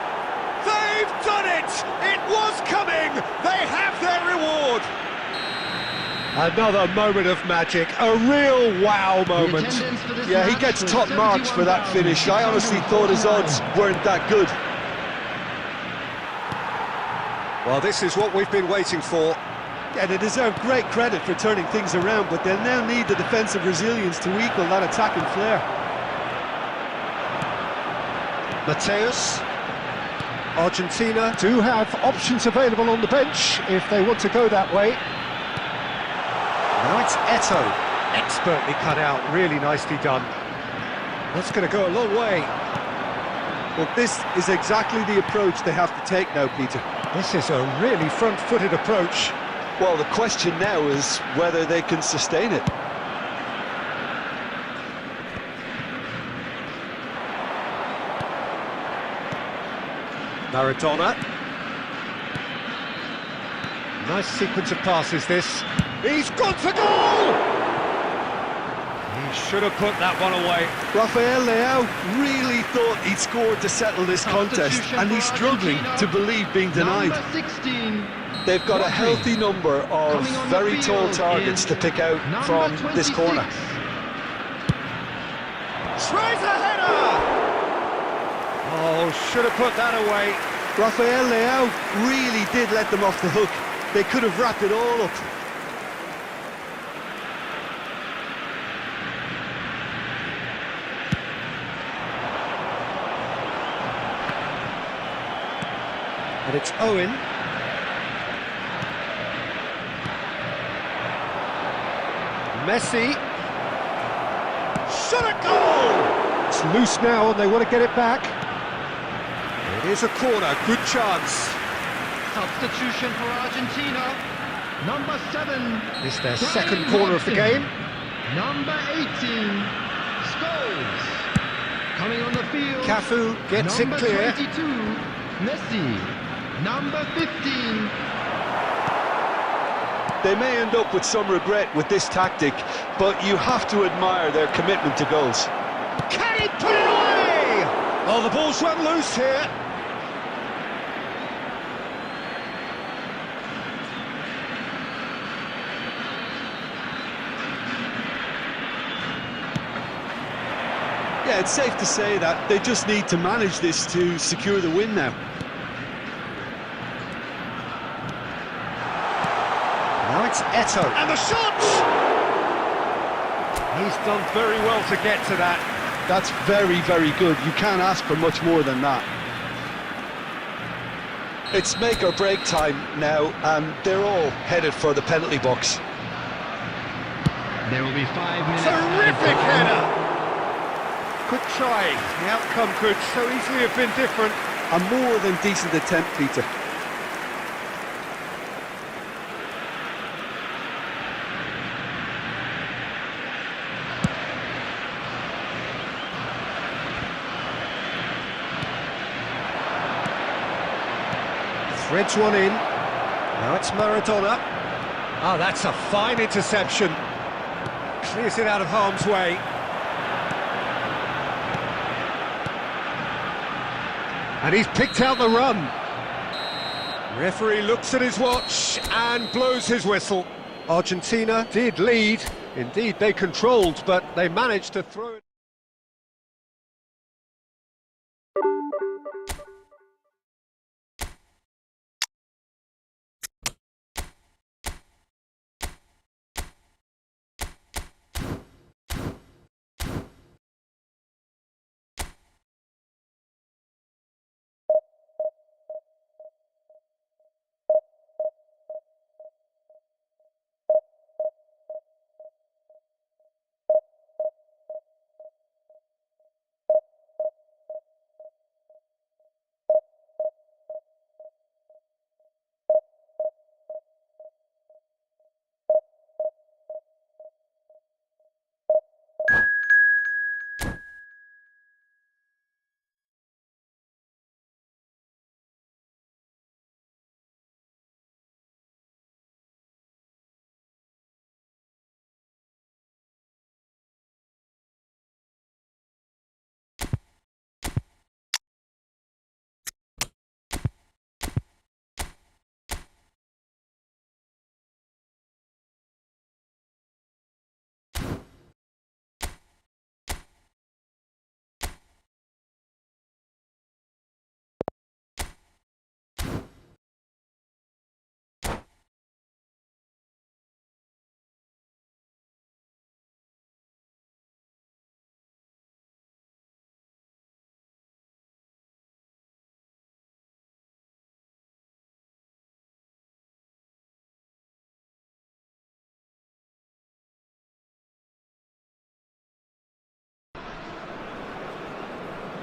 They've done it! It was coming! They have their reward! Another moment of magic, a real wow moment. Yeah, he gets top marks for that finish. I honestly thought his odds weren't that good. Well, this is what we've been waiting for. Yeah, they deserve great credit for turning things around, but they'll now need the defensive resilience to equal that attacking flair. Mateus. Argentina do have options available on the bench if they want to go that way. Now it's Eto'o, expertly cut out, really nicely done. That's going to go a long way. Well, this is exactly the approach they have to take now, Peter. This is a really front-footed approach. Well, the question now is whether they can sustain it. Maradona. Nice sequence of passes, this. He's gone for goal! He should have put that one away. Rafael Leao really thought he'd scored to settle this contest, and he's struggling to believe being denied. Number 16. They've got a healthy number of very tall targets to pick out from this corner. Tries a header! Oh, should have put that away. Rafael Leao really did let them off the hook. They could have wrapped it all up. And it's Owen. Messi. Shot a goal! It's loose now and they want to get it back. It is a corner, good chance. Substitution for Argentina. Number 7. It's their second corner of the game. Number 18, Scholes. Coming on the field. Cafu gets it clear. Number 22, Messi. Number 15. They may end up with some regret with this tactic, but you have to admire their commitment to goals. Can he put it away? Oh, the ball's run loose here. Yeah, it's safe to say that they just need to manage this to secure the win now. Now it's Eto, and the shot! He's done very well to get to that. That's very, very good. You can't ask for much more than that. It's make or break time now, and they're all headed for the penalty box. There will be 5 minutes. Terrific header! Good try. The outcome could so easily have been different. A more than decent attempt, Peter. Threads one in. Now it's Maradona. Ah, that's a fine interception. Clears it out of harm's way. And he's picked out the run. Referee looks at his watch and blows his whistle. Argentina did lead. Indeed, they controlled, but they managed to throw it.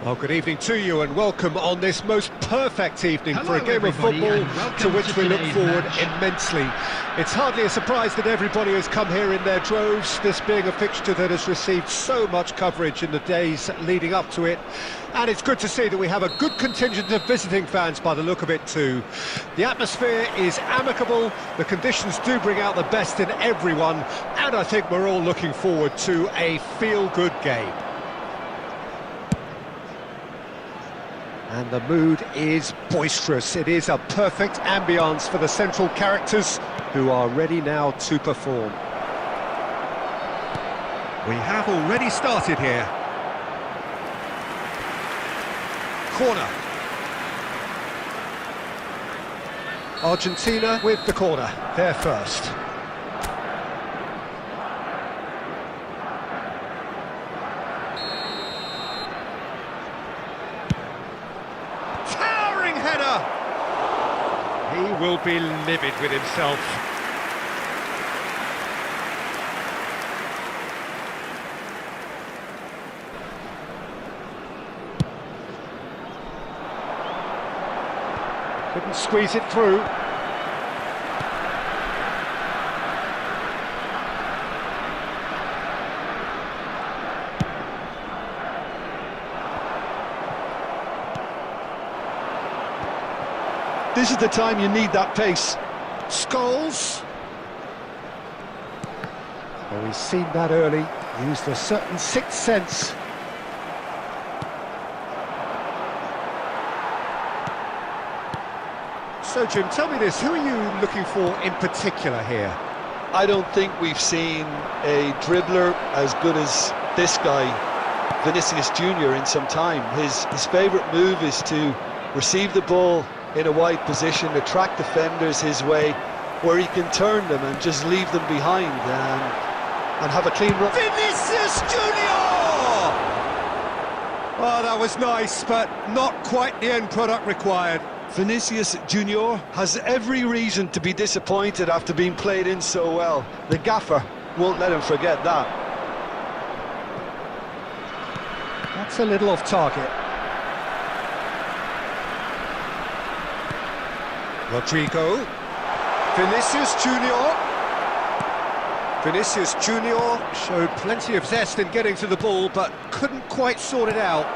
Well, good evening to you and welcome on this most perfect evening for a game of football to which we look forward immensely. It's hardly a surprise that everybody has come here in their droves, this being a fixture that has received so much coverage in the days leading up to it. And it's good to see that we have a good contingent of visiting fans by the look of it too. The atmosphere is amicable, the conditions do bring out the best in everyone, and I think we're all looking forward to a feel-good game. And the mood is boisterous. It is a perfect ambience for the central characters who are ready now to perform. We have already started here. Corner. Argentina with the corner. They're first. He will be livid with himself. Couldn't squeeze it through. This is the time you need that pace. Scholes. Oh, he's seen that early, used a certain sixth sense. So, Jim, tell me this, who are you looking for in particular here? I don't think we've seen a dribbler as good as this guy, Vinicius Junior, in some time. His favourite move is to receive the ball in a wide position, attract defenders his way, where he can turn them and just leave them behind and have a clean run. Vinicius Junior! Oh, that was nice, but not quite the end product required. Vinicius Junior has every reason to be disappointed after being played in so well. The gaffer won't let him forget that. That's a little off target. Rodrigo. Vinicius Junior. Vinicius Junior showed plenty of zest in getting to the ball, but couldn't quite sort it out.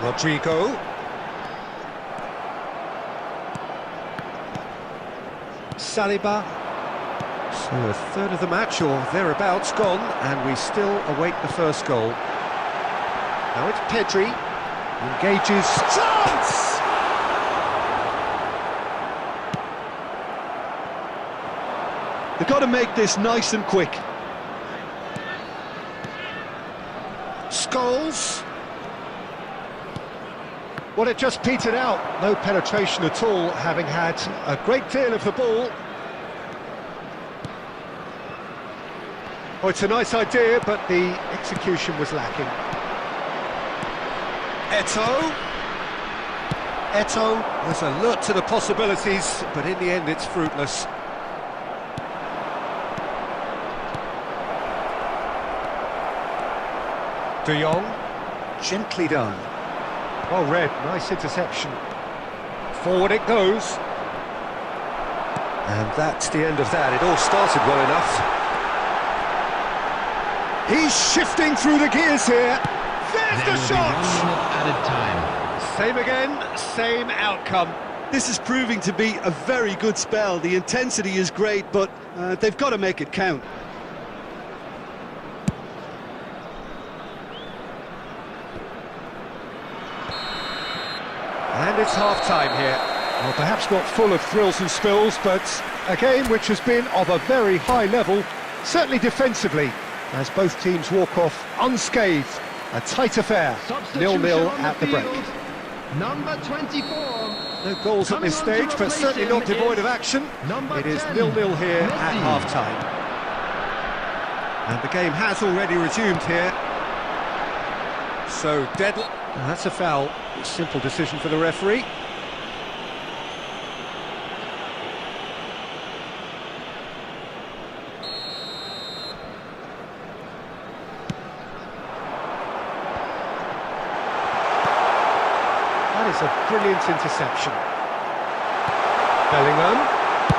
Rodrigo. Saliba. So a third of the match, or thereabouts, gone, and we still await the first goal. Now it's Pedri. Engages. Chance! They've got to make this nice and quick. Scholes. Well, it just petered out. No penetration at all, having had a great deal of the ball. Oh, it's a nice idea, but the execution was lacking. Eto'o was alert to the possibilities, but in the end it's fruitless. De Jong, gently done. Well read, nice interception. Forward it goes. And that's the end of that. It all started well enough. He's shifting through the gears here. There's the shot! Added time. Same again, same outcome. This is proving to be a very good spell. The intensity is great, but they've got to make it count. And it's half-time here. Well, perhaps not full of thrills and spills, but a game which has been of a very high level, certainly defensively, as both teams walk off unscathed. A tight affair, 0-0 at the break. Number 24. No goals at this stage, but certainly not devoid of action. It is 0-0 here at half-time. And the game has already resumed here. So, deadlock. That's a foul. Simple decision for the referee. That is a brilliant interception. Bellingham.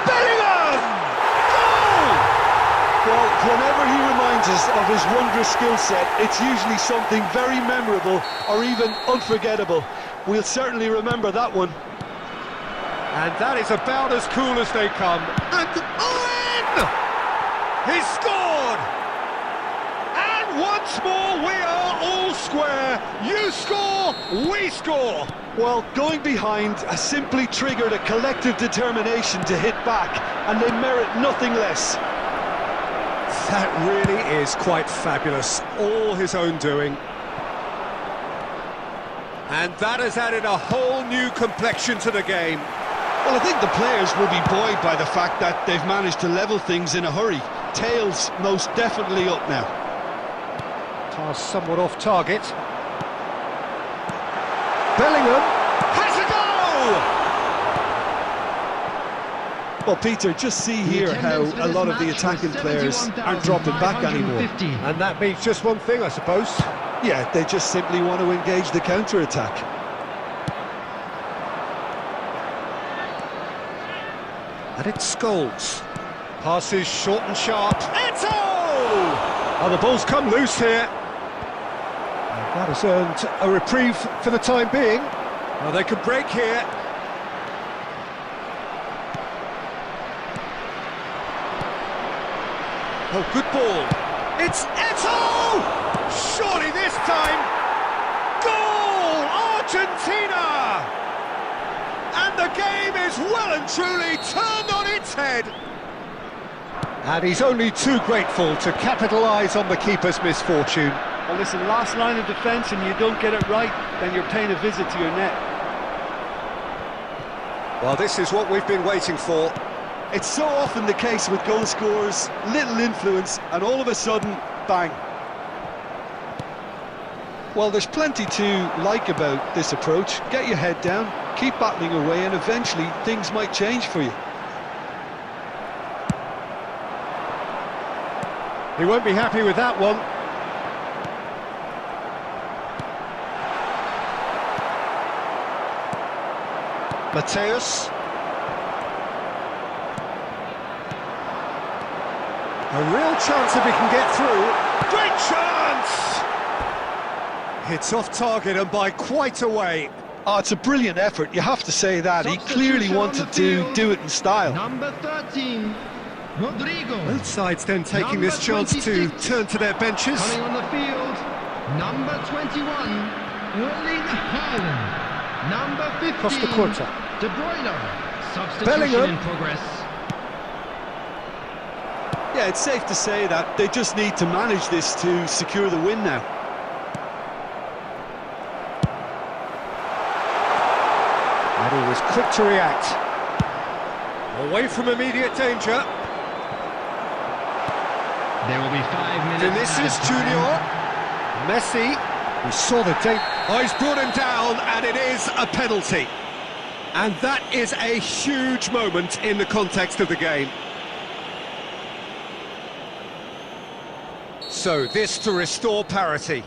Bellingham! Goal! Well, whenever he reminds us of his wondrous skill set, it's usually something very memorable or even unforgettable. We'll certainly remember that one. And that is about as cool as they come. And Owen! He scored! And once more we are all square. You score, we score. Well, going behind has simply triggered a collective determination to hit back, and they merit nothing less. That really is quite fabulous. All his own doing. And that has added a whole new complexion to the game. Well, I think the players will be buoyed by the fact that they've managed to level things in a hurry. Tails most definitely up now. Pass somewhat off target. Bellingham has a goal! Well, Peter, just see here how a lot of the attacking players aren't dropping back anymore. And that means just one thing, I suppose. Yeah, they just simply want to engage the counter-attack. it's Scholes. Passes short and sharp. Eto! Oh, the ball's come loose here. And that has earned a reprieve for the time being. Oh, they could break here. Oh, good ball. It's Eto! Surely this time. Goal! Argentina! And the game is well and truly turned on its head. And he's only too grateful to capitalise on the keeper's misfortune. Well, listen, last line of defence and you don't get it right, then you're paying a visit to your net. Well, this is what we've been waiting for. It's so often the case with goal scorers, little influence, and all of a sudden, bang. Well, there's plenty to like about this approach. Get your head down, keep battling away, and eventually things might change for you. He won't be happy with that one. Mateus. A real chance if he can get through. Great chance! It's off target and by quite a way. Oh, it's a brilliant effort, you have to say that. He clearly wanted to do it in style. Number 13, Rodrigo. Both sides then taking this chance to turn to their benches. Coming on the field, number 21, Erling Haaland. Number 15, Costa Curta. De Bruyne. Substitution Bellingham. in progress. Yeah, it's safe to say that they just need to manage this to secure the win now. And he was quick to react. Away from immediate danger. There will be 5 minutes. Vinicius added time. Junior. Messi. We saw the danger. Oh, he's brought him down, and it is a penalty. And that is a huge moment in the context of the game. So this to restore parity.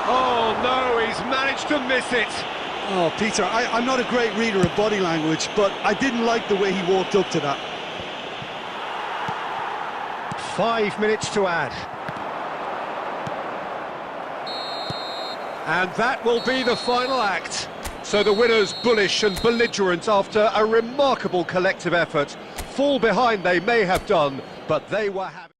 Oh no, he's managed to miss it. Oh, Peter, I'm not a great reader of body language, but I didn't like the way he walked up to that. 5 minutes to add. And that will be the final act. So the winners, bullish and belligerent after a remarkable collective effort. Fall behind they may have done, but they were having...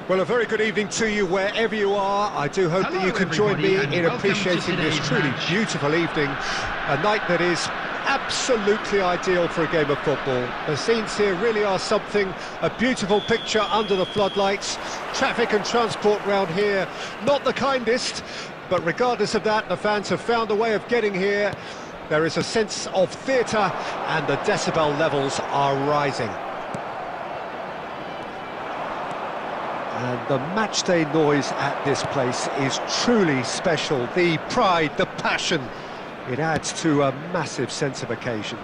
Well, a very good evening to you wherever you are. I do hope that you can join me in appreciating this truly beautiful evening. A night that is absolutely ideal for a game of football. The scenes here really are something, a beautiful picture under the floodlights. Traffic and transport round here, not the kindest, but regardless of that, the fans have found a way of getting here. There is a sense of theatre, and the decibel levels are rising. And the matchday noise at this place is truly special. The pride, the passion, it adds to a massive sense of occasion.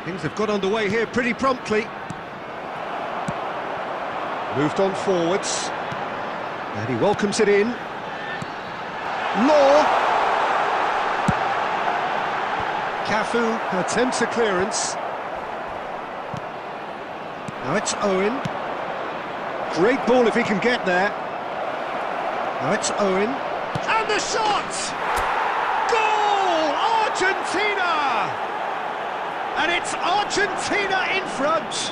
Things have got underway here pretty promptly. Moved on forwards. And he welcomes it in. Law. Cafu attempts a clearance. Now it's Owen. Great ball if he can get there. Now it's Owen. And the shot! Goal! Argentina! And it's Argentina in front.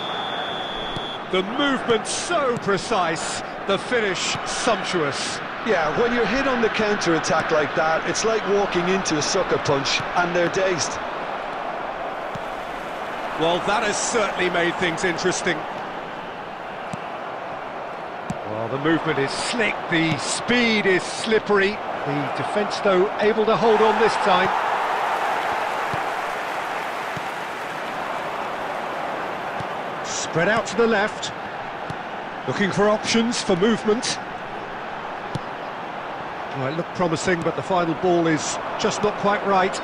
The movement so precise, the finish sumptuous. Yeah, when you're hit on the counter-attack like that, it's like walking into a sucker punch and they're dazed. Well, that has certainly made things interesting. Well, the movement is slick, the speed is slippery. The defence, though, able to hold on this time. Spread out to the left. Looking for options for movement. Well, it looked promising, but the final ball is just not quite right.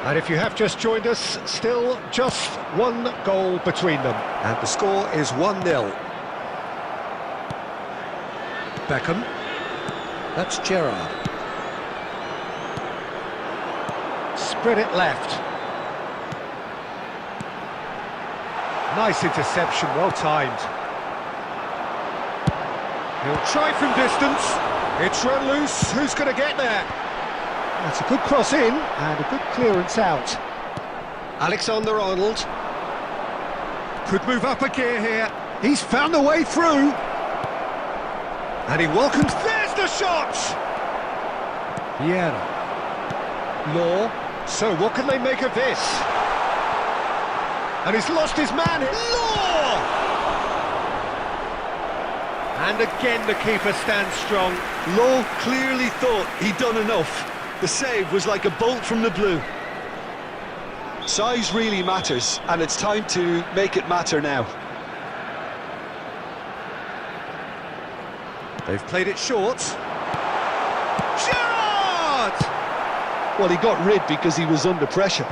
And if you have just joined us, still just one goal between them. And the score is 1-0. Beckham. That's Gerrard. Spread it left. Nice interception, well timed. He'll try from distance. It's run loose. Who's going to get there? That's a good cross in and a good clearance out. Alexander-Arnold could move up a gear here. He's found a way through. And he welcomes... There's the shot! Vieira. Law. So what can they make of this? And he's lost his man. Law! And again the keeper stands strong. Law clearly thought he'd done enough. The save was like a bolt from the blue. Size really matters, and it's time to make it matter now. They've played it short. Gerrard! Well, he got rid because he was under pressure.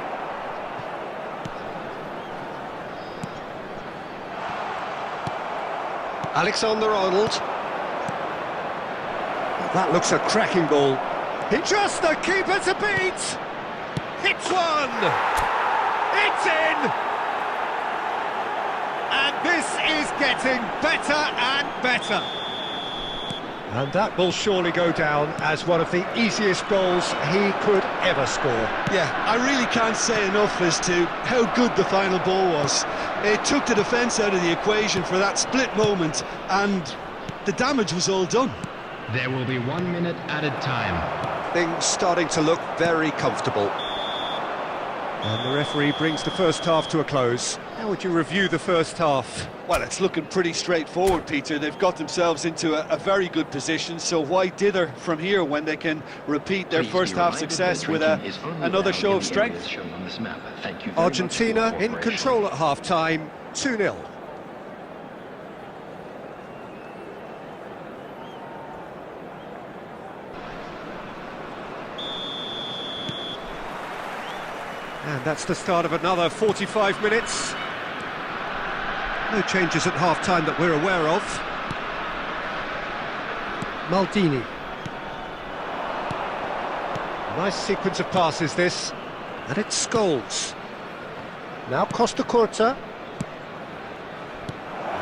Alexander-Arnold. That looks a cracking ball. He trusts the keeper to beat! Hits one! It's in! And this is getting better and better. And that will surely go down as one of the easiest goals he could ever score. Yeah, I really can't say enough as to how good the final ball was. It took the defence out of the equation for that split moment, and the damage was all done. There will be 1 minute added time. Things starting to look very comfortable. And the referee brings the first half to a close. How would you review the first half? Well, it's looking pretty straightforward, Peter. They've got themselves into a very good position, so why dither from here when they can repeat their first half success with another show of strength? Argentina in control at half-time, 2-0. And that's the start of another 45 minutes. No changes at half-time that we're aware of. Maldini. Nice sequence of passes, this. And it's Scholes. Now Costa Curta.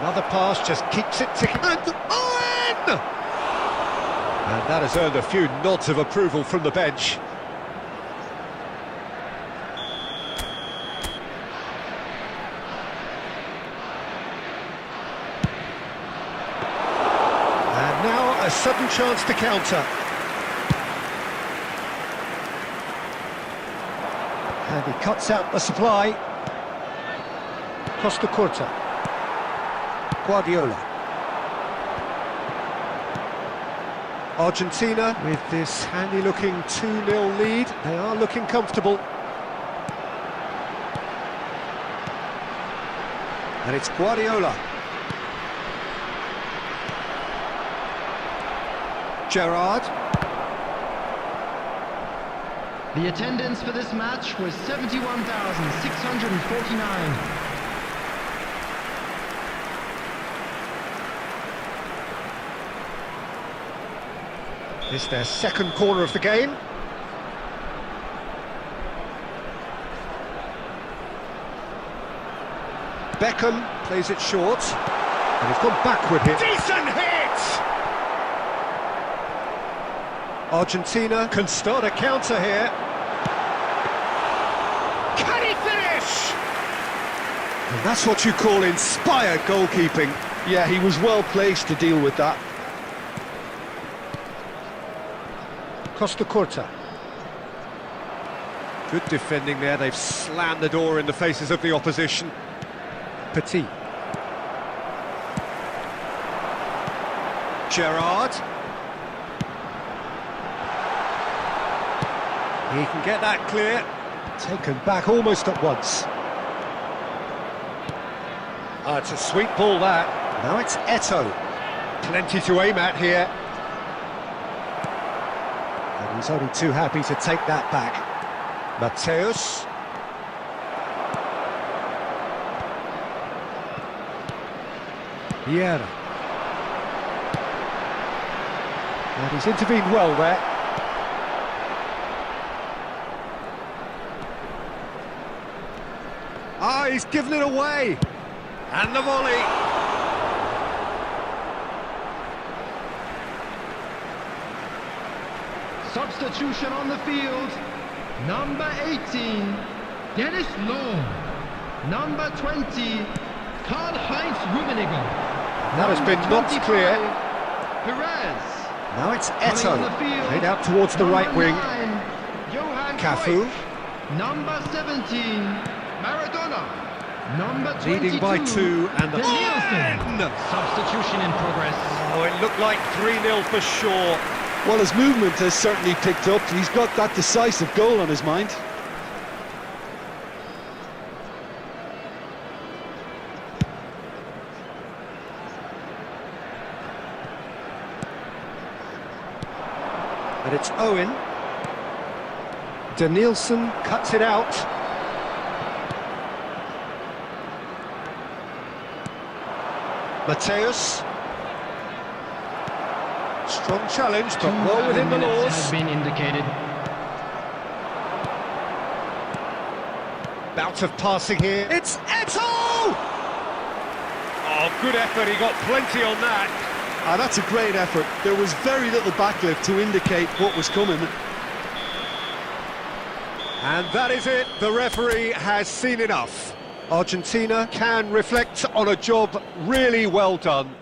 Another pass just keeps it ticking. And Owen! And that has earned a few nods of approval from the bench. A sudden chance to counter. And he cuts out the supply. Costa Curta. Guardiola. Argentina with this handy-looking 2-0 lead. They are looking comfortable. And it's Guardiola. Gerrard. The attendance for this match was 71,649. It's their second corner of the game. Beckham plays it short. And he's gone backward here. Decent hit! Argentina can start a counter here. Can he finish? And that's what you call inspired goalkeeping. Yeah, he was well placed to deal with that. Costa Curta. Good defending there. They've slammed the door in the faces of the opposition. Petit. Gerrard. He can get that clear. Taken back almost at once. Oh, it's a sweet ball that. Now it's Eto'o. Plenty to aim at here. And he's only too happy to take that back. Mateus. Vieira. And he's intervened well there. Ah, he's given it away. And the volley. Substitution on the field. Number 18, Dennis Loh. Number 20, Karl-Heinz Rummenigge. That has been knocked clear. Perez. Now it's Eto'o. Played out towards the right wing. Cafu. Number 17, Maradona. Number 22, Leading by 2 and the Danielson. Substitution in progress. Oh, it looked like 3-0 for sure. Well, his movement has certainly picked up. He's got that decisive goal on his mind. And it's Owen. Danielson cuts it out. Mateus. Strong challenge, but well within the laws. Has been indicated. Bout of passing here. It's Eto'o! Oh, good effort. He got plenty on that. Ah, that's a great effort. There was very little backlift to indicate what was coming. And that is it. The referee has seen enough. Argentina can reflect on a job really well done.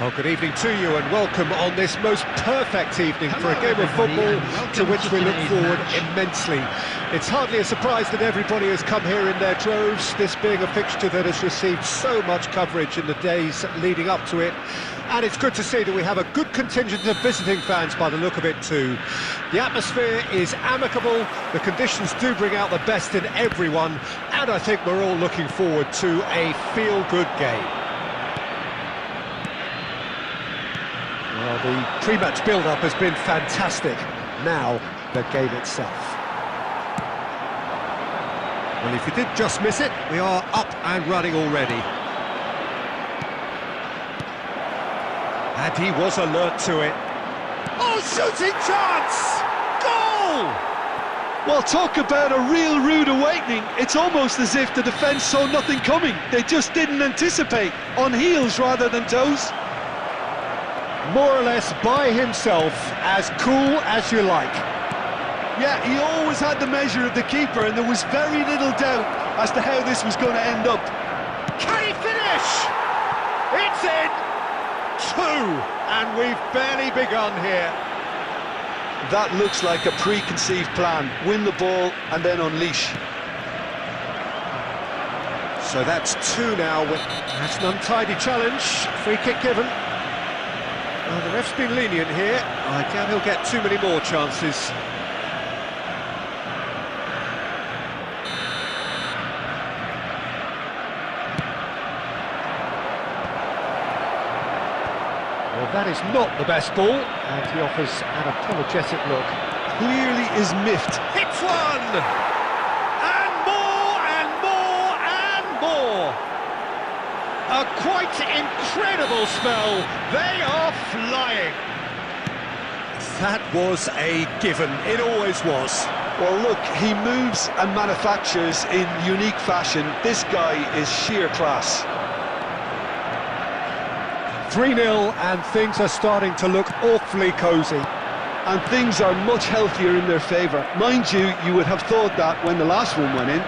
Well, good evening to you and welcome on this most perfect evening for a game of football to which we look forward immensely. It's hardly a surprise that everybody has come here in their droves, this being a fixture that has received so much coverage in the days leading up to it. And it's good to see that we have a good contingent of visiting fans by the look of it too. The atmosphere is amicable, the conditions do bring out the best in everyone, and I think we're all looking forward to a feel-good game. Well, the pre-match build-up has been fantastic. Now, the game itself. Well, if you did just miss it, we are up and running already. And he was alert to it. Oh, shooting chance! Goal! Well, talk about a real rude awakening. It's almost as if the defence saw nothing coming. They just didn't anticipate, on heels rather than toes. More or less by himself, as cool as you like. Yeah, he always had the measure of the keeper, and there was very little doubt as to how this was going to end up. Can he finish? It's in! 2, and we've barely begun here. That looks like a preconceived plan. Win the ball and then unleash. So that's 2 now. That's an untidy challenge. Free kick given. Well, the ref's been lenient here. I doubt he'll get too many more chances. Well, that is not the best ball, and he offers an apologetic look. Clearly is miffed. Hits one! And more, and more, and more! A quite incredible spell. They are flying. That was a given. It always was. Well, look, he moves and manufactures in unique fashion. This guy is sheer class. 3-0, and things are starting to look awfully cosy. And things are much healthier in their favour. Mind you, you would have thought that when the last one went in.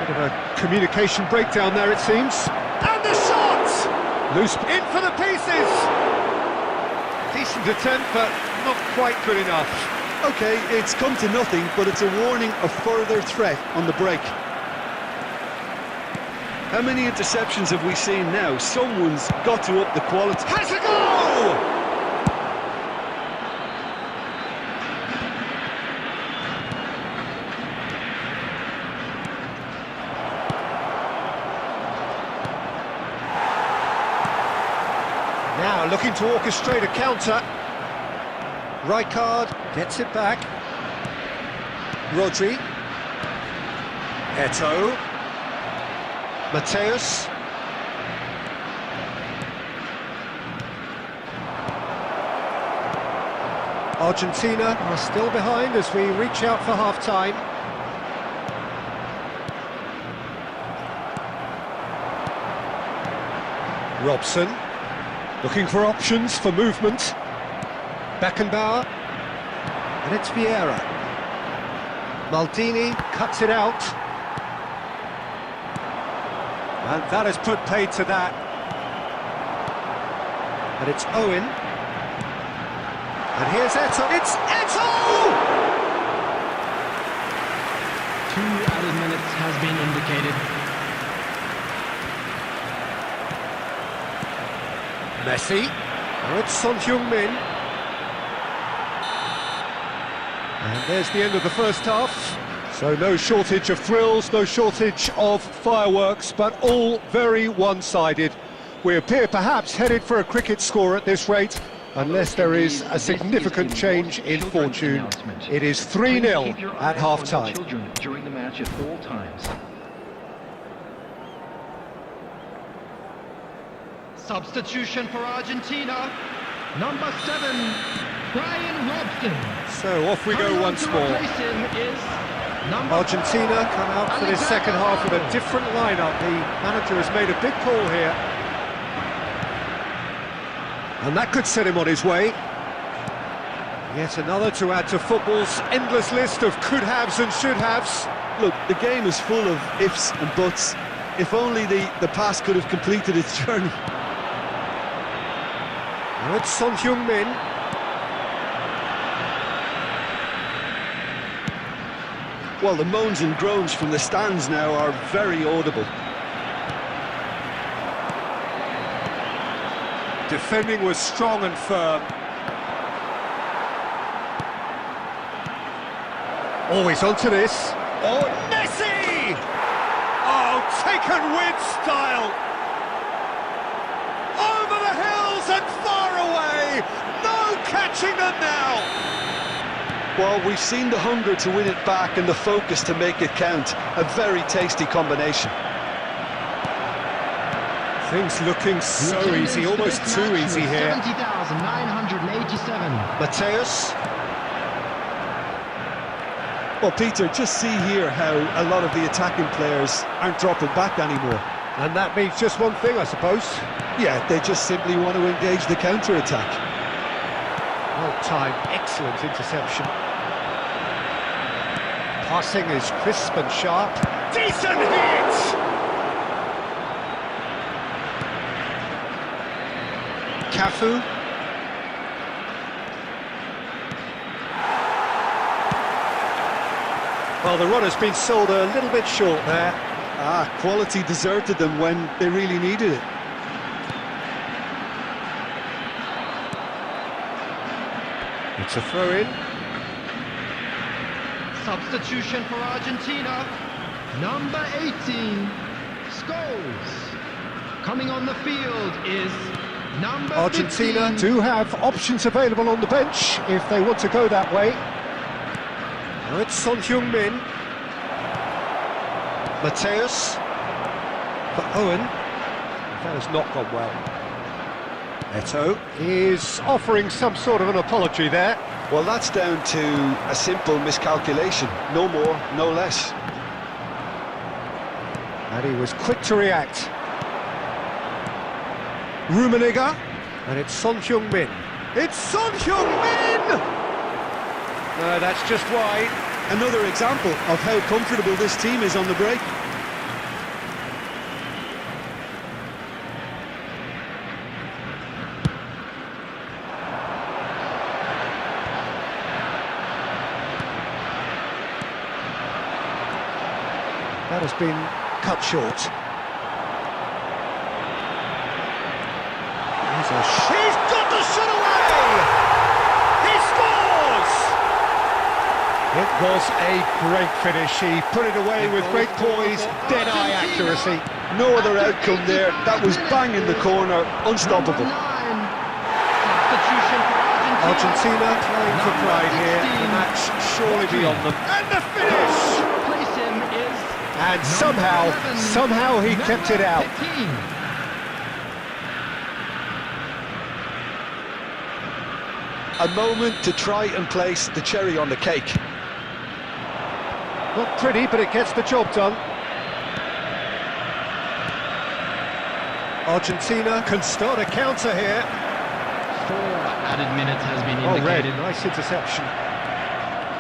Bit of a communication breakdown there, it seems. And the shot! Loose in for the pieces! Decent attempt, but not quite good enough. OK, it's come to nothing, but it's a warning of further threat on the break. How many interceptions have we seen now? Someone's got to up the quality. Has a goal! Now looking to orchestrate a counter. Rijkaard gets it back. Rodri. Eto'o. Mateus. Argentina are still behind as we reach out for half-time. Robson, looking for options for movement. Beckenbauer, and it's Vieira. Maldini cuts it out. And that has put paid to that. And it's Owen. And here's Eto'o. It's Eto'o! 2 added minutes has been indicated. Messi. Oh, it's Son Heung-min. And there's the end of the first half. So no shortage of thrills, no shortage of fireworks, but all very one-sided. We appear perhaps headed for a cricket score at this rate, unless there is a significant change in fortune. It is 3-0 at half-time. During the match at all times. Substitution for Argentina. Number 7, Brian Robson. So off we go once more. Argentina come out for this second half with a different lineup. The manager has made a big call here. And that could set him on his way. Yet another to add to football's endless list of could-haves and should-haves. Look, the game is full of ifs and buts. If only the pass could have completed its journey. Now it's Son Heung-min. Well, the moans and groans from the stands now are very audible. Defending was strong and firm. Always onto this. Oh, Messi! Oh, taken with style. Over the hills and far away. No catching them now. Well, we've seen the hunger to win it back and the focus to make it count. A very tasty combination. Things looking so easy, almost too easy here. 70,987. Mateus. Well, Peter, just see here how a lot of the attacking players aren't dropping back anymore. And that means just one thing, I suppose. Yeah, they just simply want to engage the counter-attack. Well timed, excellent interception. Passing is crisp and sharp. Decent hit! Cafu. Well, the run has been sold a little bit short there. Quality deserted them when they really needed it. It's a throw-in. Substitution for Argentina. Number 18, scholes. Coming on the field is number Argentina 15. do have options available on the bench if they want to go that way. Now it's Son Heung-min. Mateus. For Owen. That has not gone well. Eto is offering some sort of an apology there. Well, that's down to a simple miscalculation. No more, no less. And he was quick to react. Rummenigge. And it's Son Heung-min. It's Son Heung-min! No, that's just wide. Another example of how comfortable this team is on the break. That has been cut short. He's got the shot away! He scores! It was a great finish. He put it away with great poise, dead-eye accuracy. No other outcome there. That was bang in the corner, unstoppable. Substitution for Argentina playing for pride here. The match surely beyond them. And the finish! Replace him is And somehow he kept it out. 15. A moment to try and place the cherry on the cake. Not pretty, but it gets the job done. Argentina can start a counter here. 4 added minutes has been Oh, red, indicated. nice interception.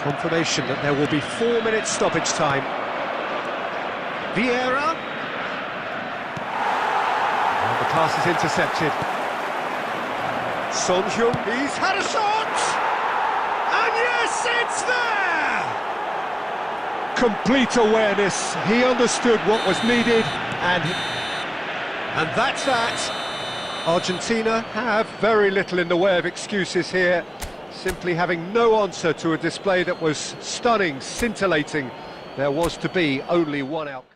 Confirmation that there will be 4 minutes stoppage time. Vieira. And the pass is intercepted. Son Heung, he's had a shot! And yes, it's there! Complete awareness. He understood what was needed, and that's that. Argentina have very little in the way of excuses here, simply having no answer to a display that was stunning, scintillating. There was to be only one outcome.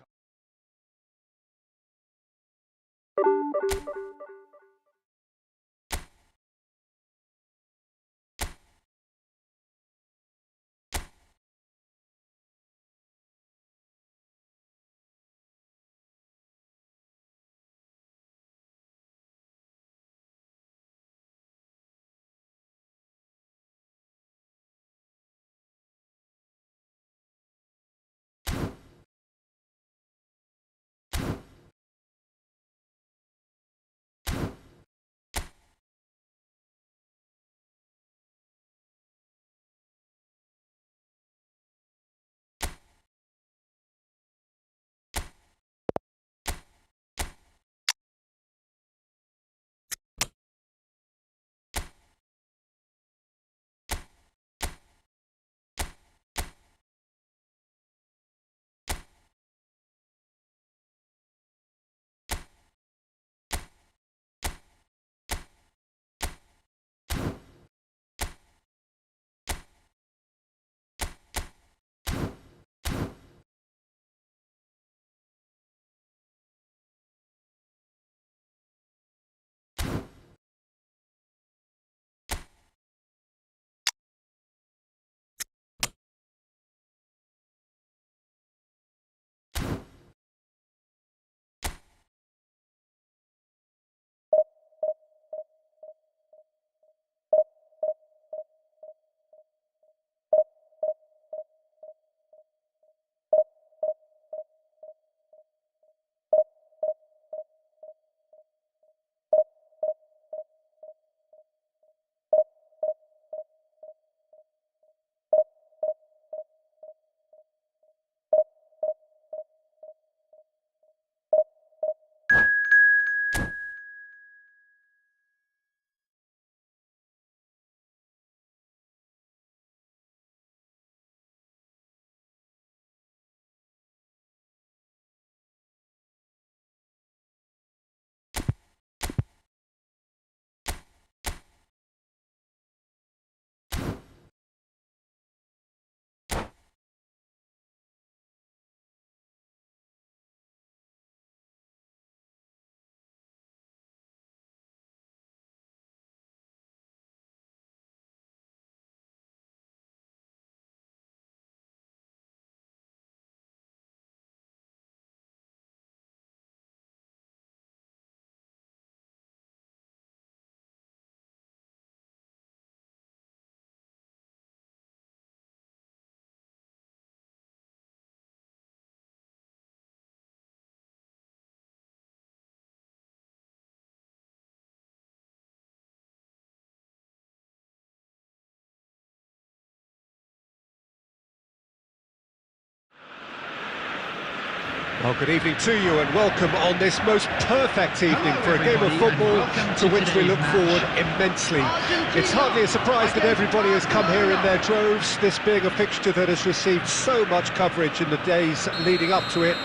Well, good evening to you and welcome on this most perfect evening for a game of football to which we look forward immensely. It's hardly a surprise that everybody has come here in their droves, this being a fixture that has received so much coverage in the days leading up to it.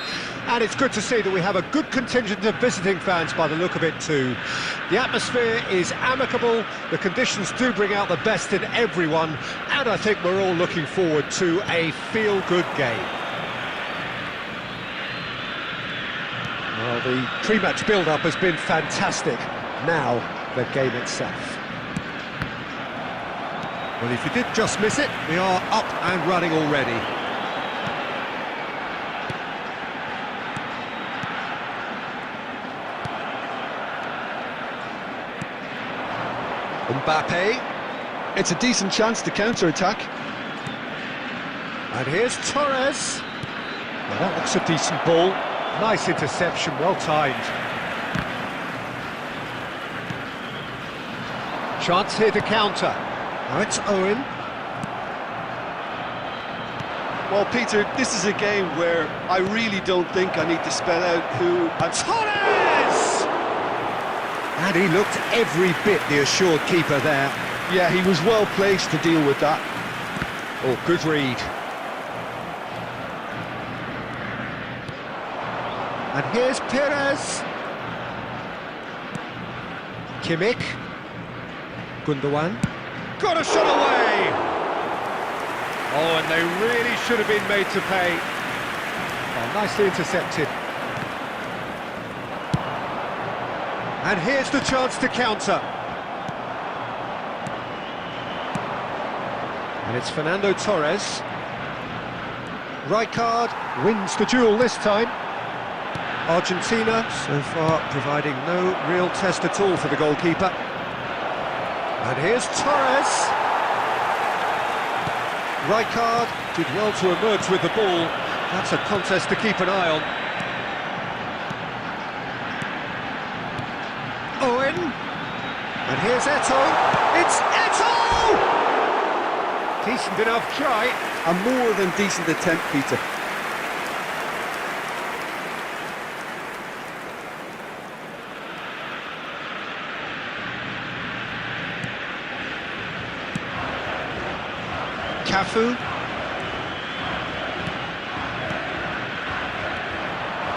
And it's good to see that we have a good contingent of visiting fans by the look of it too. The atmosphere is amicable, the conditions do bring out the best in everyone, and I think we're all looking forward to a feel-good game. Well, the pre-match build-up has been fantastic. Now, the game itself. Well, if you did just miss it, we are up and running already. Mbappe. It's a decent chance to counter-attack. And here's Torres. Well, that looks a decent ball. Nice interception, well timed. Chance here to counter. Now it's Owen. Well, Peter, this is a game where I really don't think I need to spell out who... Torres! And he looked every bit the assured keeper there. Yeah, he was well placed to deal with that. Oh, good read. And here's Perez. Kimmich. Gundogan. Got a shot away! Oh, and they really should have been made to pay. Oh, nicely intercepted. And here's the chance to counter. And it's Fernando Torres. Rijkaard wins the duel this time. Argentina, so far, providing no real test at all for the goalkeeper. And here's Torres. Rijkaard did well to emerge with the ball. That's a contest to keep an eye on. Owen. And here's Eto'o. It's Eto'o! Decent enough try. A more than decent attempt, Peter. Cafu.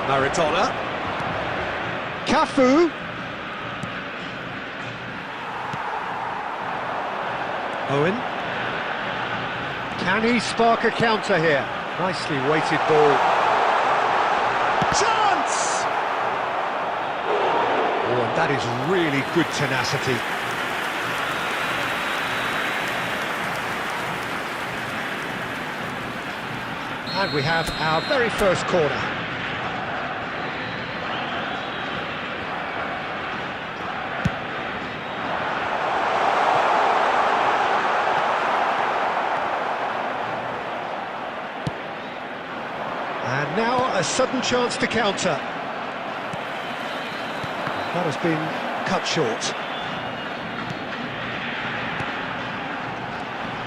Maradona. Cafu. Owen. Can he spark a counter here? Nicely weighted ball. Chance! Oh, and that is really good tenacity. And we have our very first corner. And now a sudden chance to counter. That has been cut short.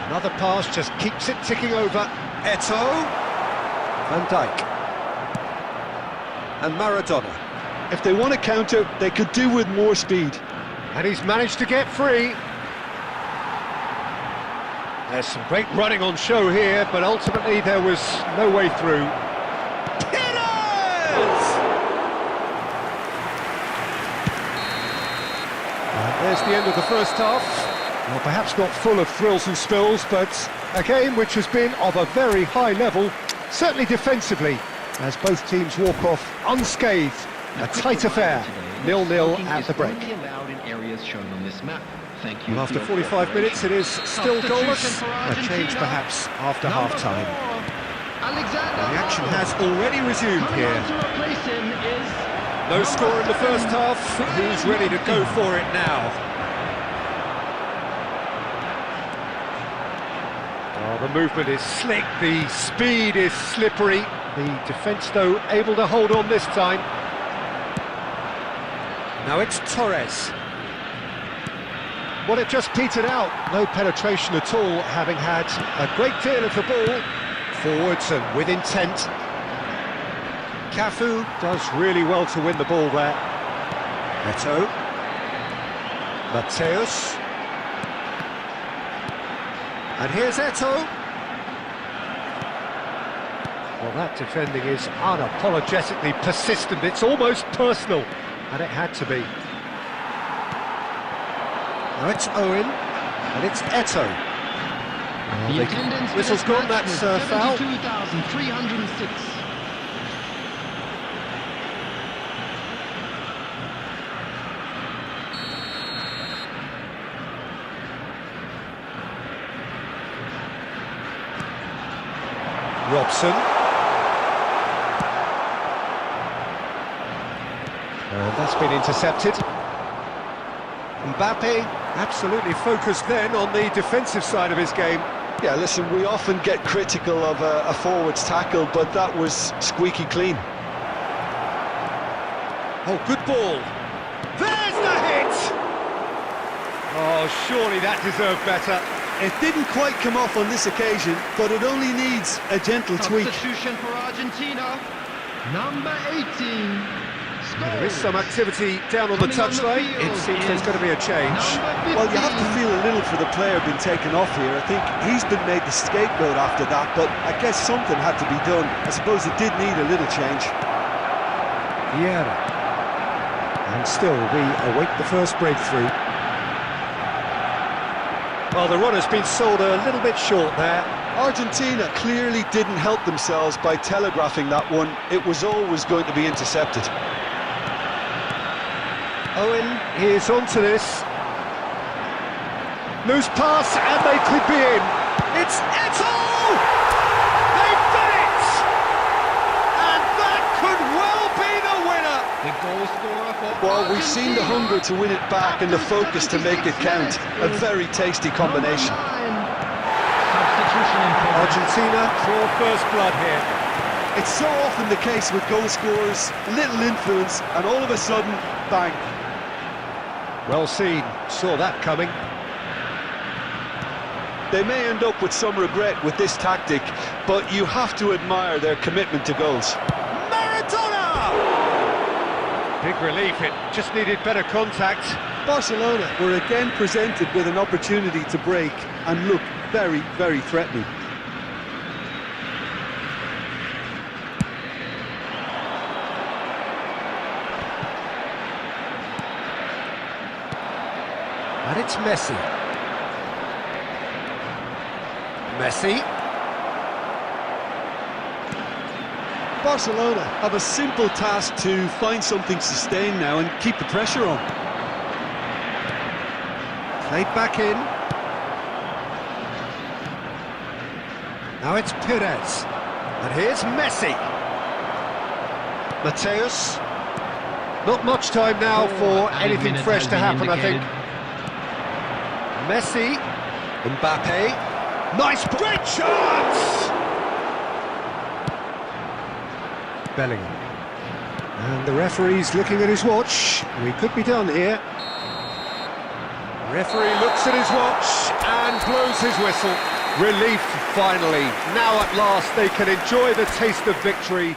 Another pass just keeps it ticking over. Eto'o. Van Dijk. And Maradona. If they want to counter, they could do with more speed. And he's managed to get free. There's some great running on show here, but ultimately there was no way through. Perez! And there's the end of the first half. Well, perhaps not full of thrills and spills, but a game which has been of a very high level. Certainly defensively, as both teams walk off unscathed. A tight affair, 0-0 at the break. Well, after 45 minutes, it is still goalless. A change perhaps after half-time. The action has already resumed here. No score in the first half. Who's ready to go for it now? The movement is slick, the speed is slippery. The defence, though, able to hold on this time. Now it's Torres. Well, it just petered out. No penetration at all, having had a great deal of the ball. Forwards and with intent. Cafu does really well to win the ball there. Neto. Mateus. And here's Eto'o. Well, that defending is unapologetically persistent. It's almost personal, and it had to be. Now it's Owen, and it's Eto'o. Well, The attendance whistle's gone, that's foul. 72,306. Robson. And that's been intercepted. Mbappe absolutely focused then on the defensive side of his game. Yeah, listen, we often get critical of a forward's tackle, but that was squeaky clean. Oh, good ball. There's the hit! Oh, surely that deserved better. It didn't quite come off on this occasion, but it only needs a gentle tweak. Substitution for Argentina. Number 18. There is some activity down on the touchline. It seems there's going to be a change. Well, you have to feel a little for the player being taken off here. I think he's been made the scapegoat after that, but I guess something had to be done. I suppose it did need a little change. Yeah. And still, we await the first breakthrough. Well, the run has been sold a little bit short there. Argentina clearly didn't help themselves by telegraphing that one. It was always going to be intercepted. Owen is onto this. Loose pass, and they could be in. It's Eto'o! They've done it! And that could well be the winner! The goal scorer for Well, we've seen the hunger to win it back and the focus to make it count. A very tasty combination. Substitution in progress. Argentina for first blood here. It's so often the case with goal scorers, little influence, and all of a sudden, bang. Well seen, saw that coming. They may end up with some regret with this tactic, but you have to admire their commitment to goals. Maradona! Big relief, it just needed better contact. Barcelona were again presented with an opportunity to break and look very, very threatening. And it's Messi. Messi. Barcelona have a simple task to find something sustained now and keep the pressure on. Played back in. Now it's Perez. And here's Messi. Mateus. Not much time now for anything fresh to happen, I think. Messi. Mbappe. Nice, great chance! Bellingham. And the referee's looking at his watch. We could be done here. Referee looks at his watch and blows his whistle. Relief, finally. Now at last they can enjoy the taste of victory.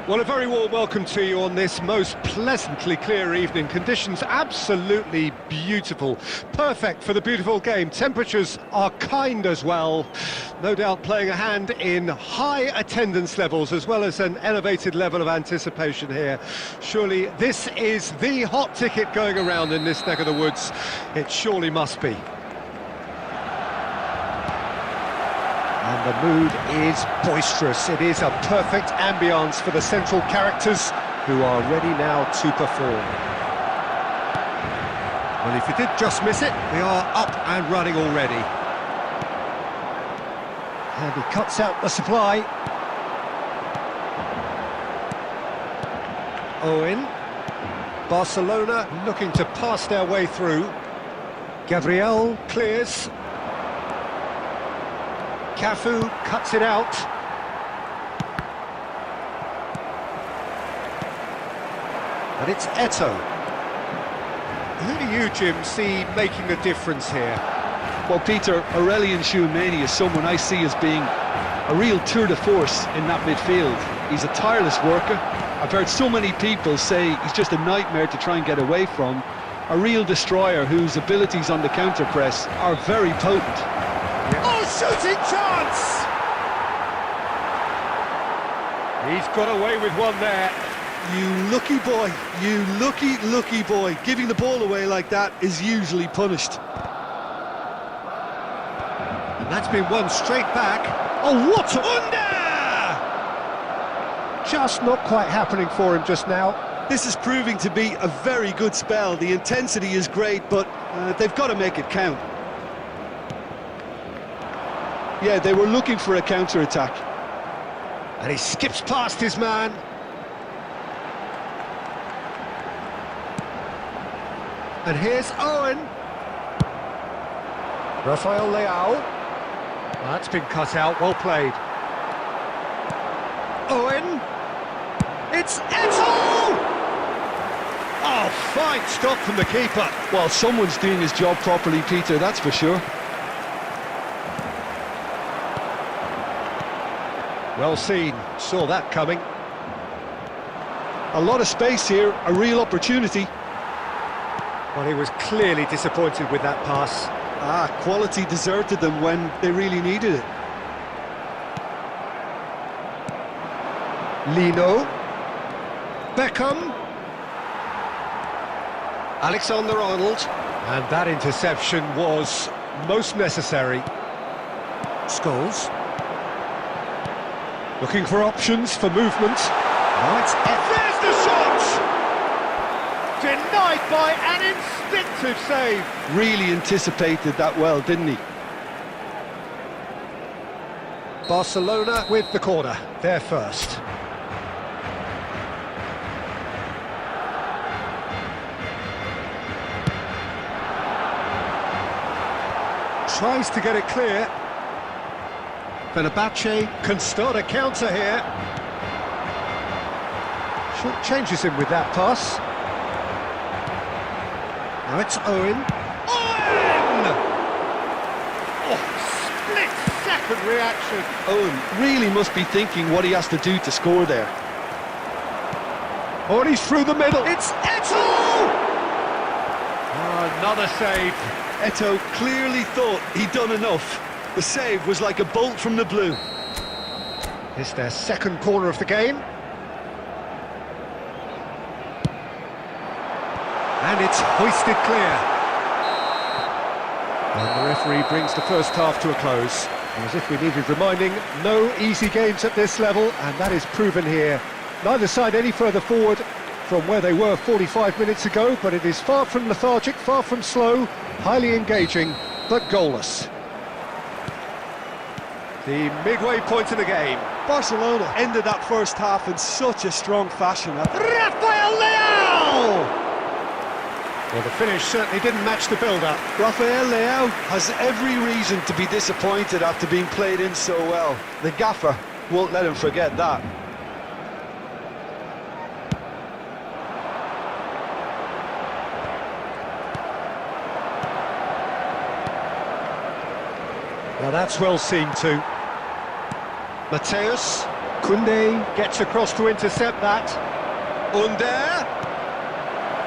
Well, a very warm welcome to you on this most pleasantly clear evening. Conditions absolutely beautiful. Perfect for the beautiful game. Temperatures are kind as well. No doubt playing a hand in high attendance levels as well as an elevated level of anticipation here. Surely this is the hot ticket going around in this neck of the woods. It surely must be. And the mood is boisterous. It is a perfect ambience for the central characters who are ready now to perform. Well, if you did just miss it, we are up and running already. And he cuts out the supply. Owen. Barcelona looking to pass their way through. Gabriel clears. Cafu cuts it out. And it's Eto'o. Who do you, Jim, see making a difference here? Well, Peter, Aurelien Tchouameni is someone I see as being a real tour de force in that midfield. He's a tireless worker. I've heard so many people say he's just a nightmare to try and get away from. A real destroyer whose abilities on the counter-press are very potent. Oh, shooting chance! He's got away with one there. You lucky boy, you lucky boy. Giving the ball away like that is usually punished. And that's been won straight back. Oh, what a wonder! Just not quite happening for him just now. This is proving to be a very good spell. The intensity is great, but they've got to make it count. Yeah, they were looking for a counter-attack. And he skips past his man. And here's Owen. Rafael Leao. That's been cut out, well played. Owen. It's Eto'o! Oh, fine stop from the keeper. Well, someone's doing his job properly, Peter, that's for sure. Well seen, saw that coming. A lot of space here, a real opportunity. Well, he was clearly disappointed with that pass. Quality deserted them when they really needed it. Lino. Beckham. Alexander-Arnold. And that interception was most necessary. Scholes. Looking for options for movement. Oh, it's there's the shot! Denied by an instinctive save. Really anticipated that well, didn't he? Barcelona with the corner. They're first. Tries to get it clear. Fenerbahce can start a counter here. Short changes him with that pass. Now it's Owen. Owen! Oh, split-second reaction. Owen really must be thinking what he has to do to score there. Oh, and he's through the middle. It's Eto'o! Oh, another save. Eto'o clearly thought he'd done enough. The save was like a bolt from the blue. It's their second corner of the game. And it's hoisted clear. And the referee brings the first half to a close. And as if we needed reminding, no easy games at this level, and that is proven here. Neither side any further forward from where they were 45 minutes ago, but it is far from lethargic, far from slow, highly engaging, but goalless. The midway point of the game. Barcelona ended that first half in such a strong fashion. Rafael Leao! Well, the finish certainly didn't match the build-up. Rafael Leao has every reason to be disappointed after being played in so well. The gaffer won't let him forget that. Now that's well seen too. Mateus, Kunde gets across to intercept that. Under.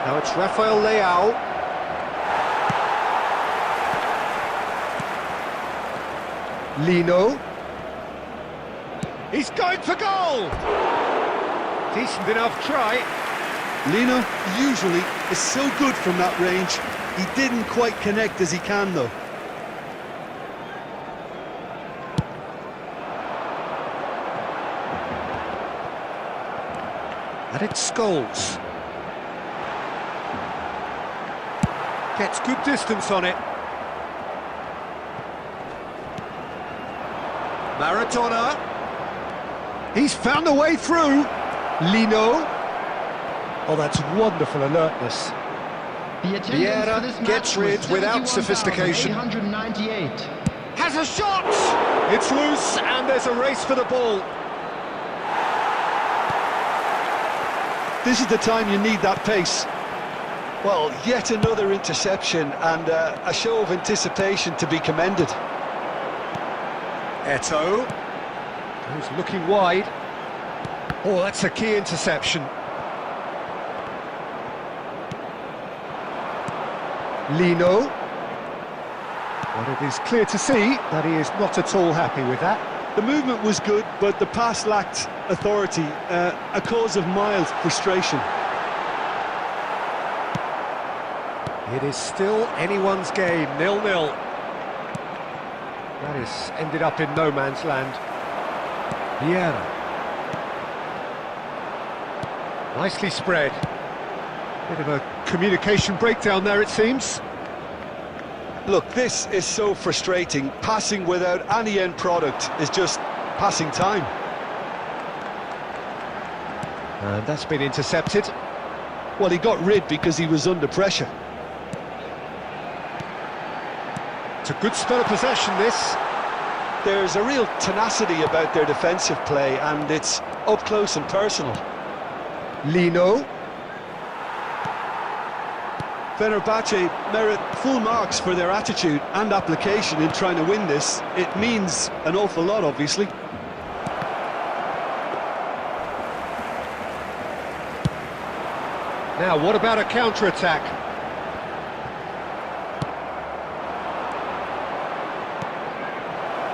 Now it's Rafael Leao. Lino. He's going for goal! Decent enough try. Lino usually is so good from that range. He didn't quite connect as he can, though. And it's Scholes. Gets good distance on it. Maradona. He's found a way through. Lino. Oh, that's wonderful alertness. The attendance for this match gets rid without sophistication. 898. Has a shot! It's loose and there's a race for the ball. This is the time you need that pace. Well, yet another interception and a show of anticipation to be commended. Eto'o. Who's looking wide. Oh, that's a key interception. Lino. Well, it is clear to see that he is not at all happy with that. The movement was good, but the pass lacked authority, a cause of mild frustration. It is still anyone's game, 0-0. That has ended up in no man's land. Vieira. Nicely spread. Bit of a communication breakdown there, it seems. Look, this is so frustrating. Passing without any end product is just passing time. And that's been intercepted. Well, he got rid because he was under pressure. It's a good spell of possession, this. There's a real tenacity about their defensive play, and it's up close and personal. Lino. Fenerbahce merit full marks for their attitude and application in trying to win this. It means an awful lot, obviously. Now, what about a counter-attack?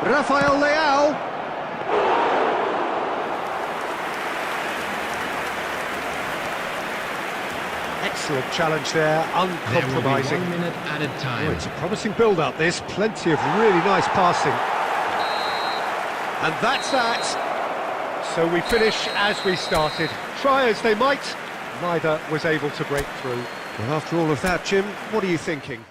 Rafael Leao. Excellent challenge there, uncompromising. There will be 1 minute added time. Oh, it's a promising build-up, this. Plenty of really nice passing. And that's that. So we finish as we started. Try as they might, neither was able to break through. Well, after all of that, Jim, what are you thinking?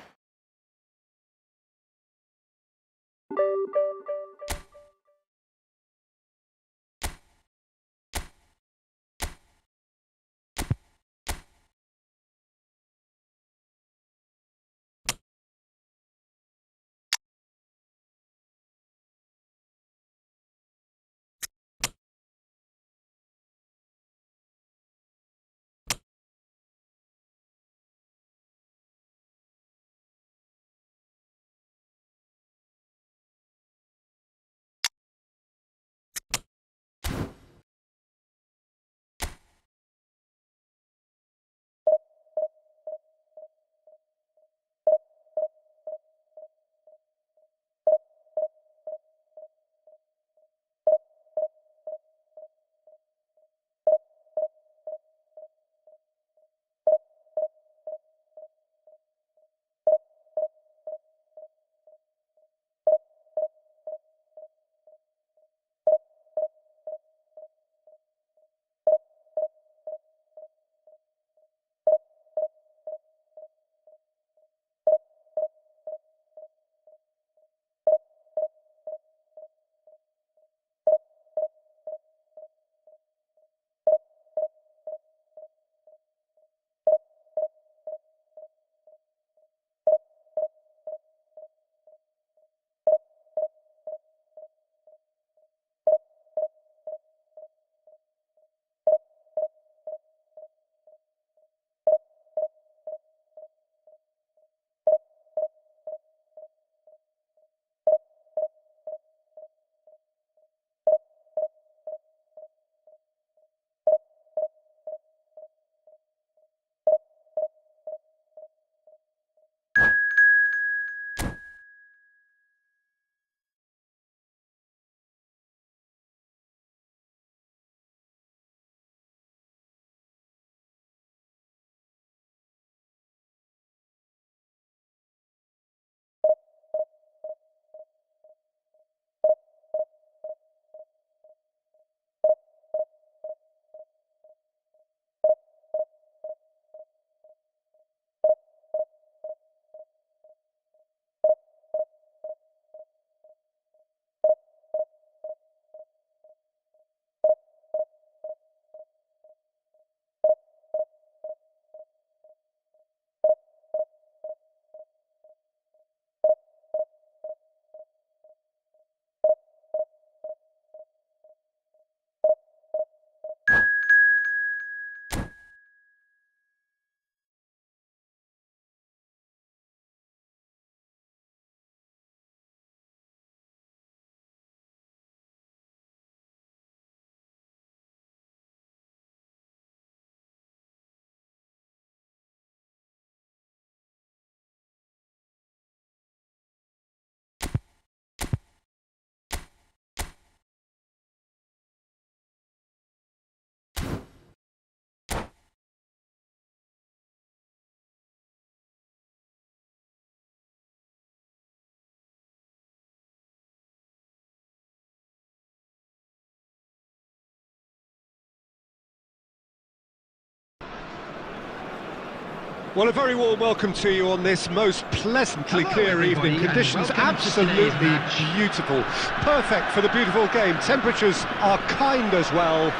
Well, a very warm welcome to you on this most pleasantly Hello, clear everybody, evening. and Conditions welcome to absolutely today's match. beautiful. Perfect for the beautiful game. Temperatures are kind as well.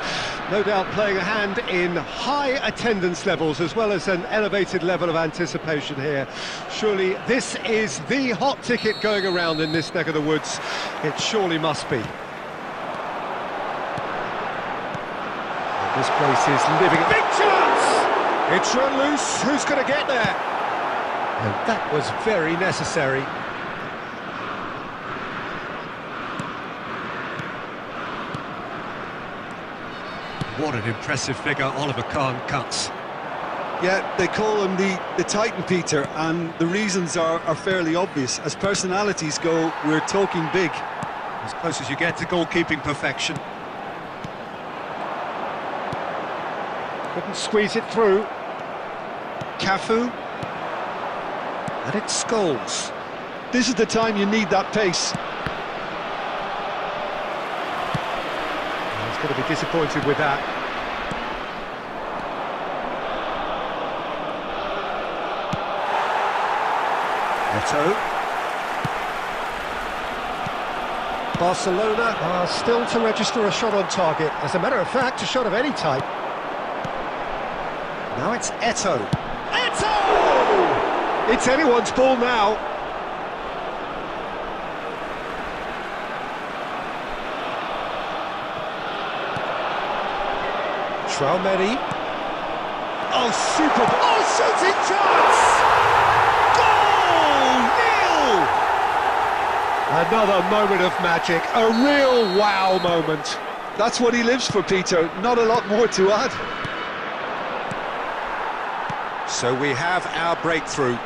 No doubt playing a hand in high attendance levels as well as an elevated level of anticipation here. Surely this is the hot ticket going around in this neck of the woods. It surely must be. And this place is living a big chance! It's run loose, who's going to get there? And that was very necessary. What an impressive figure Oliver Kahn cuts. Yeah, they call him the Titan, Peter, and the reasons are fairly obvious. As personalities go, we're talking big. As close as you get to goalkeeping perfection. Couldn't squeeze it through. Cafu. And it's Scholes. This is the time you need that pace. He's going to be disappointed with that. Eto'o. Barcelona are still to register a shot on target. As a matter of fact, a shot of any type. Now it's Eto'o. Eto'o! It's anyone's ball now. Traumeri. Oh, super! Oh, shooting chance! Goal! Nil! Another moment of magic, a real wow moment. That's what he lives for, Peter. Not a lot more to add. So we have our breakthrough.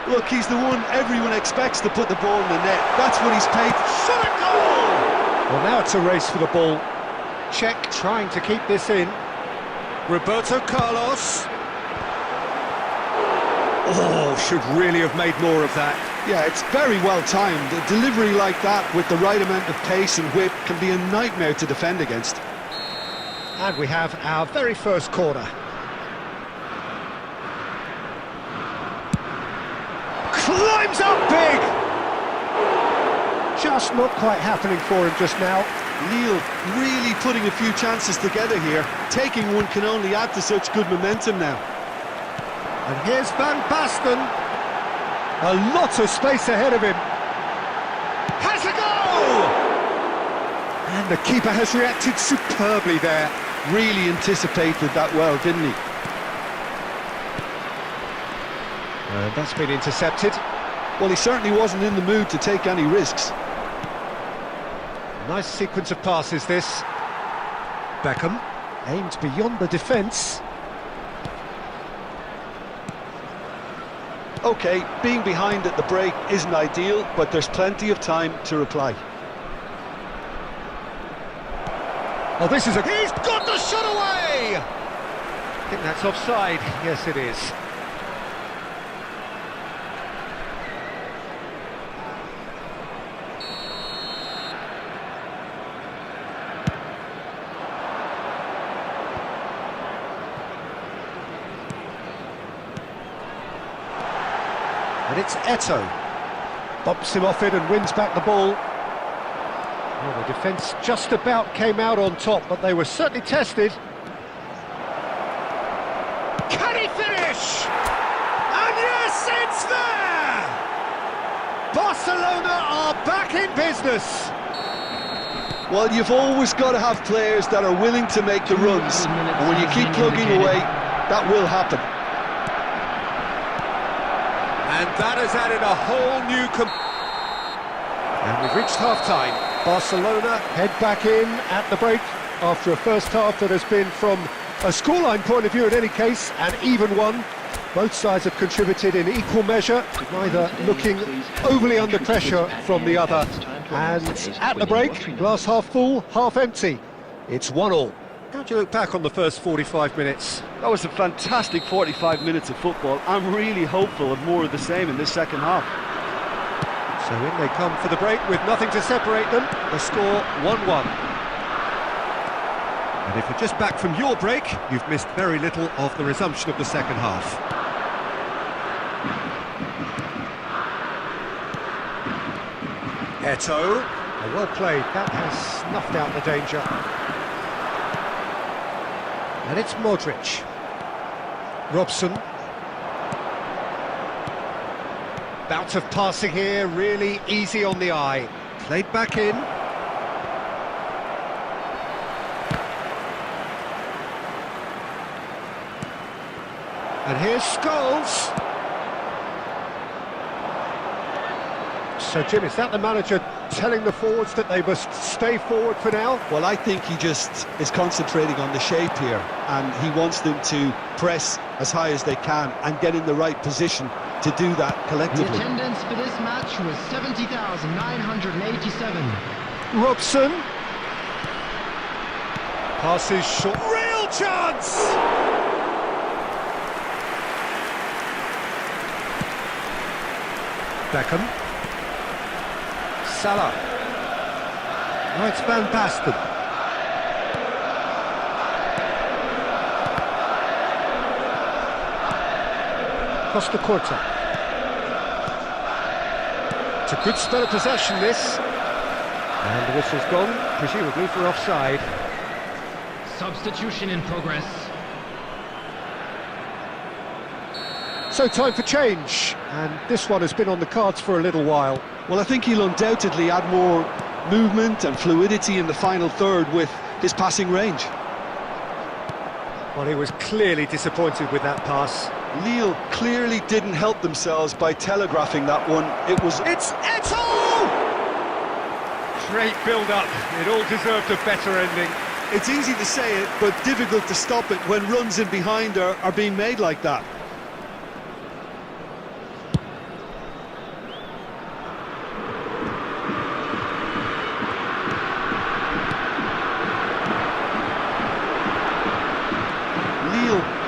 Look, he's the one everyone expects to put the ball in the net. That's what he's paid. Shot a goal! Well, now it's a race for the ball. Czech trying to keep this in. Roberto Carlos. Oh, should really have made more of that. Yeah, it's very well timed. A delivery like that with the right amount of pace and whip can be a nightmare to defend against. And we have our very first corner. Climbs up big! Just not quite happening for him just now. Lille really putting a few chances together here. Taking one can only add to such good momentum now. And here's Van Basten. A lot of space ahead of him. Has a goal! And the keeper has reacted superbly there. Really anticipated that well, didn't he? And that's been intercepted. Well, he certainly wasn't in the mood to take any risks. Nice sequence of passes, this. Beckham aimed beyond the defence. OK, being behind at the break isn't ideal, but there's plenty of time to reply. Oh, this is a... He's got the shot away! I think that's offside. Yes, it is. And it's Eto'o. Bumps him off it and wins back the ball. Well, the defence just about came out on top, but they were certainly tested. Can he finish? And yes, it's there! Barcelona are back in business. Well, you've always got to have players that are willing to make the runs. And when you keep plugging away, that will happen. And that has added a whole new... And we've reached half-time. Barcelona head back in at the break after a first half that has been, from a scoreline point of view in any case, an even one. Both sides have contributed in equal measure, neither looking overly under pressure from the other. And at the break, glass half full, half empty. It's 1-1. How do you look back on the first 45 minutes? That was a fantastic 45 minutes of football. I'm really hopeful of more of the same in this second half. So in they come for the break with nothing to separate them. The score 1-1. And if you're just back from your break, you've missed very little of the resumption of the second half. Eto. Well played, that has snuffed out the danger. And it's Modric. Robson. Bout of passing here, really easy on the eye. Played back in. And here's Scholes. So, Jim, is that the manager telling the forwards that they must stay forward for now? Well, I think he just is concentrating on the shape here, and he wants them to press as high as they can and get in the right position to do that collectively. The attendance for this match was 70,987. Robson. Passes short. Real chance! Beckham. Salah. Now it's Van Basten. Costa Corta. It's a good spell of possession, this. And the whistle's gone, presumably for offside. Substitution in progress. So time for change, and this one has been on the cards for a little while. Well, I think he'll undoubtedly add more movement and fluidity in the final third with his passing range. Well, he was clearly disappointed with that pass. Lille clearly didn't help themselves by telegraphing that one. It's Eto! Great build-up. It all deserved a better ending. It's easy to say it, but difficult to stop it when runs in behind are being made like that.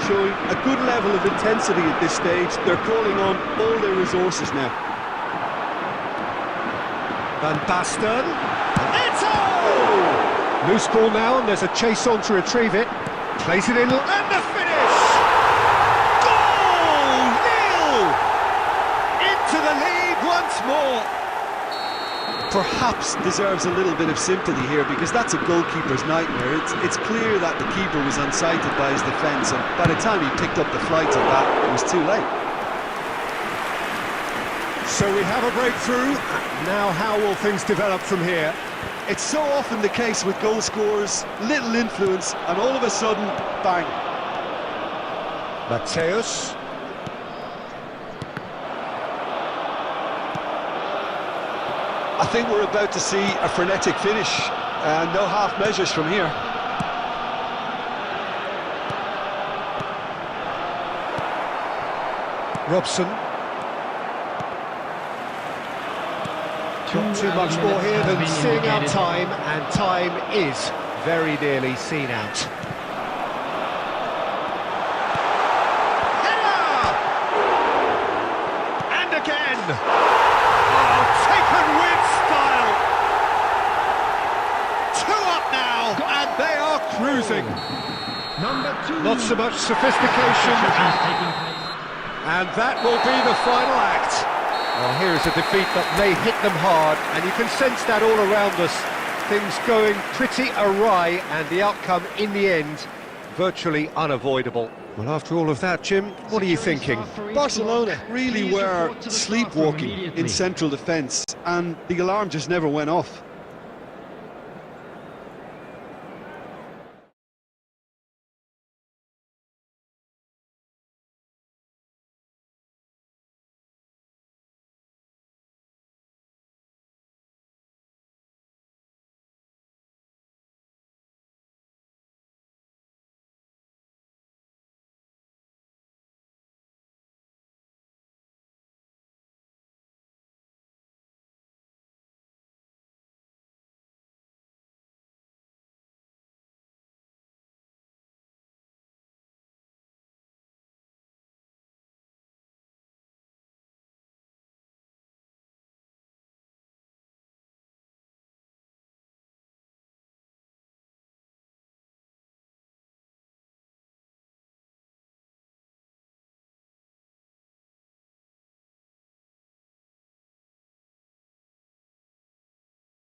Showing a good level of intensity at this stage. They're calling on all their resources now. Van Basten. Eto! Loose ball now, and there's a chase on to retrieve it. Plays it in, and the finish! Goal! Nil! Into the lead once more. Perhaps deserves a little bit of sympathy here, because that's a goalkeeper's nightmare. It's clear that the keeper was unsighted by his defence, and by the time he picked up the flight of that, it was too late. So we have a breakthrough. Now how will things develop from here? It's so often the case with goal scorers, little influence, and all of a sudden, bang. Mateus. I think we're about to see a frenetic finish, and no half measures from here. Robson. Not too much more here than seeing out time, and time is very nearly seen out. Header! And again! Oh, taken with style! Two up now, and they are cruising. Number 2. Not so much sophistication, and that will be the final act. Well, here is a defeat that may hit them hard, and you can sense that all around us. Things going pretty awry, and the outcome in the end virtually unavoidable. Well, after all of that, Jim, what are you thinking? Barcelona really were sleepwalking in central defence, and the alarm just never went off.